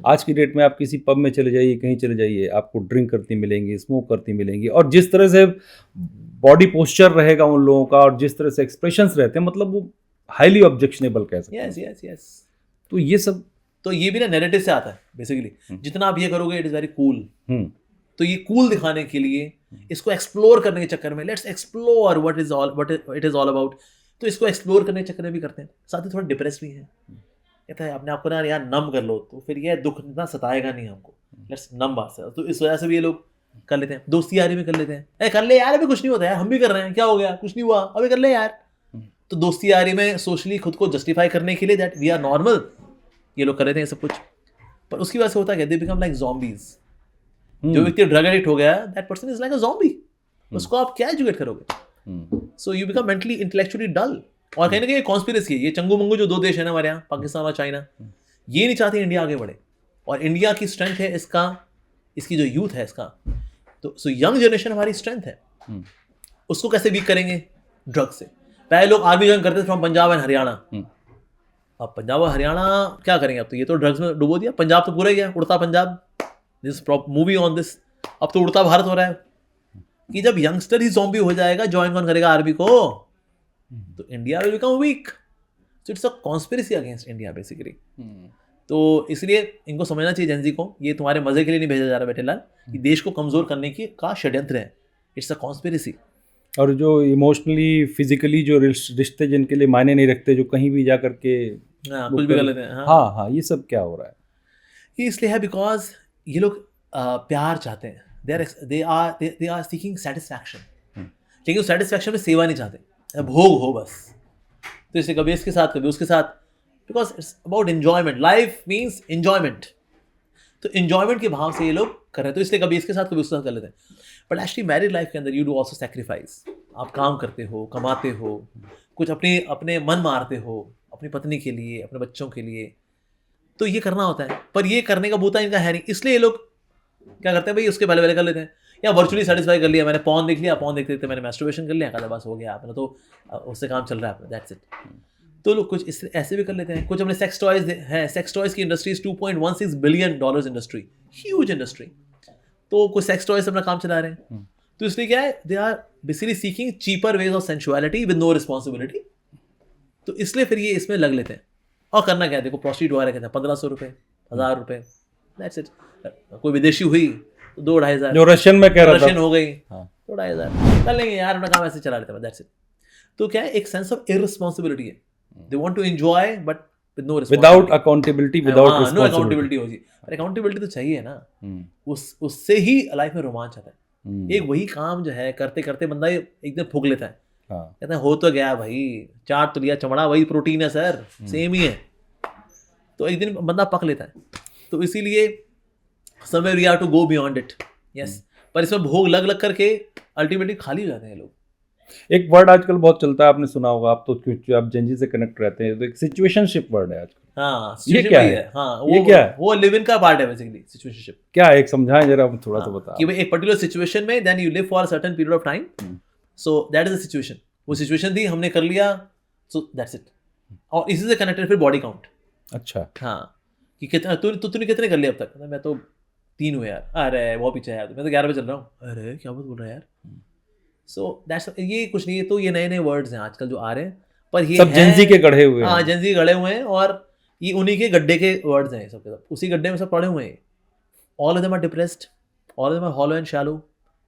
आज की डेट में आप किसी पब में चले जाइए, कहीं चले जाइए, आपको ड्रिंक करती मिलेंगी, स्मोक करती मिलेंगी, और जिस तरह से बॉडी पोस्चर रहेगा उन लोगों का और जिस तरह से एक्सप्रेशंस रहते हैं, मतलब वो हाईली ऑब्जेक्शनेबल कह सकते हैं। Yes yes yes. तो ये सब, तो ये भी ना नैरेटिव से आता है बेसिकली, जितना आप ये करोगे इट इज वेरी कूल। तो ये कूल दिखाने के लिए, इसको एक्सप्लोर करने के चक्कर में, let's explore what it is all about, तो इसको एक्सप्लोर करने के चक्कर में भी करते हैं, साथ ही थोड़ा डिप्रेस भी है, कहता है अपने आप को ना यार नम कर लो, तो फिर ये दुख इतना सताएगा नहीं हमको, लेट्स नम बात से। तो इस वजह से भी ये लोग कर लेते हैं, दोस्ती यारी में कर लेते हैं, कर ले यार, अभी कुछ नहीं होता है, हम भी कर रहे हैं, क्या हो गया, कुछ नहीं हुआ, अभी कर ले यार। तो दोस्ती यारी में सोशली खुद को जस्टिफाई करने के लिए दैट वी आर नॉर्मल, ये लोग कर लेते हैं सब कुछ। पर उसकी वजह से होता है, दे बिकम लाइक ज़ॉम्बीज। जो व्यक्ति ड्रग एडिक्ट हो गया, that person is like a zombie, उसको आप क्या एजुकेट करोगे? So you become mentally intellectually dull. और कहीं ना कहीं कॉन्स्पिरेसी है, ये चंगू मंगू जो दो देश है ना हमारे यहाँ, पाकिस्तान और चाइना, ये नहीं चाहते इंडिया आगे बढ़े, और इंडिया की स्ट्रेंथ है इसका, इसकी जो यूथ है इसका, तो सो यंग जनरेशन हमारी स्ट्रेंथ है, उसको कैसे वीक करेंगे? ड्रग से। पहले लोग आर्मी ज्वाइन करते थे फ्रॉम पंजाब एंड हरियाणा, अब पंजाब और हरियाणा क्या करेंगे? अब तो ये तो ड्रग्स में डुबो दिया, पंजाब तो पूरा ही है उड़ता Punjab, this movie on this, अब तो उड़ता भारत हो रहा है, कि जब यंगस्टर ही ज़ॉम्बी हो जाएगा, ज्वाइन कौन करेगा आर्मी को? तो India will become weak. So it's a conspiracy against India basically. तो इसलिए इनको समझना चाहिए जेंजी को, ये तुम्हारे मजे के लिए नहीं भेजा जा रहा बेटे लाल, कि देश को कमजोर करने की का षड्यंत्र है, इट्स अ कॉन्स्पिरेसी। और जो इमोशनली फिजिकली जो रिश्ते जिनके लिए मायने नहीं रखते, जो कहीं भी जा करके कुछ भी कर लेते हैं, हाँ, ये सब क्या हो रहा है? ये इसलिए है बिकॉज ये लोग प्यार चाहते हैं, दे आर सीकिंग सेटिस्फैक्शन, लेकिन उस सेटिस्फैक्शन में सेवा नहीं चाहते, भोग हो बस। तो इसे कभी इसके साथ कभी उसके साथ, because it's about enjoyment, life means enjoyment. तो एंजॉयमेंट के भाव से ये लोग कर रहे हैं, तो इसलिए कभी इसके साथ कभी उसके साथ कर लेते हैं। बट एक्चुअली मैरिड लाइफ के अंदर यू डू ऑल्सो सेक्रीफाइस, आप काम करते हो, कमाते हो, कुछ अपने मन मारते हो अपनी पत्नी के लिए, अपने बच्चों के लिए, तो ये करना होता है। पर ये करने का बूता इनका है नहीं, इसलिए ये लोग क्या करते हैं भाई, उसके पहले कर लेते हैं, या वर्चुअली सेटिस्फाई कर लिया, मैंने पॉन देख लिया, पॉन देखते देखते मैंने मैस्टरबेशन कर लिया, कहा बस हो गया आपने, तो उससे काम चल रहा है आपने, दैट्स इट। तो लोग कुछ इस ऐसे भी कर लेते हैं। कुछ अपने सेक्स टॉयज हैं, सेक्स टॉयज की industry is $2.16 billion industry, huge industry. तो कुछ सेक्स टॉयज अपना काम चला रहे हैं, तो इसलिए क्या है, they are basically seeking cheaper ways of sensuality with no responsibility. तो इसलिए फिर ये इसमें लग लेते हैं। और करना क्या है, देखो प्रोस्टिट्यूट वगैरह कहते हैं 1500 रुपये, 1000 रुपये, दैट्स इट। कोई विदेशी हुई तो 2-2,500, जो रशियन में कह रहा था, रशियन हो गई 2-2,500 कर लेंगे यार, अपना काम ऐसे चला लेते हैं, दैट्स इट। तो क्या है, एक सेंस ऑफ इररिस्पॉन्सिबिलिटी है, they want to enjoy but with no without accountability, without responsibility. No accountability हो जी, पर अकाउंटेबिलिटी तो चाहिए ना, उससे ही लाइफ में रोमांच आता है। एक वही काम जो है करते करते बंदा एक दिन फूक लेता है, कहता है हो तो गया भाई, 4 तो लिया चमड़ा, वही प्रोटीन है सर, सेम ही है, तो एक दिन बंदा पक लेता है। तो इसीलिए somewhere we have to go beyond it, yes। पर इसमें भोग लग करके अल्टीमेटली खाली हो जाते हैं लोग। एक वर्ड आजकल बहुत चलता है, आपने सुना होगा, आप तो क्योंकि आप जेंजी से कनेक्ट रहते हैं, तो एक सिचुएशनशिप वर्ड है आजकल। हाँ, ये क्या है? हाँ, ये क्या है? वो लिव इन का पार्ट है बेसिकली सिचुएशनशिप। क्या है, एक समझाएं जरा, थोड़ा सा बताओ। कि भाई एक पर्टिकुलर सिचुएशन में then you live for a certain period of time, so that is a situation. वो सिचुएशन थी, हमने कर लिया, सो दैट्स इट। और इसी से कनेक्टेड फिर बॉडी काउंट। अच्छा। हाँ, कि कितना तूने कितने कर लिए अब तक? मैं तो 3 हुए यार। अरे वो पीछे है यार, मैं तो 11 बजे चल रहा हूँ। अरे क्या बात बोल रहा है यार। सो दैट्स, ये कुछ नहीं है। तो ये नए नए वर्ड्स हैं आजकल जो आ रहे हैं, पर ये सब जेंजी के गढ़े हुए हाँ, हैं। जेंजी गढ़े हुए हैं, और ये उन्हीं के गड्ढे के वर्ड्स हैं सब के सब, उसी गड्ढे में सब पड़े हुए हैं। All of them are depressed, all of them are hollow and shallow.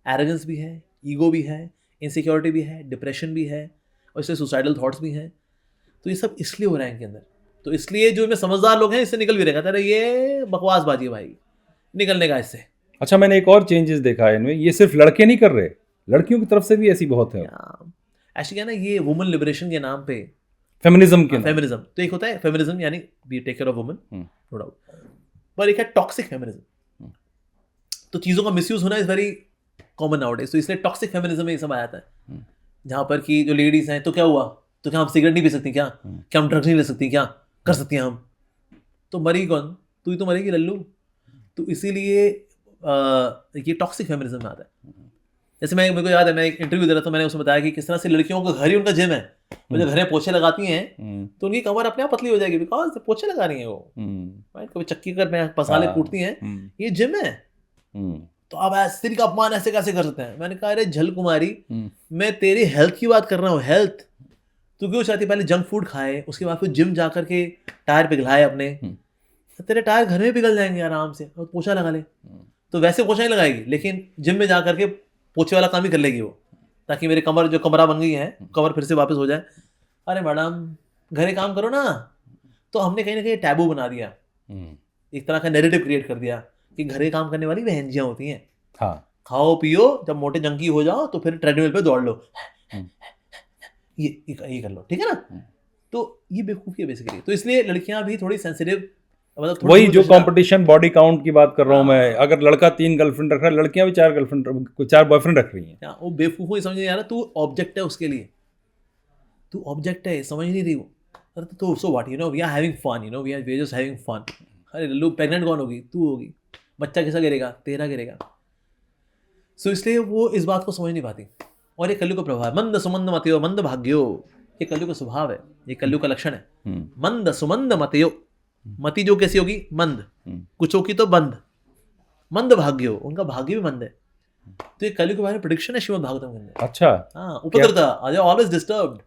Arrogance भी है, ईगो भी है, इनसिक्योरिटी भी है, डिप्रेशन भी है, और इससे सुसाइडल थॉट्स भी हैं। तो ये सब इसलिए हो रहा है इनके अंदर। तो इसलिए जो इनमें समझदार लोग हैं इससे निकल भी रहेगा, अरे ये बकवासबाजी है भाई, निकलने का इससे। अच्छा, मैंने एक और चेंजेस देखा है इनमें, ये सिर्फ लड़के नहीं कर रहे, लड़कियों की तरफ से भी ऐसी बहुत है। एक्चुअली क्या ना, ये वुमेन लिबरेशन के नाम पे, फेमिनिज्म के नाम। फेमिनिज्म तो एक होता है, फेमिनिज्म यानी we take care of women, no doubt, पर एक है टॉक्सिक फेमिनिज्म। तो चीज़ों का मिसयूज होना इज वेरी कॉमन नाउडेज, तो इसलिए टॉक्सिक फेमिनिज्म में ये सब आ जाता है, जहाँ पर कि जो लेडीज हैं, तो क्या हुआ, तो क्या हम सिगरेट नहीं पी सकती, क्या क्या हम ड्रग्स नहीं ले सकती, क्या कर सकती हैं हम? तो मरी कौन? तू ही तो मरेगी लल्लू। तो इसीलिए ये टॉक्सिक फेमिनिज्म में आता है। जैसे मेरे को याद है, मैं एक इंटरव्यू दे रहा था, मैंने उसमें बताया कि किस तरह से लड़कियों का घर ही उनका जिम है। वो जब घरें पोछे लगाती हैं तो उनकी कमर अपने आप पतली हो जाएगी, बिकॉज पोछे लगा रही हैं वो, राइट। कभी चक्की कर पसाले कूटती हैं, ये जिम है। तो अब स्त्री का अपमान ऐसे कैसे कर सकते हैं? मैंने कहा अरे झल कुमारी, मैं तेरी हेल्थ की बात कर रहा हूँ, हेल्थ। तू क्यों चाहती पहले जंक फूड खाए, उसके बाद फिर जिम जा करके टायर पिघलाए अपने? तेरे टायर घर में पिघल जाएंगे आराम से, और पोछा लगा ले। तो वैसे पोछा ही लगाएगी, लेकिन जिम में जा करके पोछे वाला काम ही कर लेगी वो, ताकि मेरी कमर जो कमरा बन गई है, कमर फिर से वापस हो जाए। अरे मैडम, घरे काम करो ना। तो हमने कहीं ना कहीं टैबू बना दिया, एक तरह का नैरेटिव क्रिएट कर दिया कि घरे काम करने वाली बहनजियाँ होती हैं। हाँ, खाओ पियो, जब मोटे जंकी हो जाओ तो फिर ट्रेडमिल पे दौड़ लो, ये कर लो, ठीक है ना। तो ये बेवकूफ़ी है बेसिकली। तो इसलिए लड़कियां भी थोड़ी सेंसिटिव, मतलब वही जो कंपटीशन बॉडी काउंट की बात कर रहा हूँ मैं, अगर लड़का 3 गर्लफ्रेंड रख रहा है, लड़कियां भी 4 गर्लफ्रेंड 4 बॉयफ्रेंड रख रही हैं। वो बेवकूफ़ी समझ नहीं आ रहा, तू ऑब्जेक्ट है उसके लिए, तू ऑब्जेक्ट है, समझ नहीं रही वो। अरे तो so what, you know we are having fun, you know we are just having fun. अरे लल्लू, प्रेग्नेंट कौन होगी? तू होगी। बच्चा किसका गिरेगा? तेरा गिरेगा। सो इसलिए वो इस बात को समझ नहीं पाती। और ये कलयुग का प्रभाव है, मंद सुमंद मतयो मंद भाग्यो, ये कलयुग का स्वभाव है, ये कलयुग का लक्षण है। मंद सुमंद मतयो, मति जो कैसी होगी? मंद, कुछ होगी तो बंद, मंद भाग्यो, उनका भाग्य भी मंद है। तो ये कलयुग के बारे में प्रेडिक्शन है श्रीमद् भागवतम के अंदर। अच्छा, हाँ, उपद्रता आज ऑलवेज डिस्टर्ब्ड।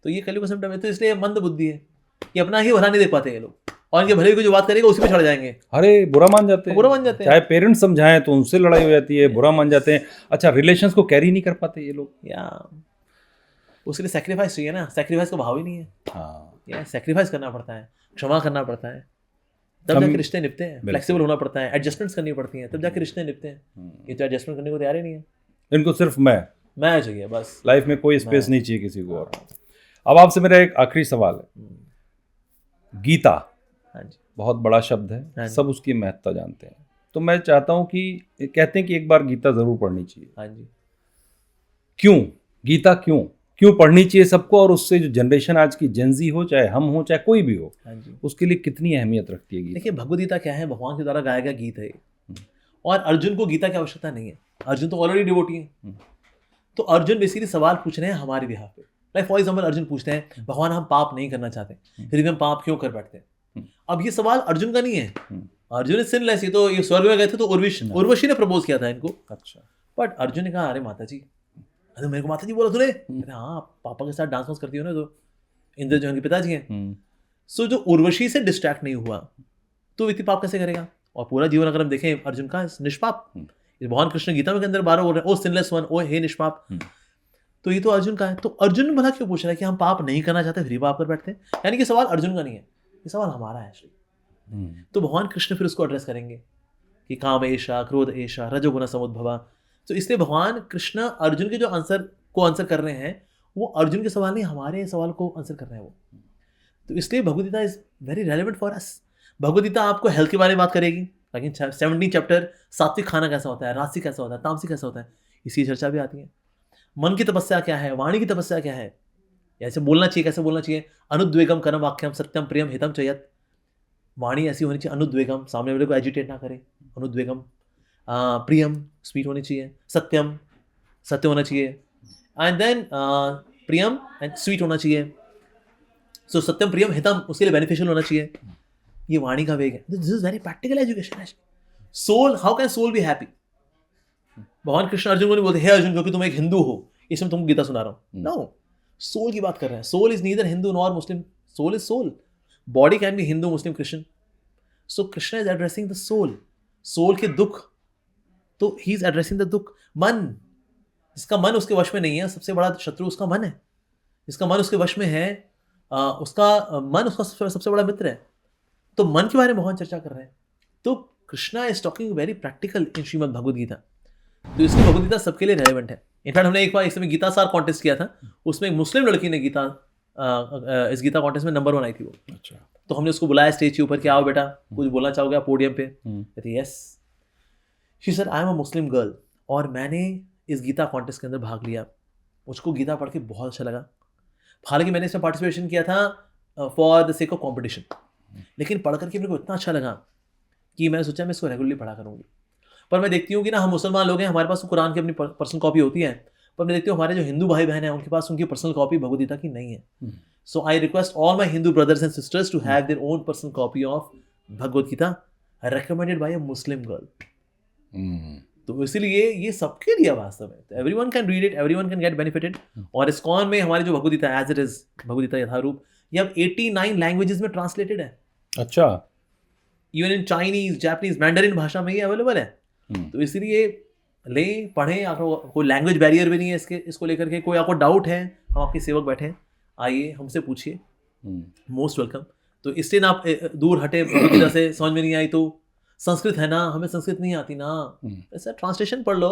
तो ये कलयुग का सिम्टम है। तो इसलिए मंद बुद्धि है, कि अपना ही भला नहीं देख पाते ये लोग, और इनके भले की जो बात करेगा उसी पे चढ़ जाएंगे। अरे बुरा मान जाते हैं, चाहे पेरेंट्स समझाएं तो उनसे लड़ाई हो जाती है, बुरा मान जाते हैं। अच्छा, रिलेशंस को कैरी नहीं कर पाते ये लोग, या उसके लिए सेक्रीफाइस चाहिए ना। सेक्रीफाइस का भाव ही नहीं है। हाँ, या सेक्रीफाइस करना पड़ता है, क्षमा करना पड़ता है, तब जाके रिश्ते निपते हैं। फ्लेक्सिबल होना पड़ता है, एडजस्टमेंट्स करनी पड़ती हैं, तब जाके रिश्ते निपते हैं। ये तो एडजस्टमेंट करने को तैयार ही नहीं है। इनको सिर्फ मैं चाहिए बस, लाइफ में कोई स्पेस नहीं चाहिए किसी को और। अब आपसे मेरा एक आखिरी सवाल है, गीता, हाँ जी, बहुत बड़ा शब्द है, सब उसकी महत्ता जानते हैं, तो मैं चाहता हूं कि कहते हैं कि एक बार गीता जरूर पढ़नी चाहिए। हाँ जी, क्यों गीता, क्यों पढ़नी चाहिए सबको, और उससे जो जनरेशन आज की जेनजी हो, चाहे हम हो चाहे कोई भी हो, उसके लिए कितनी अहमियत रखती है गीता? देखिए, भगवद गीता क्या है? भगवान के द्वारा गाया गया गीत है, और अर्जुन को गीता की आवश्यकता नहीं है। अर्जुन तो ऑलरेडी डिवोटी है। तो अर्जुन बेसिकली सवाल पूछ रहे हैं हमारे बिहाफ पे। लाइक फॉर एग्जाम्पल, अर्जुन पूछते हैं, भगवान हम पाप नहीं करना चाहते, फिर भी हम पाप क्यों कर बैठते हैं? अब ये सवाल अर्जुन का नहीं है, अर्जुन इज सिनलेस। ये तो ये स्वर्ग में गए थे तो उर्वशी ने प्रपोज किया था इनको। अच्छा, बट अर्जुन ने कहा, अरे माता जी, अरे मेरे को माता जी बोला तूने? अरे हाँ, पापा के साथ डांस वांस करती हो ना, तो इंद्र जो उनके पिताजी हैं। सो जो उर्वशी से डिस्ट्रैक्ट नहीं हुआ तो इतनी पाप कैसे करेगा? और पूरा जीवन अगर हम देखें अर्जुन का निष्पाप, भगवान कृष्ण गीता में के अंदर 12 बोल रहे हैं, ओ सिनलेस वन, ओ हे निष्पाप। तो ये तो अर्जुन का है। तो अर्जुन भला क्यों पूछ रहा है कि हम पाप नहीं करना चाहते फिर पाप कर बैठते हैं? यानी कि सवाल अर्जुन का नहीं है, ये सवाल हमारा है श्री। तो भगवान कृष्ण फिर उसको एड्रेस करेंगे कि काम एषा, क्रोध एषा, रजोगुण समुद्भवा। तो इसलिए भगवान कृष्ण अर्जुन के जो आंसर कर रहे हैं, वो अर्जुन के सवाल नहीं, हमारे सवाल को आंसर कर रहे हैं वो। तो इसलिए Bhagavad Gita is very relevant for us. Bhagavad Gita आपको हेल्थ के बारे में बात करेगी, लेकिन 17 चैप्टर सात्विक खाना कैसा होता है, राजसिक कैसा होता है, तामसिक कैसा होता है, इसी चर्चा भी आती है। मन की तपस्या क्या है, वाणी की तपस्या क्या है, ऐसे बोलना चाहिए, कैसे बोलना चाहिए। अनुद्वेगम कर्म वाक्यम सत्यम प्रियम हितम चयत। वाणी ऐसी होनी चाहिए, अनुद्वेगम, सामने वाले को एजिटेट ना करे, अनुद्वेगम। प्रियम, स्वीट होनी चाहिए। सत्यम, सत्य होना चाहिए। एंड देन प्रियम एंड स्वीट होना चाहिए. सो सत्यम प्रियम हितम उसके लिए बेनिफिशियल होना चाहिए. ये वाणी का वेग है. This is very practical education. Soul, how can soul be happy? भगवान कृष्ण अर्जुन को नहीं बोलते हे अर्जुन क्योंकि तुम एक हिंदू हो इसमें तुमको गीता सुना रहा हूँ. नो, सोल की बात कर रहे हैं. Soul is neither Hindu nor Muslim. Soul is soul. Body can be Hindu Muslim Christian. So Krishna is addressing the soul. Soul के दुख, तो ही इज एड्रेसिंग द दुख. मन, जिसका मन उसके वश में नहीं है, सबसे बड़ा शत्रु उसका मन है. जिसका मन उसके वश में है, उसका मन उसका सबसे बड़ा मित्र है. तो मन के बारे में भगवान चर्चा कर रहे हैं. तो Krishna is talking very practical in Shrimad Bhagavad Gita. तो इसकी भगवद गीता सबके लिए रेलेवेंट है. इनफैक्ट हमने एक बार इसमें गीता सार कॉन्टेस्ट किया था. उसमें एक मुस्लिम लड़की ने इस गीता कॉन्टेस्ट में नंबर 1 आई थी वो. अच्छा. तो हमने उसको बुलाया स्टेज के ऊपर कि आओ बेटा कुछ बोलना चाहोगे आप पोडियम पे? कहती yes. She said I am a Muslim girl और मैंने इस गीता कॉन्टेस्ट के अंदर भाग लिया. मुझको गीता पढ़ के बहुत अच्छा लगा. हालांकि मैंने इसमें पार्टिसिपेशन किया था for the sake of competition, लेकिन पढ़ करके मेरे को इतना अच्छा लगा कि मैंने सोचा मैं इसको रेगुलरली पढ़ा करूँगी. पर मैं देखती हूँ कि ना हम मुसलमान लोग हैं, हमारे पास तो कुरान की अपनी पर्सनल कॉपी होती है, पर मैं देखती हूँ हमारे जो हिंदू भाई बहन हैं उनके पास उनकी पर्सनल कॉपी भगवद गीता की नहीं है. So I request all my Hindu brothers and sisters to have their own personal copy of Bhagavad Gita recommended by a Muslim girl. तो इसलिए ये सबके लिए वास्तव में everyone can read it, everyone can get benefited. और इस्कॉन में हमारी जो Bhagavad Gita as it is Bhagavad Gita Yatharoop ये अब 89 लैंग्वेजेस में ट्रांसलेटेड है. अच्छा. Even in Chinese, Japanese, Mandarin भाषा में ये अवेलेबल है. तो इसलिए ले पढ़ें. आपको कोई लैंग्वेज बैरियर भी नहीं है इसको लेकर के. कोई आपको डाउट है, हम आपके सेवक बैठे हैं, आइए हमसे पूछिए. Most welcome. तो इसलिए ना आप दूर हटे भगवद गीता से, समझ में नहीं आई तो संस्कृत है ना, हमें संस्कृत नहीं आती ना, ऐसा ट्रांसलेशन पढ़ लो,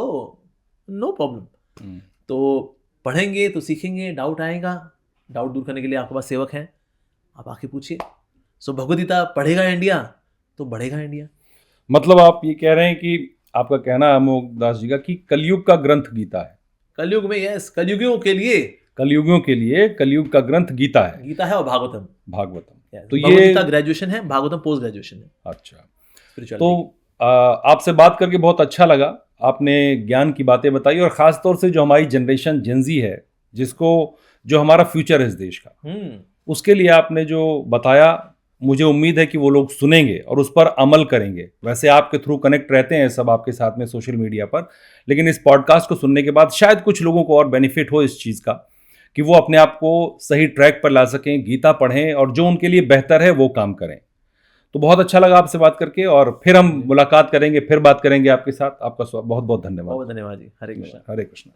नो प्रॉब्लम. तो पढ़ेंगे तो सीखेंगे. डाउट आएगा, डाउट दूर करने के लिए आपके पास सेवक हैं, आप आके पूछिए. सो भगवद गीता पढ़ेगा इंडिया तो बढ़ेगा इंडिया. मतलब आप ये कह रहे हैं कि आपका कहना है अमोघ दास जी का कि कलयुग का ग्रंथ गीता है. कलयुग में यस, कलयुगियों के लिए कलयुग का ग्रंथ गीता है. गीता है और भागवतम. तो भगवद ये गीता ग्रेजुएशन है, भागवतम पोस्ट ग्रेजुएशन है. अच्छा. तो आपसे बात करके बहुत अच्छा लगा. आपने ज्ञान की बातें बताई और ख़ास तौर से जो हमारी जनरेशन जेनजी है, जो हमारा फ्यूचर है इस देश का, उसके लिए आपने जो बताया, मुझे उम्मीद है कि वो लोग सुनेंगे और उस पर अमल करेंगे. वैसे आपके थ्रू कनेक्ट रहते हैं सब आपके साथ में सोशल मीडिया पर, लेकिन इस पॉडकास्ट को सुनने के बाद शायद कुछ लोगों को और बेनिफिट हो इस चीज़ का कि वो अपने आप को सही ट्रैक पर ला सकें, गीता पढ़ें और जो उनके लिए बेहतर है वो काम करें. तो बहुत अच्छा लगा आपसे बात करके और फिर हम मुलाकात करेंगे, फिर बात करेंगे आपके साथ. आपका बहुत बहुत धन्यवाद. बहुत धन्यवाद जी. हरे कृष्ण. हरे कृष्ण.